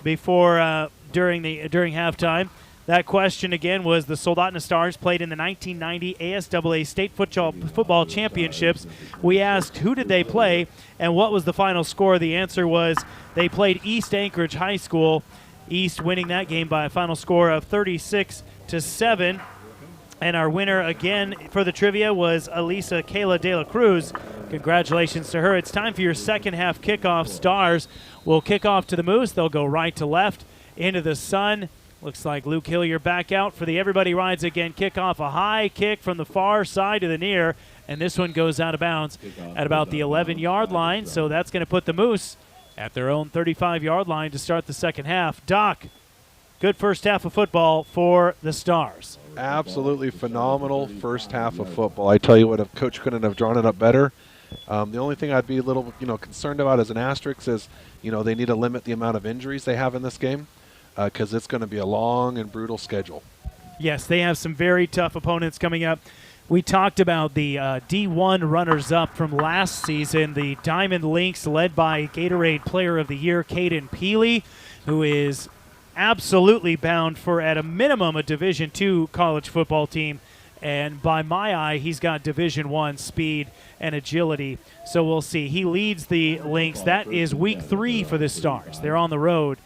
before during halftime. That question again was the Soldotna Stars played in the 1990 ASAA State Football Championships. We asked who did they play and what was the final score. The answer was they played East Anchorage High School. East winning that game by a final score of 36-7. And our winner again for the trivia was Elisa Kayla De La Cruz. Congratulations to her. It's time for your second half kickoff. Stars will kick off to the Moose. They'll go right to left into the sun. Looks like Luke Hillier back out for the Everybody Rides Again kickoff. A high kick from the far side to the near, and this one goes out of bounds at about the 11-yard line. So that's going to put the Moose at their own 35-yard line to start the second half. Doc, good first half of football for the Stars. Absolutely phenomenal first half of football. I tell you what, if Coach couldn't have drawn it up better. The only thing I'd be a little, concerned about as an asterisk is, they need to limit the amount of injuries they have in this game because it's going to be a long and brutal schedule. Yes, they have some very tough opponents coming up. We talked about the D1 runners-up from last season, the Diamond Lynx, led by Gatorade Player of the Year, Caden Peely, who is absolutely bound for, at a minimum, a Division II college football team. And by my eye, he's got Division I speed and agility. So we'll see. He leads the Lynx. That is week 3 for the Stars. They're on the road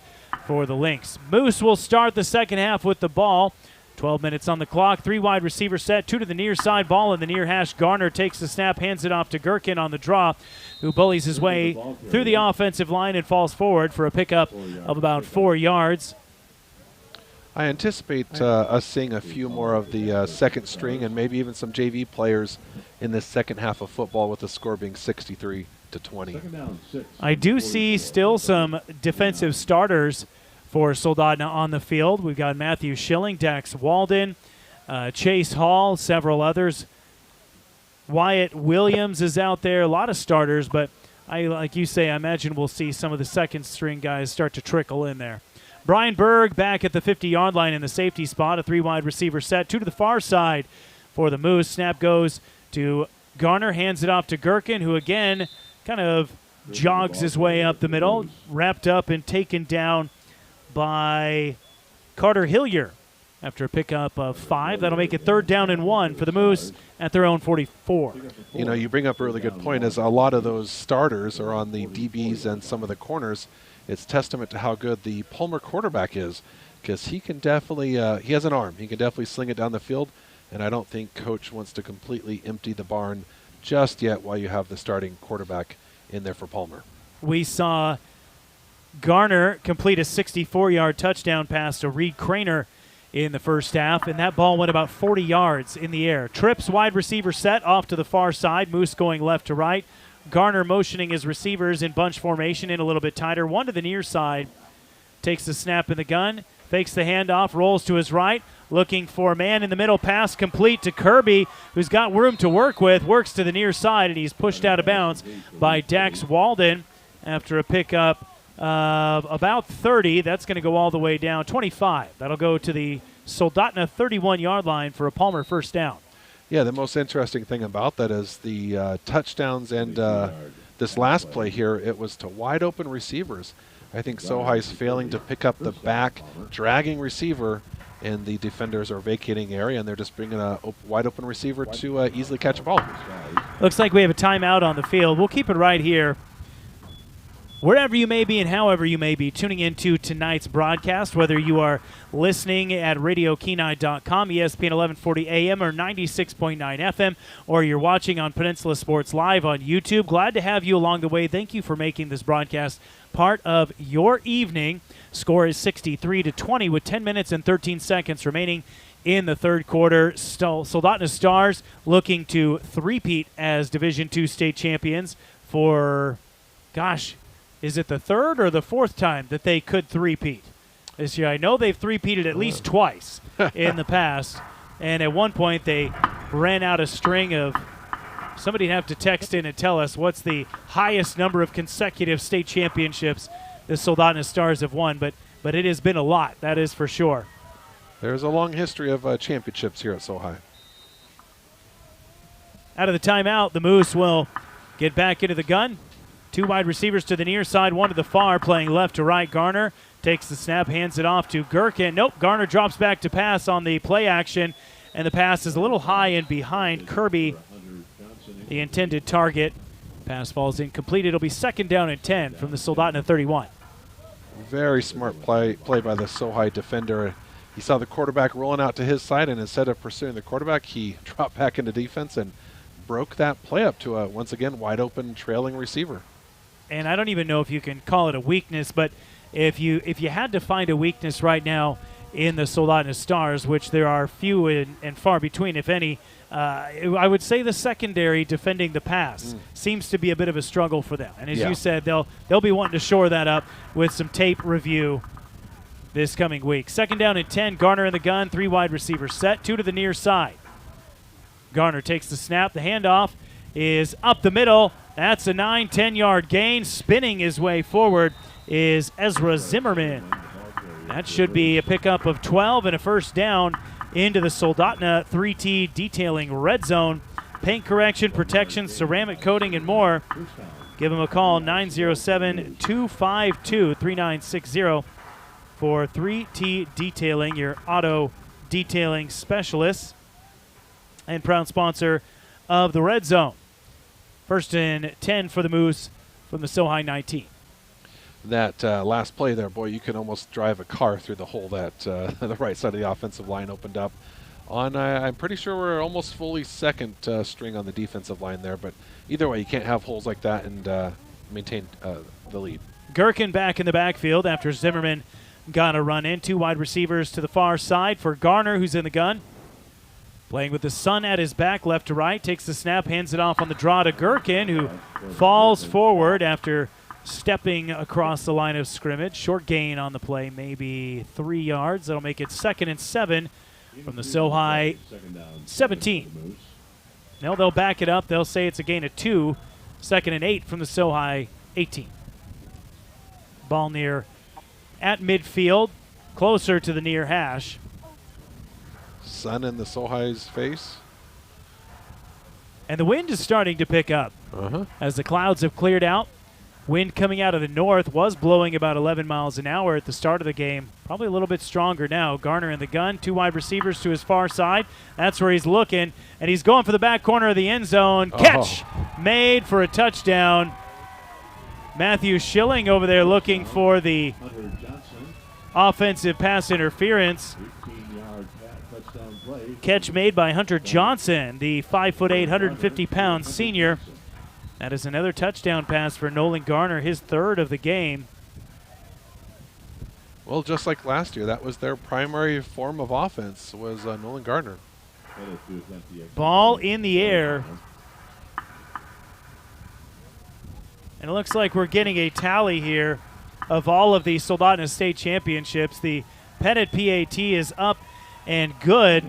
for the Lynx. Moose will start the second half with the ball. 12 minutes on the clock. 3 wide receiver set. 2 to the near side. Ball in the near hash. Garner takes the snap, hands it off to Gherkin on the draw, who bullies his way through the offensive line and falls forward for a pickup of about 4 yards. I anticipate us seeing a few more of the second string and maybe even some JV players in this second half of football, with the score being 63-20. I do see still some defensive starters for Soldotna on the field. We've got Matthew Schilling, Dax Walden, Chase Hall, several others. Wyatt Williams is out there. A lot of starters, but like you say, I imagine we'll see some of the second string guys start to trickle in there. Brian Berg back at the 50-yard line in the safety spot. A 3 wide receiver set. 2 to the far side for the Moose. Snap goes to Garner. Hands it off to Gherkin, who again kind of jogs his way up the middle. Wrapped up and taken down by Carter Hillier after a pickup of 5. That'll make it 3rd down and 1 for the Moose at their own 44. You bring up a really good point, as a lot of those starters are on the DBs and some of the corners. It's testament to how good the Palmer quarterback is, because he can definitely, he has an arm. He can definitely sling it down the field, and I don't think Coach wants to completely empty the barn just yet while you have the starting quarterback in there for Palmer. We saw Garner complete a 64-yard touchdown pass to Reed Craner in the first half, and that ball went about 40 yards in the air. Trips wide receiver set off to the far side, Moose going left to right. Garner motioning his receivers in bunch formation in a little bit tighter. 1 to the near side. Takes the snap in the gun. Fakes the handoff. Rolls to his right. looking for a man in the middle, pass complete to Kirby, who's got room to work with, works to the near side, and he's pushed out of bounds by Dax Walden after a pickup of about 30. That's going to go all the way down 25. That'll go to the Soldotna 31-yard line for a Palmer first down. Yeah, the most interesting thing about that is the touchdowns and this last play here, it was to wide open receivers. I think Sohi's failing to pick up the back dragging receiver, and the defenders are vacating area, and they're just bringing a wide open receiver to easily catch a ball. Looks like we have a timeout on the field. We'll keep it right here. Wherever you may be and however you may be tuning into tonight's broadcast, whether you are listening at RadioKenai.com, ESPN 1140 AM or 96.9 FM, or you're watching on Peninsula Sports Live on YouTube, glad to have you along the way. Thank you for making this broadcast part of your evening. Score is 63-20 with 10 minutes and 13 seconds remaining in the third quarter. Soldotna Stars looking to three-peat as Division II state champions for, gosh, is it the third or the fourth time that they could three-peat this year? I know they've three-peated at least twice in the past, and at one point they ran out a string of – somebody'd have to text in and tell us what's the highest number of consecutive state championships the Soldotna Stars have won, but it has been a lot, that is for sure. There's a long history of championships here at Sohi. Out of the timeout, the Moose will get back into the gun. Two wide receivers to the near side, one to the far, playing left to right. Garner takes the snap, hands it off to Gherkin. Nope, Garner drops back to pass on the play action, and the pass is a little high and behind Kirby, the intended target. Pass falls incomplete. It'll be second down and 10 from the Soldotna 31. Very smart play by the Sohi defender. He saw the quarterback rolling out to his side, and instead of pursuing the quarterback, he dropped back into defense and broke that play up to a, once again, wide open trailing receiver. And I don't even know if you can call it a weakness, but if you had to find a weakness right now in the Soldotna Stars, which there are few and far between, if any, I would say the secondary defending the pass seems to be a bit of a struggle for them. And as you said, they'll be wanting to shore that up with some tape review this coming week. Second down and 10, Garner in the gun, three wide receivers set, two to the near side. Garner takes the snap, the handoff is up the middle. That's a 9-10-yard gain. Spinning his way forward is Ezra Zimmerman. That should be a pickup of 12 and a first down into the Soldotna 3T detailing red zone. Paint correction, protection, ceramic coating, and more. Give them a call, 907-252-3960 for 3T Detailing, your auto detailing specialist and proud sponsor of the red zone. First and 10 for the Moose from the Sohi 19. That last play there, boy, you can almost drive a car through the hole that the right side of the offensive line opened up. I'm pretty sure we're almost fully second string on the defensive line there, but either way, you can't have holes like that and maintain the lead. Gherkin back in the backfield after Zimmerman got a run in. Two wide receivers to the far side for Garner, who's in the gun. Playing with the sun at his back, left to right, takes the snap, hands it off on the draw to Gherkin, who falls forward after stepping across the line of scrimmage. Short gain on the play, maybe 3 yards. That'll make it second and 7 from the Sohi 17. Now they'll back it up. They'll say it's a gain of 2. Second and 8 from the Sohi 18. Ball near at midfield, closer to the near hash. Sun in the Sohi's face. And the wind is starting to pick up as the clouds have cleared out. Wind coming out of the north was blowing about 11 miles an hour at the start of the game. Probably a little bit stronger now. Garner in the gun, two wide receivers to his far side. That's where he's looking, and he's going for the back corner of the end zone. Catch made for a touchdown. Matthew Schilling over there looking for the offensive pass interference. Catch made by Hunter Johnson, the 5'8", 150-pound senior. That is another touchdown pass for Nolan Garner, his third of the game. Well, just like last year, that was their primary form of offense, was Nolan Garner. Ball in the air. And it looks like we're getting a tally here of all of the Soldotna State Championships. The Pettit PAT is up and good.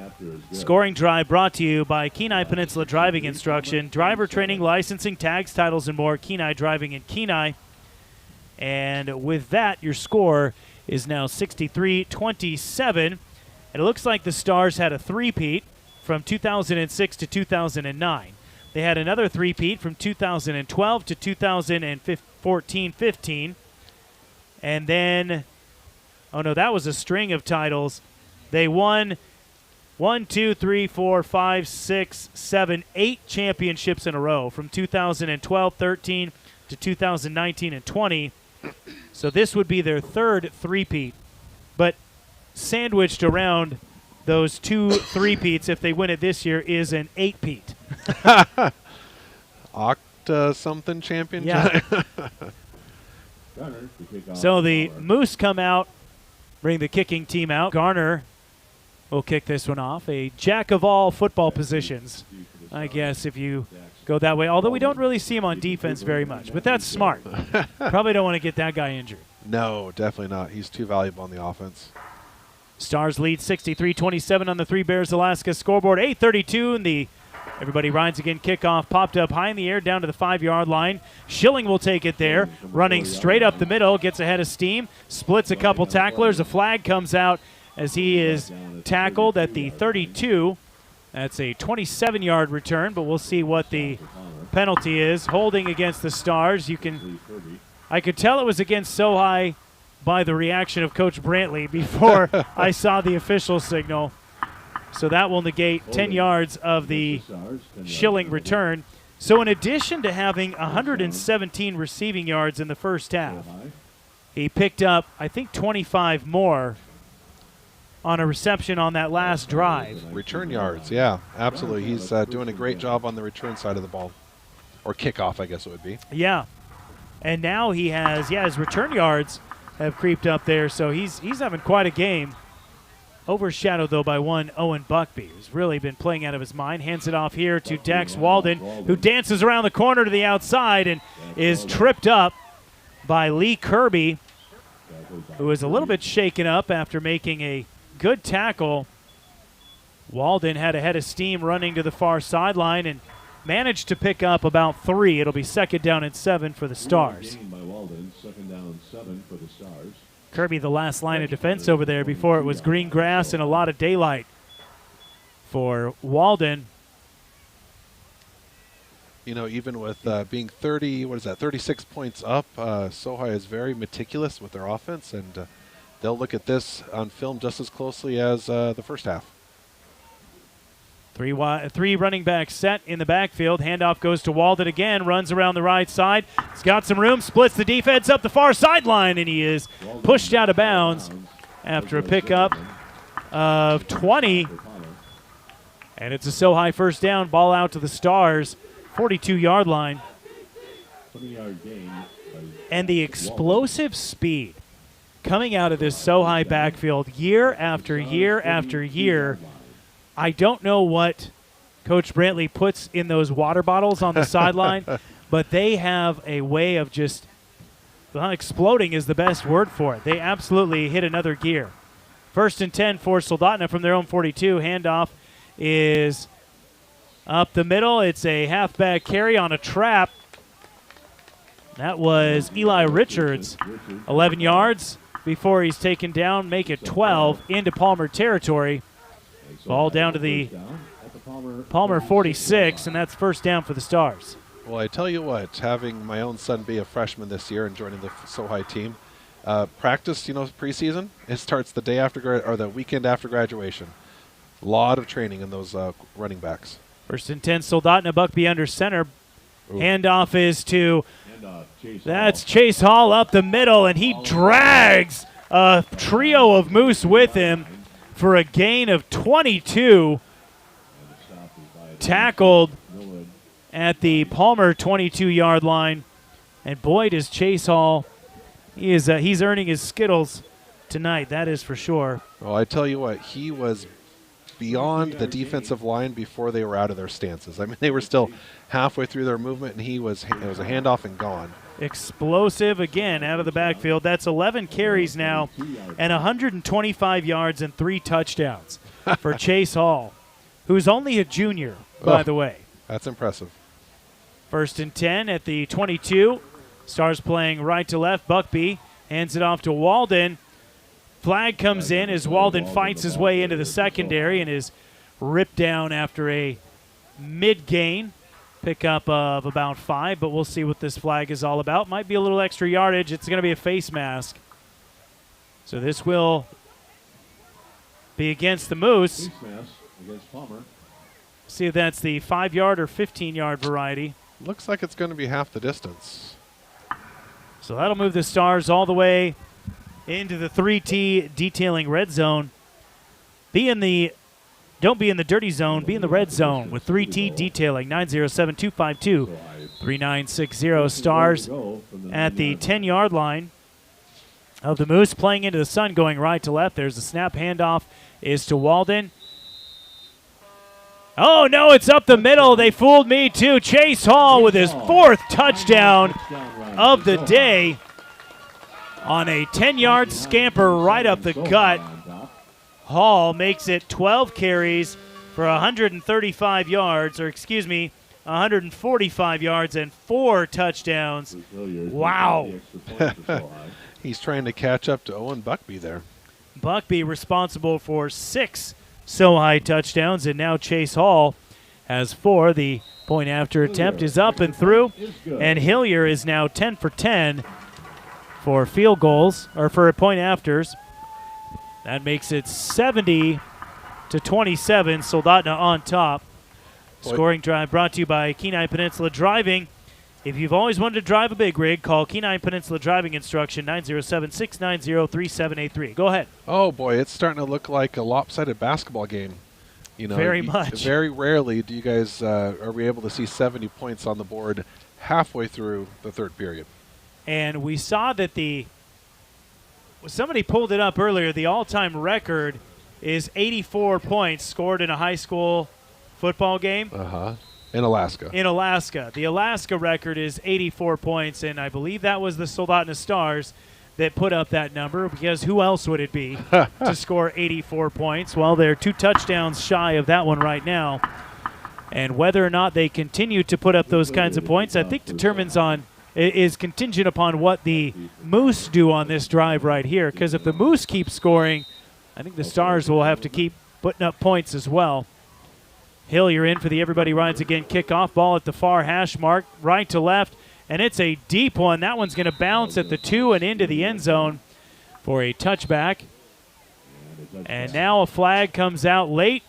Scoring drive brought to you by Kenai Peninsula Driving Instruction, driver training, licensing, tags, titles, and more. Kenai Driving in Kenai. And with that, your score is now 63-27. And it looks like the Stars had a three-peat from 2006 to 2009. They had another three-peat from 2012 to 2014-15. And then, oh no, that was a string of titles. They won 8 championships in a row from 2012-13 to 2019 and 20. So this would be their third three-peat. But sandwiched around those two three-peats, if they win it this year, is an eight-peat. Octa something champion. Yeah. So the Moose come out, bring the kicking team out. Garner will kick this one off. A jack of all football positions, I guess, if you go that way. Although we don't really see him on defense very much, but that's smart. Probably don't want to get that guy injured. No, definitely not. He's too valuable on the offense. Stars lead 63-27 on the Three Bears Alaska scoreboard. 8:32 and the everybody rides again. Kickoff popped up high in the air down to the 5-yard line. Schilling will take it there, running straight up the middle, gets ahead of steam, splits a couple tacklers. A flag comes out as he is tackled at the 32. That's a 27-yard return, but we'll see what the penalty is. Holding against the Stars. I could tell it was against Sohi by the reaction of Coach Brantley before I saw the official signal. So that will negate 10 yards of the Schilling return. So in addition to having 117 receiving yards in the first half, he picked up, I think, 25 more on a reception on that last drive. Return yards, yeah, absolutely. He's doing a great job on the return side of the ball. Or kickoff, I guess it would be. Yeah. And now he has, his return yards have creeped up there, so he's having quite a game. Overshadowed, though, by one Owen Buckby, who's really been playing out of his mind. Hands it off here to Dax Walden, who dances around the corner to the outside and is tripped up by Lee Kirby, who is a little bit shaken up after making a good tackle. Walden had a head of steam running to the far sideline and managed to pick up about 3. It'll be 2nd down and 7 for the Stars. Kirby, the last line of defense over there before it was green grass and a lot of daylight for Walden. You know, even with being 36 points up, Sohi is very meticulous with their offense, and they'll look at this on film just as closely as the first half. Three running backs set in the backfield. Handoff goes to Walden again, runs around the right side. He's got some room, splits the defense up the far sideline, and he is pushed out of bounds after a pickup of 20. And it's a Sohi first down, ball out to the Stars, 42-yard line. And the explosive speed coming out of this Sohi backfield year after year after year. I don't know what Coach Brantley puts in those water bottles on the sideline, but they have a way of just, exploding is the best word for it. They absolutely hit another gear. 1st and 10 for Soldotna from their own 42. Handoff is up the middle. It's a halfback carry on a trap. That was Eli Richards. 11 yards before he's taken down, make it 12 into Palmer territory. Ball down to the Palmer 46, and that's first down for the Stars. Well, I tell you what, having my own son be a freshman this year and joining the Sohi team, practice, preseason, it starts the day after or the weekend after graduation. A lot of training in those running backs. 1st and 10, Soldotna, Buckby under center. Ooh. Handoff is to, that's Chase Hall up the middle, and he drags a trio of Moose with him for a gain of 22. Tackled at the Palmer 22-yard line. And boy, does Chase Hall, he's earning his Skittles tonight, that is for sure. Well, I tell you what, he was beyond the defensive line before they were out of their stances. I mean, they were still halfway through their movement, and it was a handoff and gone. explosive again out of the backfield. That's 11 carries now and 125 yards and 3 touchdowns for Chase Hall, who's only a junior, by the way. That's impressive. 1st and 10 at the 22. Stars playing right to left. Buckby hands it off to Walden. Flag comes in as Walden fights his way into the secondary and is ripped down after a mid-gain pickup of about 5, but we'll see what this flag is all about. Might be a little extra yardage. It's going to be a face mask. So this will be against the Moose. Face mask against Palmer. See if that's the 5-yard or 15-yard variety. Looks like it's going to be half the distance. So that'll move the Stars all the way into the 3T detailing red zone. Don't be in the dirty zone, be in the red zone with 3T detailing. 907-252-3960. Stars at the 10-yard line of the Moose, playing into the sun, going right to left. There's the snap. Handoff is to Walden. Oh, no, it's up the middle. They fooled me, too. Chase Hall with his 4th touchdown of the day on a 10-yard scamper right up the gut. Hall makes it 12 carries for 145 yards and 4 touchdowns. Wow. He's trying to catch up to Owen Buckby there. Buckby responsible for 6 Sohi touchdowns, and now Chase Hall has 4. The point after attempt is up and through, and Hillier is now 10 for 10 for field goals, or for point afters. That makes it 70-27. Soldotna on top. Scoring drive brought to you by Kenai Peninsula Driving. If you've always wanted to drive a big rig, call Kenai Peninsula Driving Instruction, 907-690-3783. Go ahead. Oh, boy, it's starting to look like a lopsided basketball game. You know, very much. Very rarely do you guys are we able to see 70 points on the board halfway through the 3rd period. And we saw that somebody pulled it up earlier. The all-time record is 84 points scored in a high school football game. In Alaska. The Alaska record is 84 points, and I believe that was the Soldotna Stars that put up that number, because who else would it be to score 84 points? Well, they're 2 touchdowns shy of that one right now. And whether or not they continue to put up those kinds of points, I think is contingent upon what the Moose do on this drive right here. Because if the Moose keep scoring, I think the Stars will have to keep putting up points as well. Hillier in for the Everybody Rides Again kickoff. Ball at the far hash mark, right to left, and it's a deep one. That one's going to bounce at the 2 and into the end zone for a touchback. And now a flag comes out late,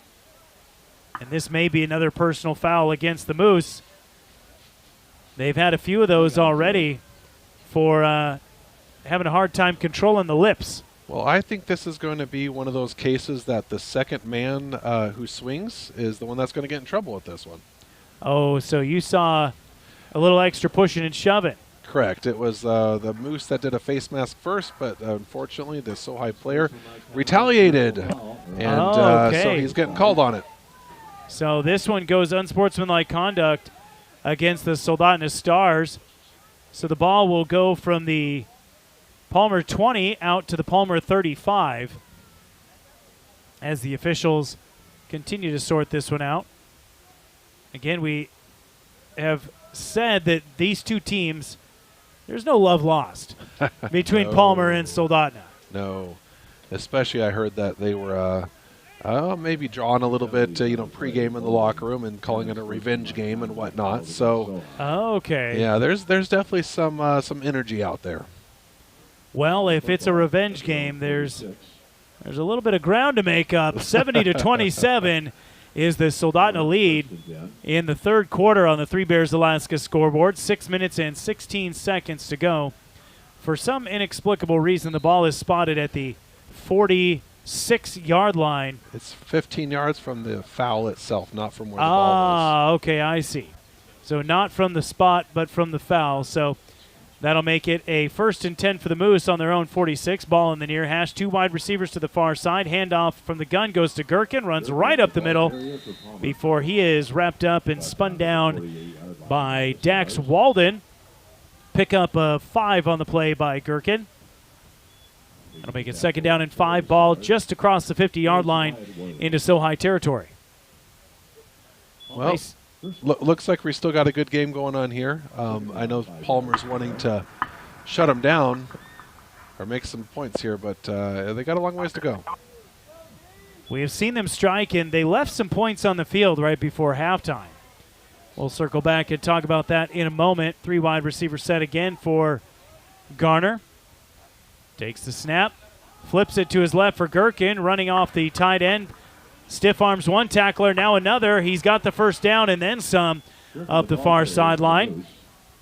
and this may be another personal foul against the Moose. They've had a few of those already for having a hard time controlling the lips. Well, I think this is going to be one of those cases that the second man who swings is the one that's going to get in trouble with this one. Oh, so you saw a little extra pushing and shoving. Correct. It was the Moose that did a face mask first, but unfortunately the Sohi player retaliated, and so he's getting called on it. So this one goes unsportsmanlike conduct against the Soldotna Stars. So the ball will go from the Palmer 20 out to the Palmer 35 as the officials continue to sort this one out. Again, we have said that these two teams, there's no love lost between Palmer and Soldotna. No. Especially I heard that they were maybe drawing a little bit, pregame in the locker room and calling it a revenge game and whatnot. So, okay. Yeah, there's definitely some energy out there. Well, if it's a revenge game, there's a little bit of ground to make up. 70-27 is the Soldotna lead in the 3rd quarter on the Three Bears Alaska scoreboard. 6 minutes and 16 seconds to go. For some inexplicable reason, the ball is spotted at the 46-yard line. It's 15 yards from the foul itself, not from where the ball was. Okay, I see. So not from the spot, but from the foul. So that'll make it a 1st and 10 for the Moose on their own 46. Ball in the near hash. 2 wide receivers to the far side. Handoff from the gun goes to Gherkin. Runs right up the middle before he is wrapped up and spun down by Dax Walden. Pick up a 5 on the play by Gherkin. That'll make it 2nd down and 5, ball just across the 50-yard line into Sohi territory. Well, nice. Looks like we still got a good game going on here. I know Palmer's wanting to shut them down or make some points here, but they got a long ways to go. We have seen them strike, and they left some points on the field right before halftime. We'll circle back and talk about that in a moment. 3 wide receiver set again for Garner. Takes the snap, flips it to his left for Gherkin, running off the tight end. Stiff arms one tackler, now another. He's got the first down and then some up the far sideline.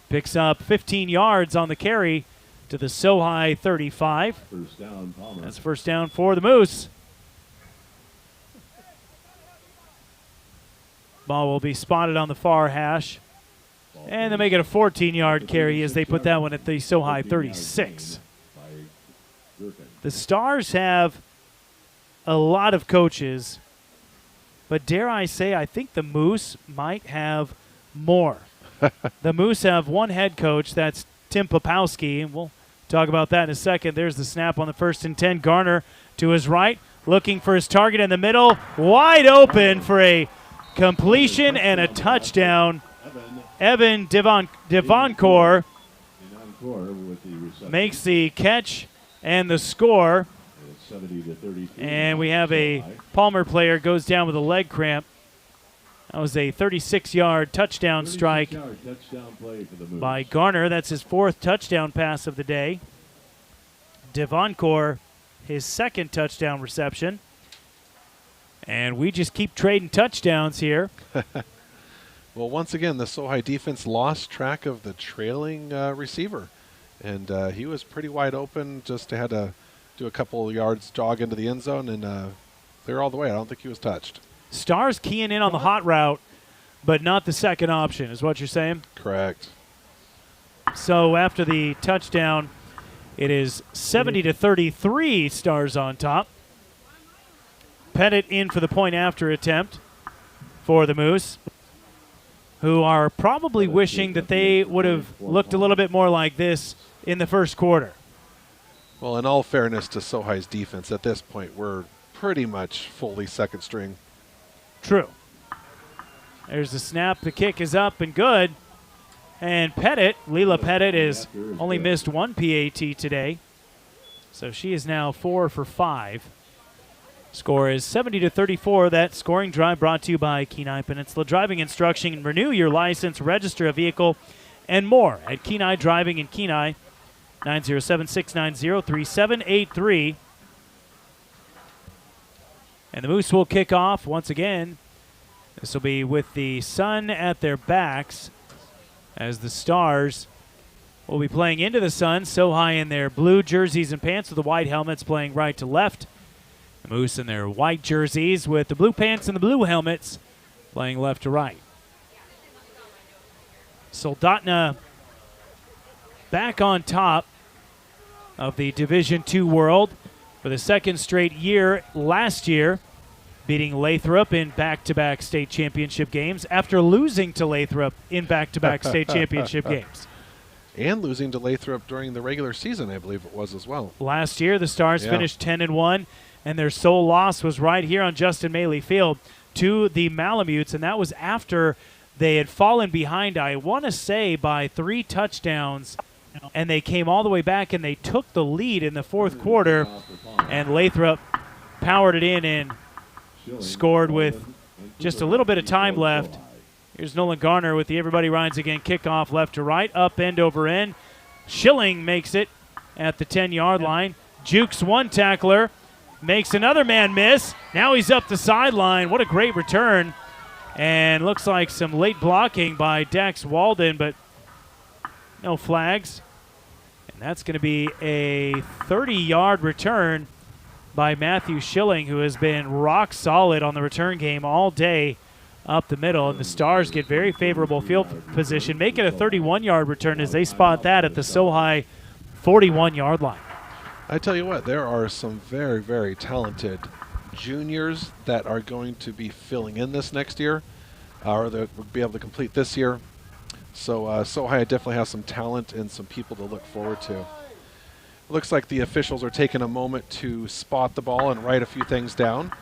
Picks up 15 yards on the carry to the Sohi 35. That's first down for the Moose. Ball will be spotted on the far hash. And they make it a 14-yard carry as they put that one at the Sohi 36. The Stars have a lot of coaches, but dare I say, I think the Moose might have more. The Moose have one head coach, that's Tim Popowski, and we'll talk about that in a second. There's the snap on the 1st and 10. Garner to his right, looking for his target in the middle, wide open for a completion and a touchdown. Evan Devoncourt makes the catch and the score. And we have a Palmer player goes down with a leg cramp. That was a 36-yard touchdown strike by Garner. That's his 4th touchdown pass of the day. Devoncourt, his 2nd touchdown reception. And we just keep trading touchdowns here. Well, once again, the Sohi defense lost track of the trailing receiver. And he was pretty wide open, just had to do a couple of yards, jog into the end zone, and clear all the way. I don't think he was touched. Stars keying in on the hot route, but not the second option, is what you're saying? Correct. So after the touchdown, it is 70-33, Stars on top. Pettit in for the point after attempt for the Moose, who are probably wishing that they would have looked a little bit more like this in the first quarter. Well, in all fairness to Sohi's defense, at this point, we're pretty much fully second string. True. There's the snap. The kick is up and good. And Pettit, Leela Pettit, has only missed 1 PAT today. So she is now 4 for 5. Score is 70-34. That scoring drive brought to you by Kenai Peninsula Driving Instruction. Renew your license, register a vehicle, and more at Kenai Driving in Kenai. 907-690-3783. And the Moose will kick off once again. This will be with the sun at their backs as the Stars will be playing into the sun. Sohi in their blue jerseys and pants with the white helmets playing right to left. The Moose in their white jerseys with the blue pants and the blue helmets playing left to right. Soldotna back on top of the Division II world for the 2nd straight year last year, beating Lathrop in back-to-back state championship games after losing to Lathrop in back-to-back state championship games. And losing to Lathrop during the regular season, I believe it was as well. Last year, the Stars finished 10-1, and their sole loss was right here on Justin Maley Field to the Malamutes, and that was after they had fallen behind, I want to say, by 3 touchdowns, and they came all the way back and they took the lead in the 4th quarter, and Lathrop powered it in and scored with just a little bit of time left. Here's Nolan Garner with the everybody rides again kickoff left to right, up end over end. Schilling makes it at the 10-yard line. Jukes one tackler, makes another man miss. Now he's up the sideline. What a great return. And looks like some late blocking by Dax Walden, but no flags. And that's going to be a 30-yard return by Matthew Schilling, who has been rock solid on the return game all day up the middle. And the Stars get very favorable field position, make it a 31-yard return as they spot that at the Sohi 41-yard line. I tell you what, there are some very, very talented juniors that are going to be filling in this next year, or that will be able to complete this year. So Sohi definitely has some talent and some people to look forward to. It looks like the officials are taking a moment to spot the ball and write a few things down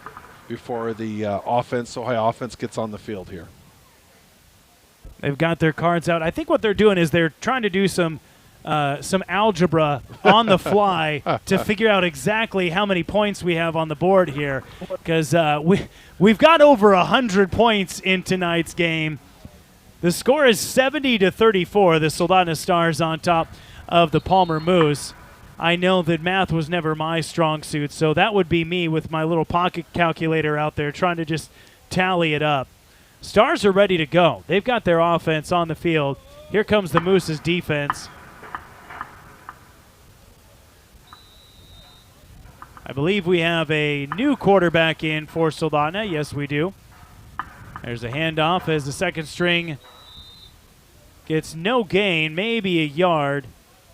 before the Sohi offense gets on the field here. They've got their cards out. I think what they're doing is they're trying to do some algebra on the fly to figure out exactly how many points we have on the board here, because we've got over 100 points in tonight's game. The score is 70-34. The Soldotna Stars on top of the Palmer Moose. I know that math was never my strong suit, so that would be me with my little pocket calculator out there trying to just tally it up. Stars are ready to go. They've got their offense on the field. Here comes the Moose's defense. I believe we have a new quarterback in for Soldotna. Yes, we do. There's a handoff as the second string gets no gain, maybe a yard.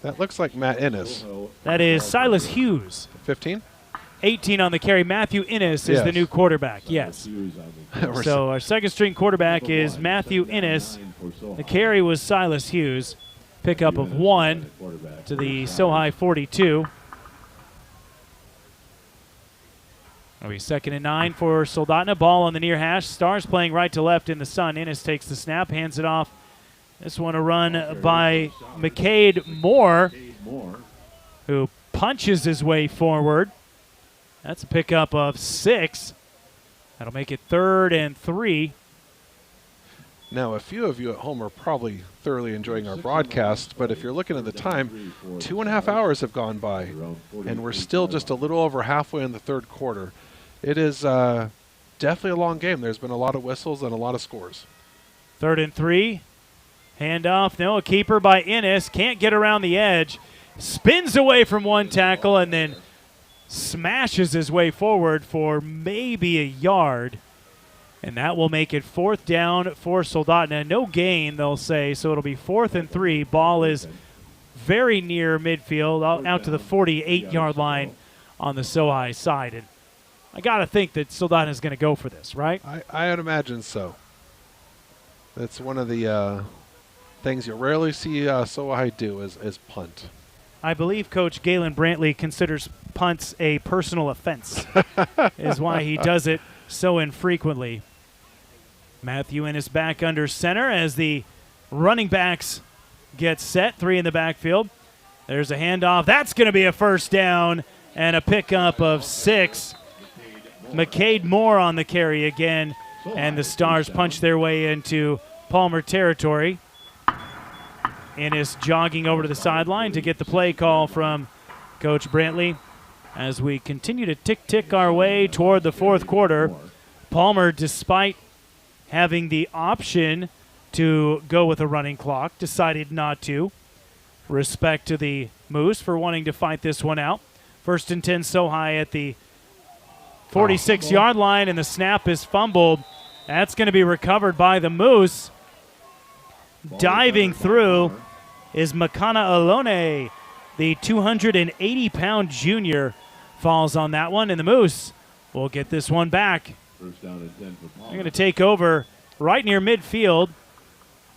That looks like Matt Innes. That is Silas Hughes. 15? 18 on the carry. Matthew Innes is the new quarterback, yes. So our second string quarterback is Matthew Innes. The carry was Silas Hughes. Pickup of 1 to the Sohi 42. It'll be 2nd and 9 for Soldotna. Ball on the near hash. Stars playing right to left in the sun. Innes takes the snap, hands it off. This one a run by McCade Moore, who punches his way forward. That's a pickup of 6. That'll make it 3rd and 3. Now, a few of you at home are probably thoroughly enjoying our broadcast, but if you're looking at the time, 2.5 hours have gone by, and we're still just a little over halfway in the third quarter. It is definitely a long game. There's been a lot of whistles and a lot of scores. 3rd and 3. Handoff. No, a keeper by Innes. Can't get around the edge. Spins away from one tackle and then smashes his way forward for maybe a yard. And that will make it 4th down for Soldotna. No gain, they'll say, so it'll be 4th and 3. Ball is very near midfield, out to the 48-yard line on the Sohi side. And I got to think that Soldotna is going to go for this, right? I would imagine so. That's one of the things you rarely see Sohi do is punt. I believe Coach Galen Brantley considers punts a personal offense, is why he does it so infrequently. Matthew Innes back under center as the running backs get set. 3 in the backfield. There's a handoff. That's going to be a 1st down and a pickup of 6. McCade Moore on the carry again, and the Stars punch their way into Palmer territory. Innes jogging over to the sideline to get the play call from Coach Brantley as we continue to tick our way toward the 4th quarter. Palmer, despite having the option to go with a running clock, decided not to. Respect to the Moose for wanting to fight this one out. 1st and 10 Sohi at the 46-yard line, and the snap is fumbled. That's going to be recovered by the Moose. Diving through is Makana Alone. The 280-pound junior falls on that one, and the Moose will get this one back. They're going to take over right near midfield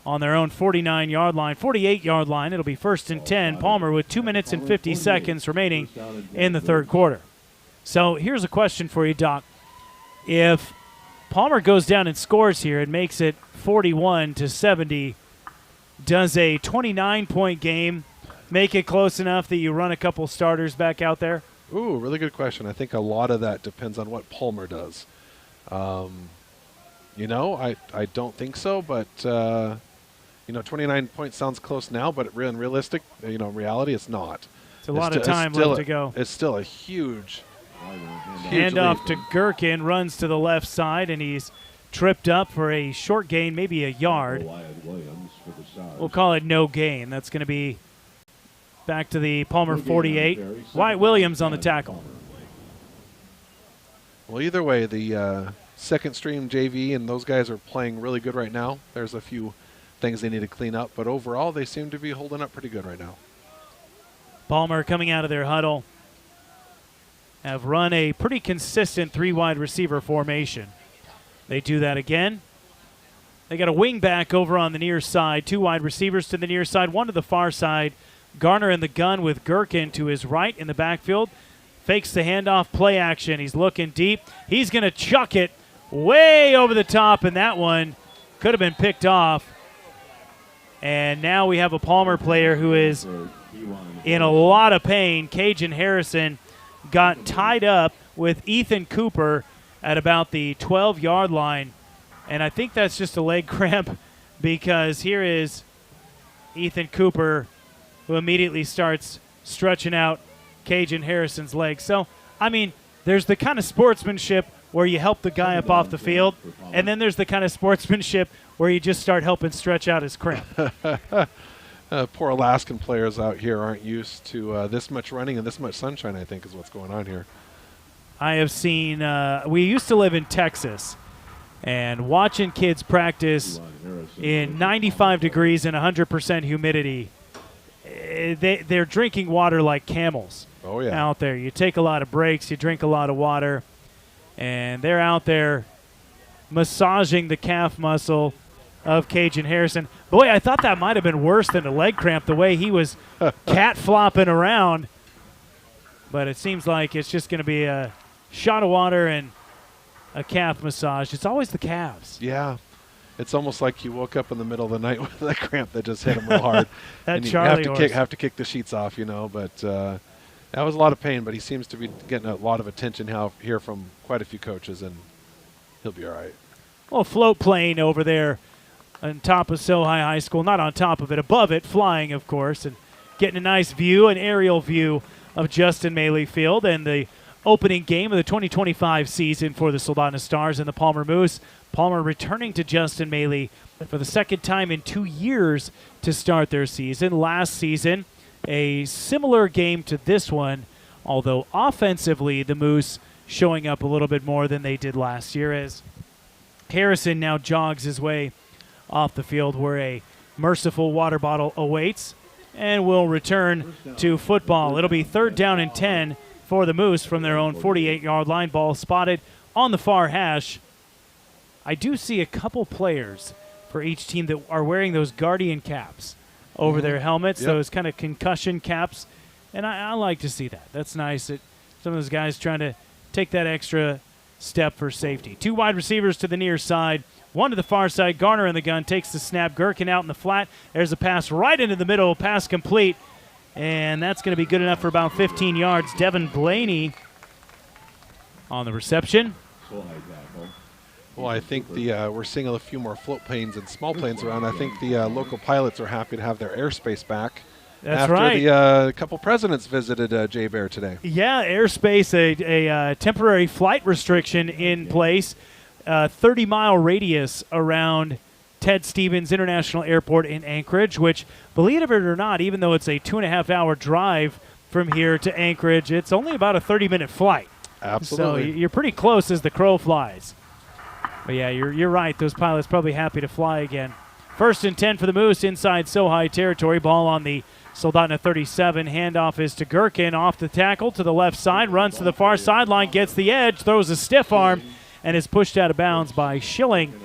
on their own 49-yard line, 48-yard line. It'll be 1st and 10. Palmer with 2 minutes and 50 seconds remaining in the third quarter. So here's a question for you, Doc. If Palmer goes down and scores here and makes it 41-70, does a 29-point game make it close enough that you run a couple starters back out there? Ooh, really good question. I think a lot of that depends on what Palmer does. I don't think so, but 29 points sounds close now, but in reality, it's not. It's a lot of time left to go. It's still a huge handoff to Gherkin, runs to the left side, and he's tripped up for a short gain, maybe a yard. We'll call it no gain. That's going to be back to the Palmer 48. Wyatt Williams on the tackle. Well, either way, the second stream JV and those guys are playing really good right now. There's a few things they need to clean up, but overall they seem to be holding up pretty good right now. Palmer coming out of their huddle have run a pretty consistent 3 wide receiver formation. They do that again. They got a wing back over on the near side. 2 wide receivers to the near side, 1 to the far side. Garner in the gun with Gherkin to his right in the backfield. Fakes the handoff, play action. He's looking deep. He's going to chuck it way over the top, and that one could have been picked off. And now we have a Palmer player who is in a lot of pain. Cajun Harrison got tied up with Ethan Cooper at about the 12-yard line. And I think that's just a leg cramp because here is Ethan Cooper who immediately starts stretching out Cajun Harrison's legs. So, I mean, there's the kind of sportsmanship where you help the guy up off the field, and then there's the kind of sportsmanship where you just start helping stretch out his cramp. Poor Alaskan players out here aren't used to this much running and this much sunshine, I think, is what's going on here. I have seen, we used to live in Texas, and watching kids practice in 95 degrees and 100% humidity, they're drinking water like camels out there. You take a lot of breaks, you drink a lot of water, and they're out there massaging the calf muscle of Cajun Harrison. Boy, I thought that might have been worse than a leg cramp, the way he was cat flopping around. But it seems like it's just going to be a shot of water and a calf massage. It's always the calves. Yeah. It's almost like he woke up in the middle of the night with a cramp that just hit him real hard. That and you Charlie have to kick the sheets off, you know. But that was a lot of pain, but he seems to be getting a lot of attention here from quite a few coaches, and he'll be all right. Well, float plane over there on top of Sohi High School. Not on top of it, above it, flying, of course, and getting a nice view, an aerial view of Justin Maley Field and the opening game of the 2025 season for the Soldotna Stars and the Palmer Moose. Palmer returning to Justin Maley for the second time in 2 years to start their season. Last season, a similar game to this one, although offensively the Moose showing up a little bit more than they did last year as Harrison now jogs his way off the field where a merciful water bottle awaits and will return to football. It'll be 3rd down and 10 for the Moose from their own 48-yard line. Ball spotted on the far hash. I do see a couple players for each team that are wearing those Guardian caps over their helmets, those kind of concussion caps, and I like to see that. That's nice that some of those guys trying to take that extra step for safety. 2 wide receivers to the near side, 1 to the far side. Garner in the gun, takes the snap. Gherkin out in the flat. There's a pass right into the middle, pass complete, and that's going to be good enough for about 15 yards. Devin Blaney on the reception. Well, I think we're seeing a few more float planes and small planes around. I think the local pilots are happy to have their airspace back. That's right. After the couple presidents visited Jay Bear today. Yeah, airspace, a temporary flight restriction in place, 30-mile radius around Ted Stevens International Airport in Anchorage, which, believe it or not, even though it's a 2.5-hour drive from here to Anchorage, it's only about a 30-minute flight. Absolutely. So you're pretty close as the crow flies. But yeah, you're right. Those pilots probably happy to fly again. 1st and 10 for the Moose inside Sohi territory. Ball on the Soldotna 37. Handoff is to Gherkin off the tackle to the left side. Runs to the far sideline, gets the edge, throws a stiff arm, and is pushed out of bounds by Schilling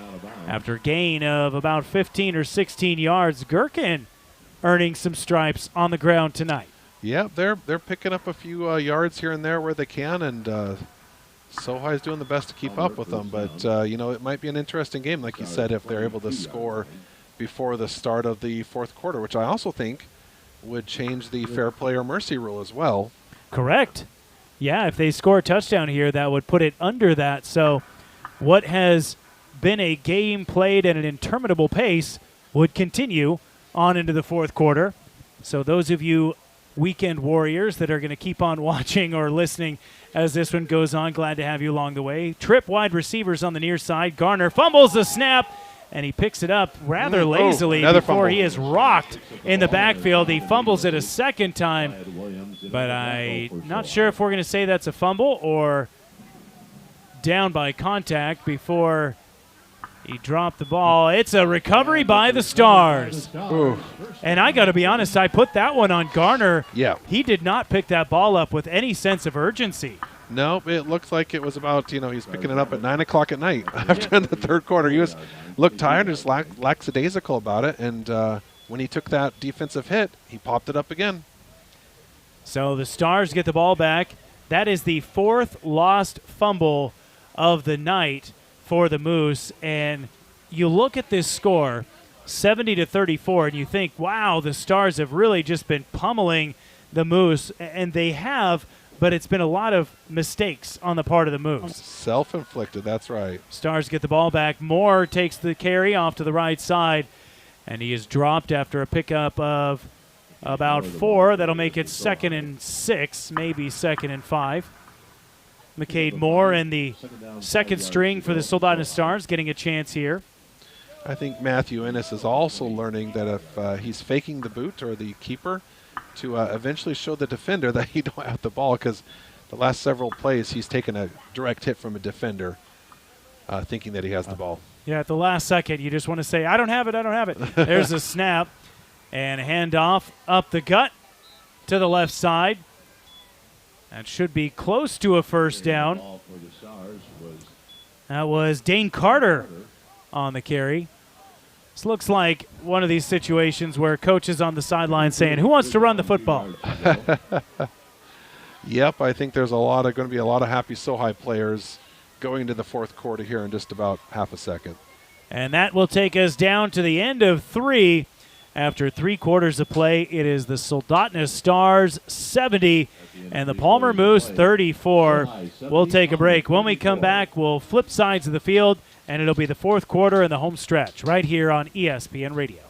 after a gain of about 15 or 16 yards. Gherkin earning some stripes on the ground tonight. Yeah, they're picking up a few yards here and there where they can, and Sohi's doing the best to keep up with them, but it might be an interesting game, like you said, if they're able to score before the start of the 4th quarter, which I also think would change the fair play or mercy rule as well. Correct. Yeah, if they score a touchdown here, that would put it under that. So what has been a game played at an interminable pace would continue on into the 4th quarter. So those of you weekend warriors that are going to keep on watching or listening as this one goes on, glad to have you along the way. Trip wide receivers on the near side. Garner fumbles the snap, and he picks it up rather lazily before fumble. He is rocked in the backfield. He fumbles it a second time, but I'm not sure if we're going to say that's a fumble or down by contact before he dropped the ball. It's a recovery by the Stars. Ooh. And I got to be honest, I put that one on Garner. Yeah. He did not pick that ball up with any sense of urgency. Nope, it looks like it was about, he's picking it up at 9 o'clock at night after the third quarter. He looked tired, just lackadaisical about it, and when he took that defensive hit, he popped it up again. So the Stars get the ball back. That is the 4th lost fumble of the night for the Moose, and you look at this score, 70-34, and you think, wow, the Stars have really just been pummeling the Moose, and they have, but it's been a lot of mistakes on the part of the Moose. Self-inflicted, that's right. Stars get the ball back. Moore takes the carry off to the right side, and he is dropped after a pickup of about 4. That'll make it 2nd and 6, maybe 2nd and 5. McCade Moore in the second string for the Soldotna Stars getting a chance here. I think Matthew Ennis is also learning that if he's faking the boot or the keeper, to eventually show the defender that he don't have the ball, because the last several plays he's taken a direct hit from a defender thinking that he has the ball. Yeah, at the last second, you just want to say, I don't have it, I don't have it. There's a snap and a handoff up the gut to the left side. That should be close to a first down. That was Dane Carter on the carry. This looks like one of these situations where coach is on the sideline saying, who wants to run the football? Yep, I think there's going to be a lot of happy Sohi players going into the fourth quarter here in just about half a second. And that will take us down to the end of 3. After 3 quarters of play, it is the Soldotna Stars 70 and the Palmer Moose 34. We'll take a break. When we come back, we'll flip sides of the field, and it'll be the fourth quarter and the home stretch right here on ESPN Radio.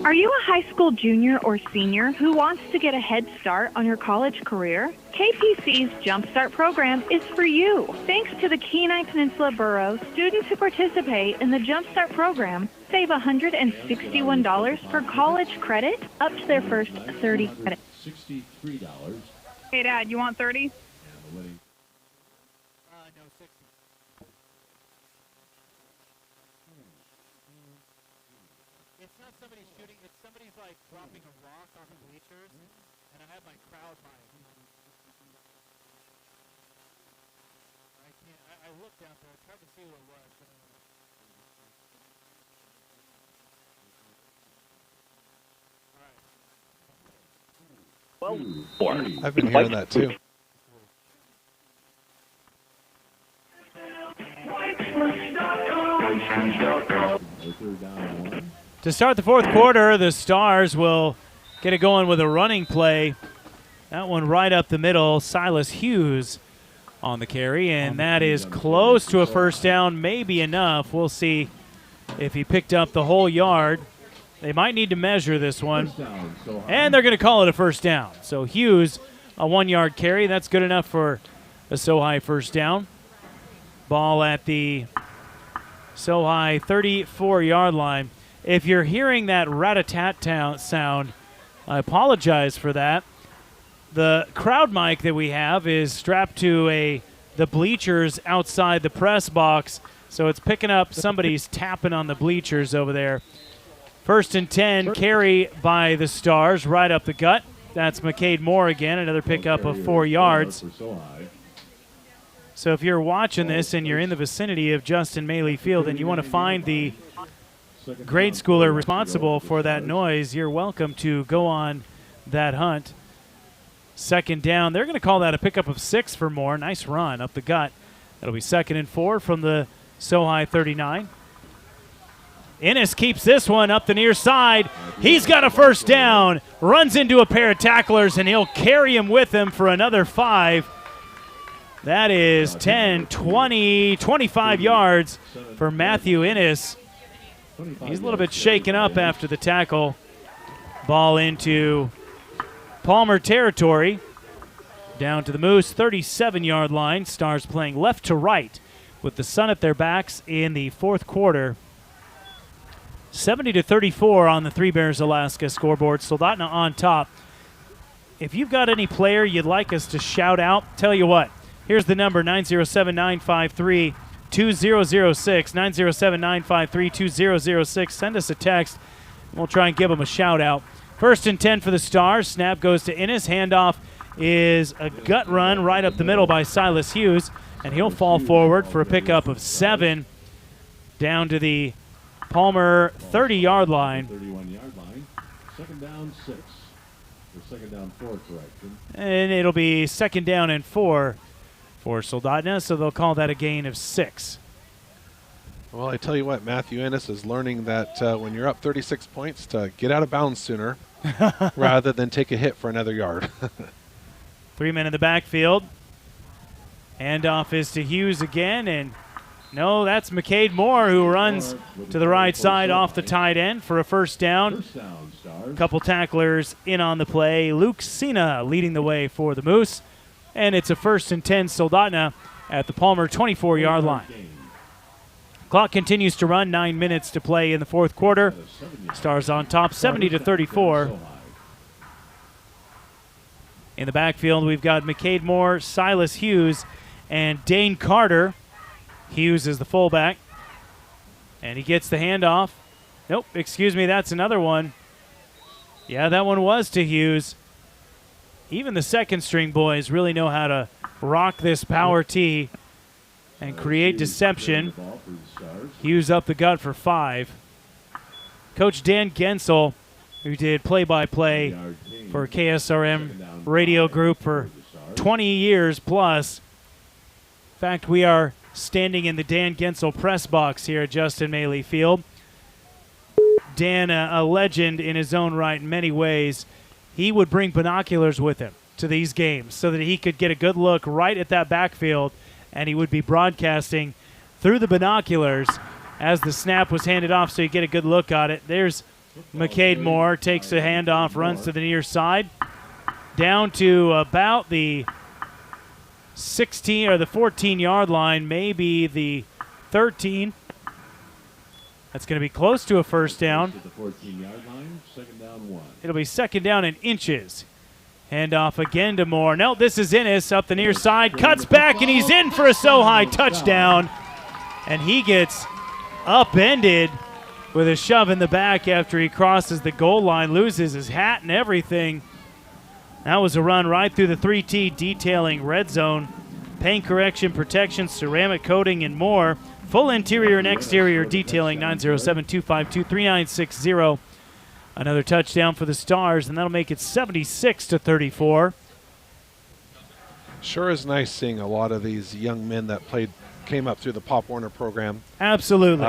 Are you a high school junior or senior who wants to get a head start on your college career? KPC's Jumpstart program is for you. Thanks to the Kenai Peninsula Borough, students who participate in the Jumpstart program save $161 per college credit up to their first 30 credits. $63. Hey, Dad, you want 30? No, 60. It's not somebody shooting, it's somebody's like dropping a rock on the bleachers, and I have my crowd mic. I looked out there, it's hard to see what it was. I've been hearing that too. To start the fourth quarter, the Stars will get it going with a running play. That one right up the middle. Silas Hughes on the carry, and that is close to a first down, maybe enough. We'll see if he picked up the whole yard. They might need to measure this one, and they're going to call it a first down. So Hughes, a 1-yard carry. That's good enough for a Sohi first down. Ball at the Sohi 34-yard line. If you're hearing that rat-a-tat sound, I apologize for that. The crowd mic that we have is strapped to the bleachers outside the press box, so it's picking up somebody's tapping on the bleachers over there. 1st and 10, carry by the Stars right up the gut. That's McCade Moore again, another pickup of 4 yards. So if you're watching this and you're in the vicinity of Justin Maley Field and you want to find the grade schooler responsible for that noise, you're welcome to go on that hunt. 2nd down. They're going to call that a pickup of 6 for Moore. Nice run up the gut. That'll be 2nd and 4 from the Sohi 39. Ennis keeps this one up the near side. He's got a first down, runs into a pair of tacklers, and he'll carry him with him for another 5. That is 10, 20, 25 yards for Matthew Ennis. He's a little bit shaken up after the tackle. Ball into Palmer territory. Down to the Moose, 37-yard line. Stars playing left to right with the sun at their backs in the fourth quarter. 70-34 on the Three Bears Alaska scoreboard. Soldotna on top. If you've got any player you'd like us to shout out, tell you what. Here's the number, 907-953-2006. 907-953-2006. Send us a text. We'll try and give them a shout out. First and 10 for the Stars. Snap goes to Innes. Handoff is a gut run right up the middle by Silas Hughes, and he'll fall forward for a pickup of 7 down to the Palmer 30-yard line. 31-yard line. Second down, 6. Or second down, 4, correction. And it'll be second down and 4 for Soldotna, so they'll call that a gain of 6. Well, I tell you what, Matthew Ennis is learning that when you're up 36 points to get out of bounds sooner rather than take a hit for another yard. 3 men in the backfield. Handoff is to Hughes again, and no, that's McCade Moore who runs to the right side off the tight end for a first down. A couple tacklers in on the play. Luke Sina leading the way for the Moose, and it's a first and 10 Soldotna at the Palmer 24-yard line. Clock continues to run, 9 minutes to play in the fourth quarter. Stars on top, 70-34. In the backfield, we've got McCade Moore, Silas Hughes, and Dane Carter. Hughes is the fullback, and he gets the handoff. Nope, excuse me, that's another one. Yeah, that one was to Hughes. Even the second-string boys really know how to rock this power tee and create deception. Hughes up the gut for 5. Coach Dan Gensel, who did play-by-play for KSRM radio group for 20 years plus. In fact, we are standing in the Dan Gensel press box here at Justin Maley Field. Dan, a legend in his own right in many ways, he would bring binoculars with him to these games so that he could get a good look right at that backfield, and he would be broadcasting through the binoculars as the snap was handed off so you get a good look at it. There's McCade Moore, takes a handoff, runs to the near side, down to about the 16 or the 14-yard line, maybe the 13. That's going to be close to a first down. The 14-yard line, second down 1. It'll be second down in inches. Handoff again to Moore. No, this is Innes up the near side, cuts back, and he's in for a Sohi touchdown. And he gets upended with a shove in the back after he crosses the goal line, loses his hat and everything. That was a run right through the 3T detailing red zone. Paint correction, protection, ceramic coating, and more. Full interior and exterior detailing, 907-252-3960. Another touchdown for the Stars, and that'll make it 76-34. Sure is nice seeing a lot of these young men that came up through the Pop Warner program. Absolutely.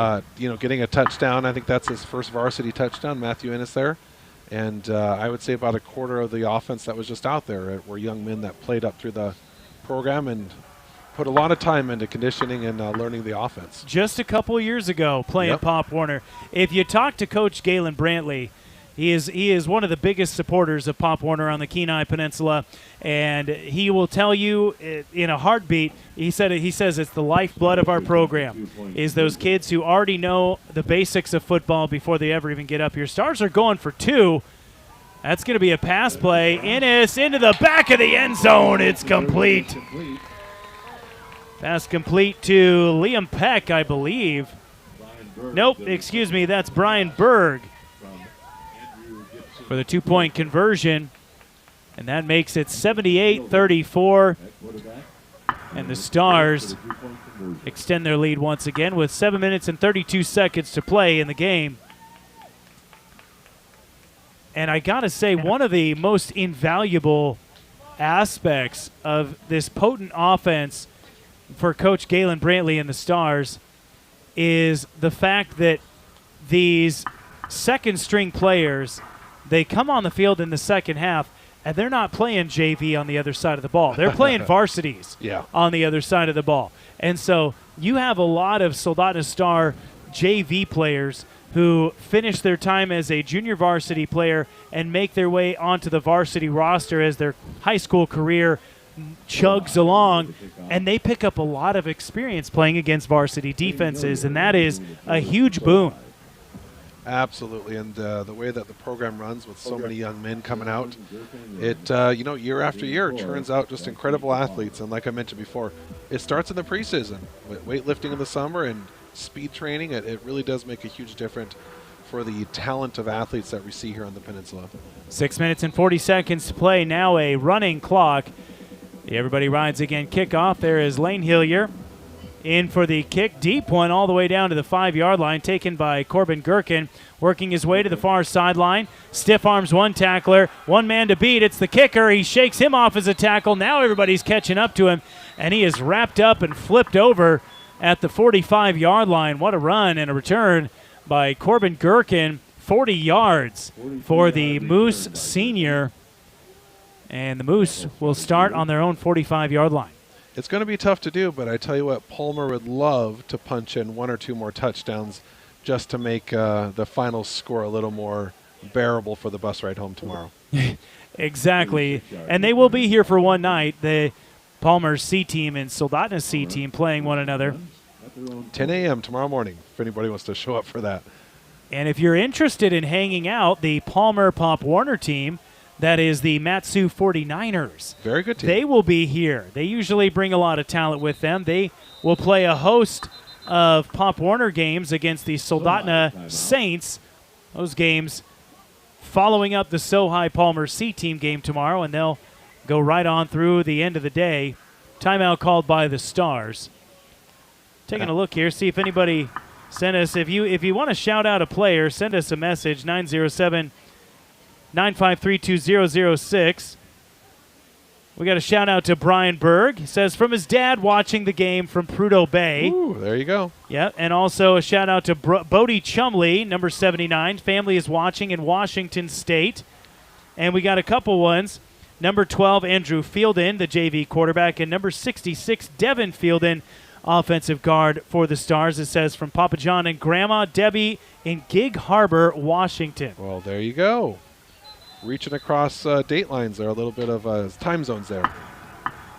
Getting a touchdown. I think that's his first varsity touchdown, Matthew Ennis there. And I would say about a quarter of the offense that was just out there were young men that played up through the program and put a lot of time into conditioning and learning the offense. Just a couple years ago playing Pop Warner. If you talk to Coach Galen Brantley, he is one of the biggest supporters of Pop Warner on the Kenai Peninsula, and he will tell you in a heartbeat, he says it's the lifeblood of our program, is those kids who already know the basics of football before they ever even get up here. Stars are going for 2. That's going to be a pass play. Innes into the back of the end zone. It's complete. Pass complete to Liam Peck, I believe. Nope, excuse me, that's Brian Berg for the 2-point conversion. And that makes it 78-34. And the Stars extend their lead once again with 7 minutes and 32 seconds to play in the game. And I got to say, one of the most invaluable aspects of this potent offense for Coach Galen Brantley and the Stars is the fact that these second-string players, they come on the field in the second half, and they're not playing JV on the other side of the ball. They're playing varsities on the other side of the ball. And so you have a lot of Soldotna Star JV players who finish their time as a junior varsity player and make their way onto the varsity roster as their high school career chugs along, and they pick up a lot of experience playing against varsity defenses, and that is a huge boon. Absolutely, and the way that the program runs with so many young men coming out, it year after year turns out just incredible athletes. And like I mentioned before, it starts in the preseason with weightlifting in the summer and speed training. It really does make a huge difference for the talent of athletes that we see here on the peninsula. 6 minutes and 40 seconds to play. Now a running clock. Everybody rides again. Kickoff. There is Lane Hillier in for the kick. Deep one all the way down to the 5-yard line, taken by Corbin Gherkin, working his way to the far sideline. Stiff arms one tackler. One man to beat. It's the kicker. He shakes him off as a tackle. Now everybody's catching up to him, and he is wrapped up and flipped over at the 45-yard line. What a run and a return by Corbin Gherkin. 40 yards for the Moose senior. And the Moose will start on their own 45-yard line. It's going to be tough to do, but I tell you what, Palmer would love to punch in 1 or 2 more touchdowns just to make the final score a little more bearable for the bus ride home tomorrow. Exactly. And they will be here for one night. The Palmer C team and Soldotna C team playing one another. 10 a.m. tomorrow morning, if anybody wants to show up for that. And if you're interested in hanging out, the Palmer Pop Warner team, that is the Matsu 49ers. Very good team. They will be here. They usually bring a lot of talent with them. They will play a host of Pop Warner games against the Soldotna Saints. Those games following up the Sohi Palmer C team game tomorrow, and they'll go right on through the end of the day. Timeout called by the Stars. Taking a look here, see if anybody sent us. If you want to shout out a player, send us a message, 907-953-2006. We got a shout out to Brian Berg. He says from his dad watching the game from Prudhoe Bay. Ooh, there you go. Yeah, and also a shout out to Bodie Chumley, number 79. Family is watching in Washington State. And we got a couple ones. Number 12, Andrew Fielden, the JV quarterback, and number 66, Devin Fielden, offensive guard for the Stars. It says from Papa John and Grandma Debbie in Gig Harbor, Washington. Well, there you go. Reaching across date lines there, a little bit of time zones there.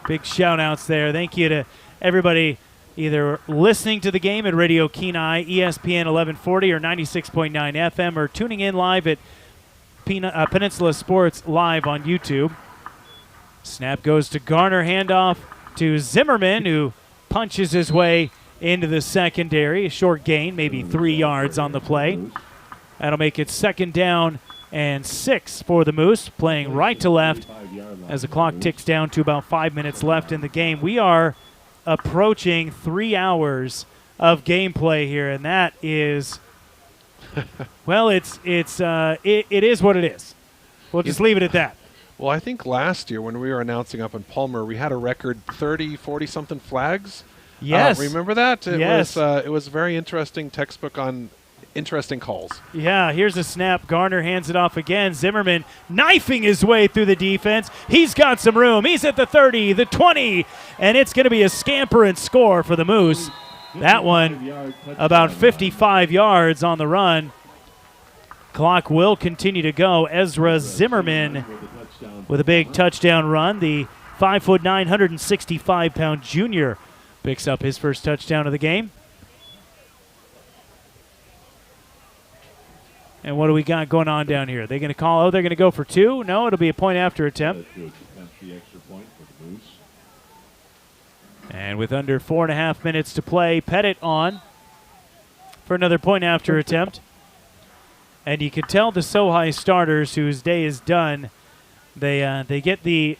Big shout-outs there. Thank you to everybody either listening to the game at Radio Kenai, ESPN 1140 or 96.9 FM, or tuning in live at Peninsula Sports Live on YouTube. Snap goes to Garner, handoff to Zimmerman, who punches his way into the secondary. A short gain, maybe 3 yards on the play. That'll make it 2nd down and 6 for the Moose, playing right to left as the clock ticks down to about 5 minutes left in the game. We are approaching 3 hours of gameplay here, and that is, well, it is what it is. We'll just leave it at that. Well, I think last year when we were announcing up in Palmer, we had a record 30, 40-something flags. Yes. Remember that? Yes. It was very interesting textbook on interesting calls. Yeah, here's a snap. Garner hands it off again. Zimmerman knifing his way through the defense. He's got some room. He's at the 30, the 20, and it's going to be a scamper and score for the Moose. That one about 55 yards on the run. Clock will continue to go. Ezra Zimmerman with a big touchdown run. The 5'9", 165-pound junior picks up his first touchdown of the game. And what do we got going on down here? They're going to call, they're going to go for 2? No, it'll be a point after attempt. And with under 4.5 minutes to play, Pettit on for another point after attempt. And you can tell the Sohi starters whose day is done, they get the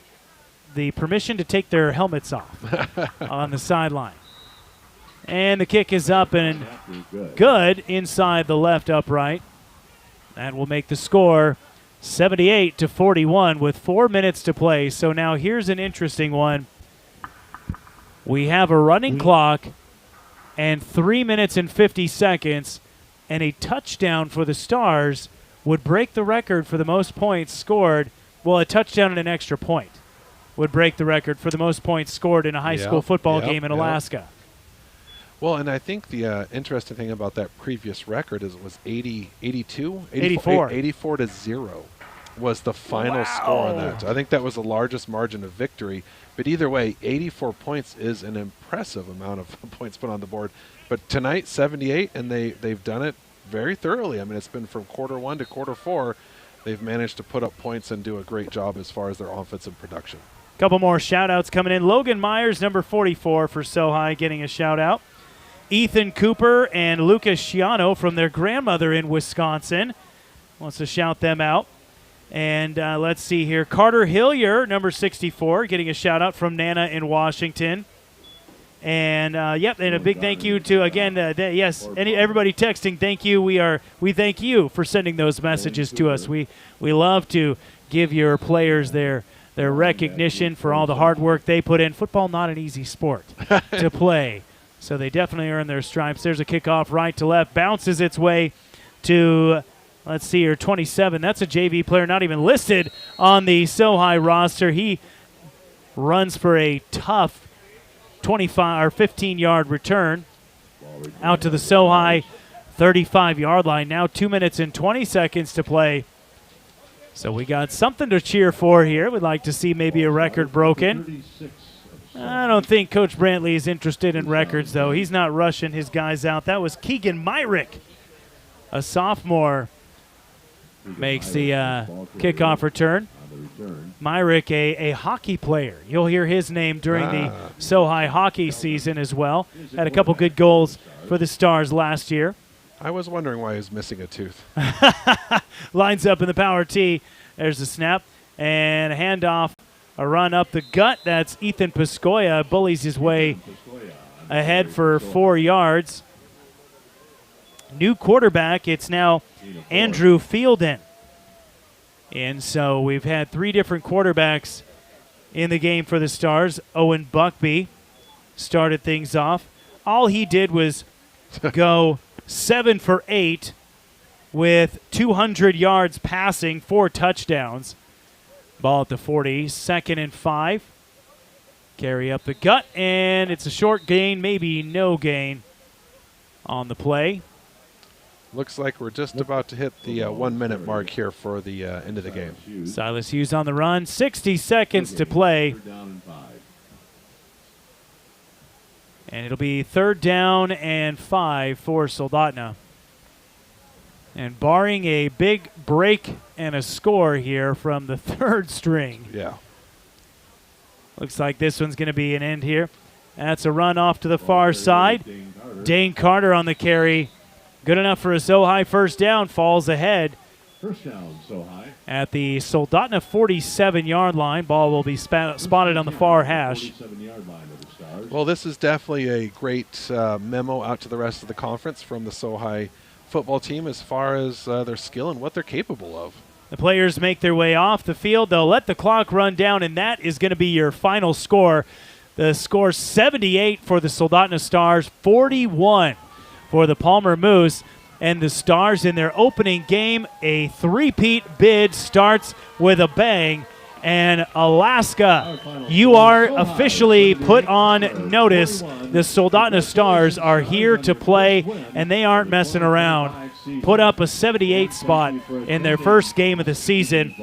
permission to take their helmets off on the sideline. And the kick is up and good inside the left upright. That will make the score 78-41 with 4 minutes to play. So now here's an interesting one. We have a running clock and 3 minutes and 50 seconds, and a touchdown for the Stars would break the record for the most points scored. Well, a touchdown and an extra point would break the record for the most points scored in a high school football game in Alaska. Well, and I think the interesting thing about that previous record is it was 84 to 0 was the final score on that. I think that was the largest margin of victory. But either way, 84 points is an impressive amount of points put on the board. But tonight, 78, and they've done it very thoroughly. I mean, it's been from quarter 1 to quarter 4. They've managed to put up points and do a great job as far as their offensive production. Couple more shout-outs coming in. Logan Myers, number 44 for Sohi, getting a shout-out. Ethan Cooper and Lucas Sciano from their grandmother in Wisconsin. Wants to shout them out. And let's see here. Carter Hillier, number 64, getting a shout-out from Nana in Washington. And, and a big thank you to, again, everybody texting, thank you. We thank you for sending those messages to us. We love to give your players their recognition for all the hard work they put in. Football, not an easy sport to play. So they definitely earn their stripes. There's a kickoff right to left. Bounces its way to, let's see here, 27. That's a JV player not even listed on the Sohi roster. He runs for a tough 25 or 15-yard return out to the Sohi 35-yard line. Now 2 minutes and 20 seconds to play. So we got something to cheer for here. We'd like to see maybe a record broken. I don't think Coach Brantley is interested in records, though. He's not rushing his guys out. That was Keegan Myrick, a sophomore, makes the kickoff return. Myrick, a hockey player. You'll hear his name during the Sohi hockey season as well. Had a couple good goals for the Stars last year. I was wondering why he was missing a tooth. Lines up in the power tee. There's the snap. And a handoff, a run up the gut. That's Ethan Piscoya. Bullies his way ahead for 4 yards. New quarterback. It's now Andrew Fielden. And so we've had 3 different quarterbacks in the game for the Stars. Owen Buckby started things off. All he did was go 7 for 8 with 200 yards passing, 4 touchdowns. Ball at the 40, 2nd and 5. Carry up the gut, and it's a short gain, maybe no gain on the play. Looks like we're just about to hit the 1 minute mark here for the end of the game. Silas Hughes on the run, 60 seconds to play. And it'll be 3rd down and 5 for Soldotna. And barring a big break and a score here from the 3rd string. Yeah. Looks like this one's going to be an end here. That's a run off to the far side. Dane Carter on the carry. Good enough for a Sohi first down. Falls ahead. First down, Sohi. At the Soldotna 47-yard line. Ball will be spotted on the far hash. Well, this is definitely a great memo out to the rest of the conference from the Sohi football team as far as their skill and what they're capable of. The players make their way off the field. They'll let the clock run down, and that is going to be your final score. The score 78 for the Soldotna Stars, 41 for the Palmer Moose. And the Stars in their opening game, a three-peat bid starts with a bang. And Alaska, you are officially put on notice. The Soldotna Stars are here to play, and they aren't messing around. Put up a 78 spot in their first game of the season.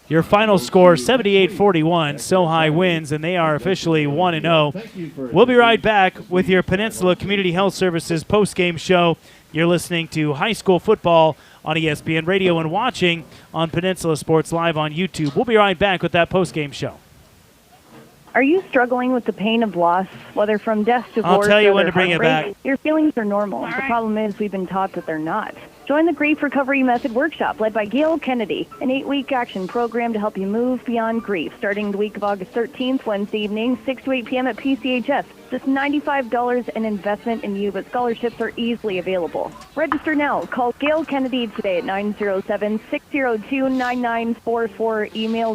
Your final score, 78-41. Sohi wins, and they are officially 1-0. We'll be right back with your Peninsula Community Health Services postgame show. You're listening to high school football on ESPN Radio and watching on Peninsula Sports Live on YouTube. We'll be right back with that postgame show. Are you struggling with the pain of loss, whether from death, divorce, I'll tell you when or to bring it back. Your feelings are normal. The problem is we've been taught that they're not. Join the Grief Recovery Method Workshop led by Gail Kennedy, an 8-week action program to help you move beyond grief, starting the week of August 13th, Wednesday evening, 6 to 8 p.m. at PCHS. Just $95 an investment in you, but scholarships are easily available. Register now. Call Gail Kennedy today at 907-602-9944. Email